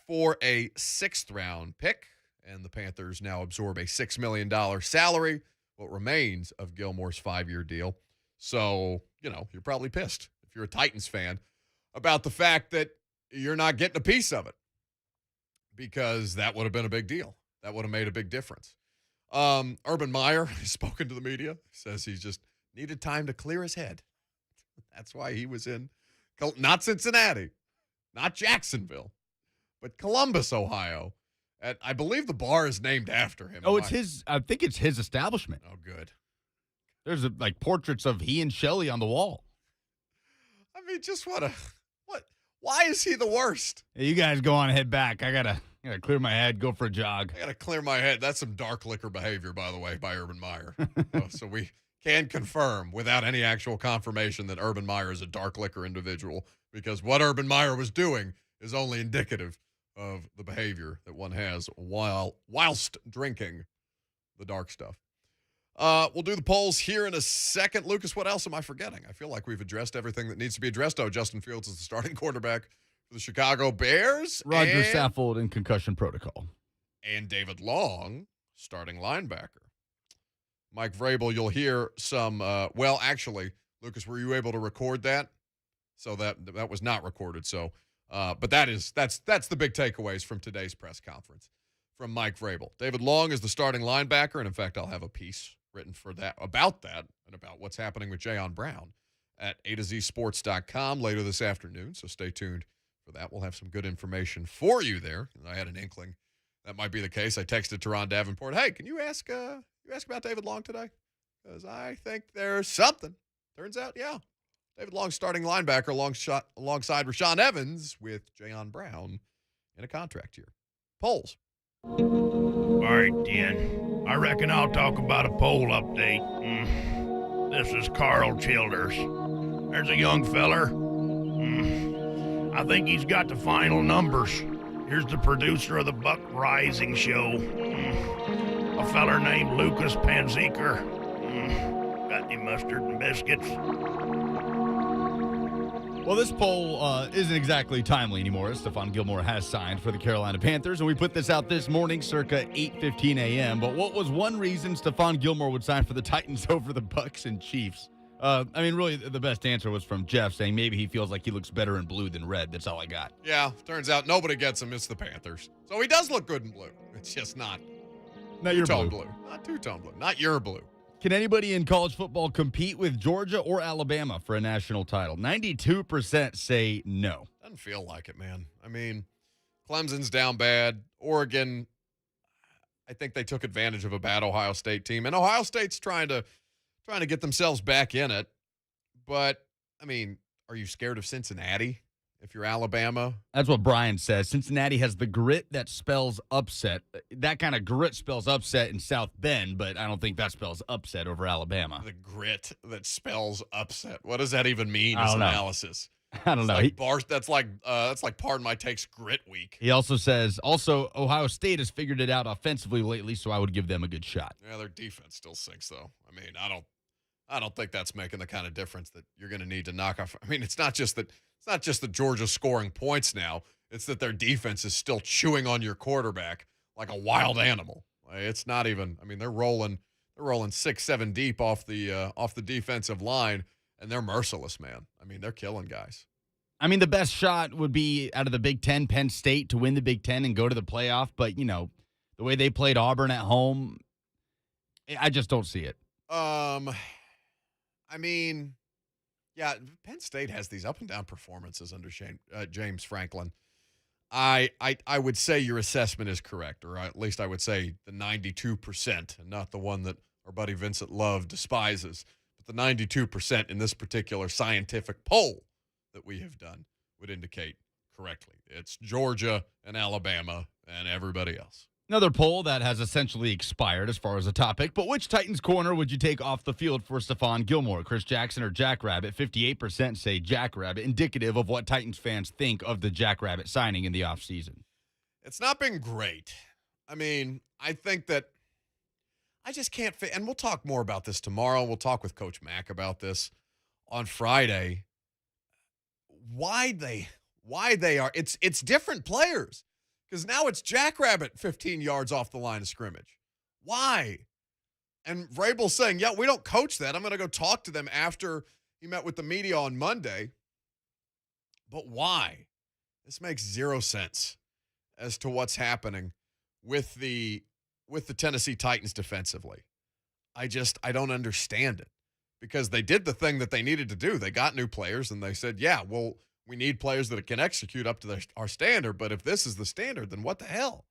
for a 6th-round pick, and the Panthers now absorb a $6 million salary, what remains of Gilmore's 5-year deal. So, you're probably pissed if you're a Titans fan about the fact that you're not getting a piece of it, because that would have been a big deal. That would have made a big difference. Urban Meyer has spoken to the media, says he just needed time to clear his head. That's why he was in, not Cincinnati, not Jacksonville, but Columbus, Ohio. I believe the bar is named after him. Oh, it's his. I think it's his establishment. Oh, good. There's portraits of he and Shelley on the wall. I mean, just what? Why is he the worst? Hey, you guys go on, head back. I gotta clear my head, go for a jog. I gotta clear my head. That's some dark liquor behavior, by the way, by Urban Meyer. So we can confirm without any actual confirmation that Urban Meyer is a dark liquor individual, because what Urban Meyer was doing is only indicative of the behavior that one has whilst drinking the dark stuff. We'll do the polls here in a second. Lucas, what else am I forgetting? I feel like we've addressed everything that needs to be addressed. Oh, Justin Fields is the starting quarterback for the Chicago Bears. Roger Saffold in concussion protocol. And David Long, starting linebacker. Mike Vrabel, you'll hear some, actually, Lucas, were you able to record that? So that was not recorded. So, but that's the big takeaways from today's press conference from Mike Vrabel. David Long is the starting linebacker, and in fact, I'll have a piece written about that and about what's happening with Jayon Brown at A2ZSports.com later this afternoon. So stay tuned for that. We'll have some good information for you there. And I had an inkling that might be the case. I texted Teron Davenport, hey, can you ask about David Long today? Because I think there's something. Turns out, yeah. David Long starting linebacker alongside Rashaan Evans with Jayon Brown in a contract year. Polls. All right, Dan. I reckon I'll talk about a poll update. This is Carl Childers. There's a young feller. I think he's got the final numbers. Here's the producer of the Buck Reising show. A feller named Lucas Panzeker. Got any mustard and biscuits? Well, this poll isn't exactly timely anymore. Stefan Gilmore has signed for the Carolina Panthers, and we put this out this morning circa 8:15 a.m. But what was one reason Stefan Gilmore would sign for the Titans over the Bucks and Chiefs? Really, the best answer was from Jeff, saying maybe he feels like he looks better in blue than red. That's all I got. Yeah, turns out nobody gets him. It's the Panthers. So he does look good in blue. It's just not your two-tone blue. Not two-tone blue. Not your blue. Can anybody in college football compete with Georgia or Alabama for a national title? 92% say no. Doesn't feel like it, man. I mean, Clemson's down bad. Oregon, I think they took advantage of a bad Ohio State team. And Ohio State's trying to get themselves back in it. But, I mean, are you scared of Cincinnati if you're Alabama? That's what Brian says. Cincinnati has the grit that spells upset. That kind of grit spells upset in South Bend, but I don't think that spells upset over Alabama. The grit that spells upset. What does that even mean as analysis? I don't know. That's like pardon my takes grit week. He also says, Ohio State has figured it out offensively lately, so I would give them a good shot. Yeah, their defense still sinks, though. I mean, I don't think that's making the kind of difference that you're going to need to knock off. I mean, it's not just that Georgia's scoring points now. It's that their defense is still chewing on your quarterback like a wild animal. It's not even. I mean, they're rolling 6-7 deep off the defensive line, and they're merciless, man. I mean, they're killing guys. I mean, the best shot would be out of the Big Ten, Penn State, to win the Big Ten and go to the playoff. But the way they played Auburn at home, I just don't see it. I mean, yeah, Penn State has these up and down performances under James Franklin. I would say your assessment is correct, or at least I would say the 92%, and not the one that our buddy Vincent Love despises, but the 92% in this particular scientific poll that we have done would indicate correctly. It's Georgia and Alabama and everybody else. Another poll that has essentially expired as far as a topic, but which Titans corner would you take off the field for Stefan Gilmore, Chris Jackson or Jackrabbit? 58% say Jackrabbit, indicative of what Titans fans think of the Jackrabbit signing in the offseason. It's not been great. I mean, I think that I just can't fit, and we'll talk more about this tomorrow. We'll talk with Coach Mack about this on Friday. Why they are, it's different players. Because now it's Jackrabbit 15 yards off the line of scrimmage. Why? And Vrabel's saying, yeah, we don't coach that. I'm going to go talk to them after he met with the media on Monday. But why? This makes zero sense as to what's happening with the Tennessee Titans defensively. I don't understand it, because they did the thing that they needed to do. They got new players, and they said, yeah, well, we need players that can execute up to our standard, but if this is the standard, then what the hell?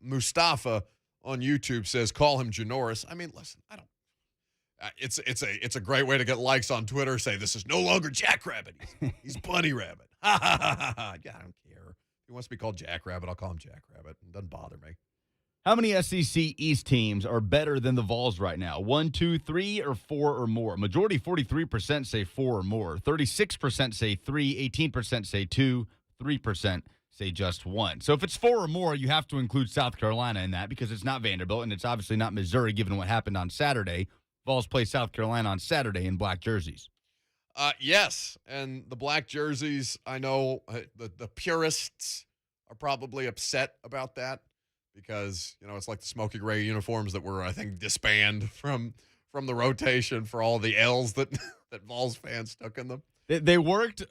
Mustafa on YouTube says, call him Janoris. I mean, listen, I don't. It's a great way to get likes on Twitter. Say, this is no longer Jackrabbit. He's Bunny Rabbit. Ha, ha, ha, ha, ha. Yeah, I don't care. If he wants to be called Jackrabbit, I'll call him Jackrabbit. It doesn't bother me. How many SEC East teams are better than the Vols right now? 1, 2, 3, or 4 or more? Majority, 43%, say 4 or more. 36% say 3. 18% say 2. 3% say just 1. So if it's 4 or more, you have to include South Carolina in that, because it's not Vanderbilt, and it's obviously not Missouri, given what happened on Saturday. Vols play South Carolina on Saturday in black jerseys. Yes, and the black jerseys, I know the purists are probably upset about that, because, it's like the smoky gray uniforms that were, I think, disbanded from the rotation for all the L's that Vols fans took in them. They worked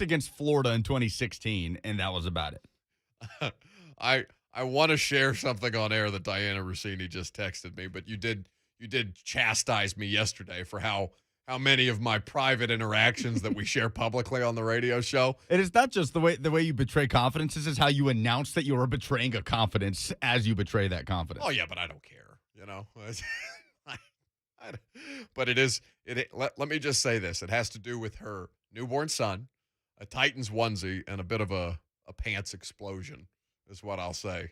against Florida in 2016, and that was about it. I want to share something on air that Diana Rossini just texted me, but you did chastise me yesterday for how many of my private interactions that we share publicly on the radio show. It is not just the way you betray confidence. This is how you announce that you are betraying a confidence as you betray that confidence. Oh, yeah, but I don't care, But let me just say this. It has to do with her newborn son, a Titans onesie, and a bit of a pants explosion is what I'll say.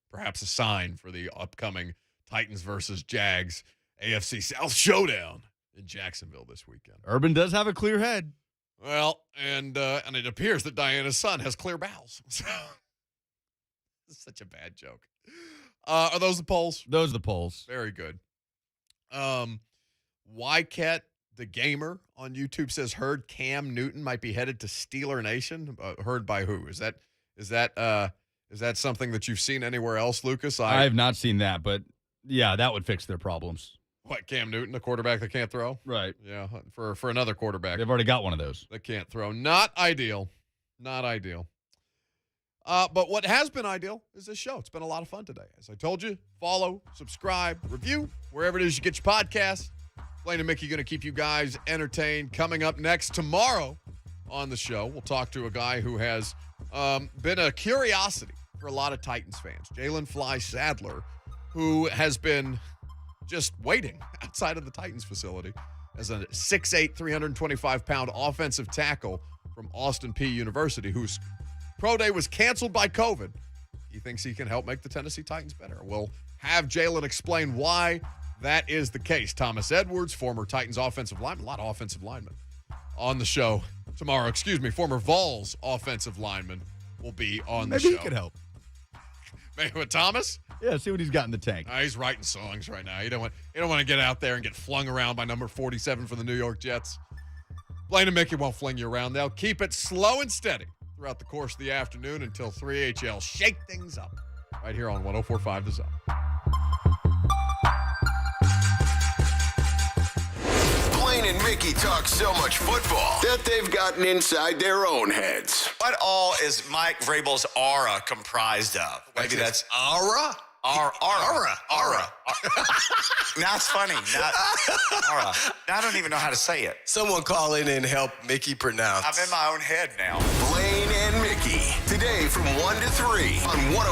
Perhaps a sign for the upcoming Titans versus Jags AFC South showdown in Jacksonville this weekend. Urban does have a clear head. Well, and it appears that Diana's son has clear bowels. So, this is such a bad joke. Are those the polls? Those are the polls. Very good. Wycat the Gamer on YouTube says, heard Cam Newton might be headed to Steeler Nation. Heard by who? Is that something that you've seen anywhere else, Lucas? I have not seen that, but yeah, that would fix their problems. What, Cam Newton, a quarterback that can't throw? Right. Yeah, for another quarterback. They've already got one of those. That can't throw. Not ideal. Not ideal. But what has been ideal is this show. It's been a lot of fun today. As I told you, follow, subscribe, review, wherever it is you get your podcasts. Blaine and Mickey going to keep you guys entertained. Coming up next tomorrow on the show, we'll talk to a guy who has been a curiosity for a lot of Titans fans, Jalen Fly Sadler, who has been just waiting outside of the Titans facility as a 6'8", 325-pound offensive tackle from Austin Peay University, whose pro day was canceled by COVID. He thinks he can help make the Tennessee Titans better. We'll have Jalen explain why that is the case. Thomas Edwards, former Titans offensive lineman, a lot of offensive linemen on the show tomorrow. Former Vols offensive lineman will be on the show. Maybe he could help. Maybe with Thomas? Yeah, see what he's got in the tank. He's writing songs right now. You don't want to get out there and get flung around by number 47 for the New York Jets. Blaine and Mickey won't fling you around. They'll keep it slow and steady throughout the course of the afternoon until 3HL shake things up right here on 104.5 The Zone. Blaine and Mickey talk so much football that they've gotten inside their own heads. What all is Mike Vrabel's aura comprised of? Maybe that's aura? Aura. Now it's funny. Aura. Now I don't even know how to say it. Someone call in and help Mickey pronounce. I'm in my own head now. Blaine and Mickey, today from 1 to 3 on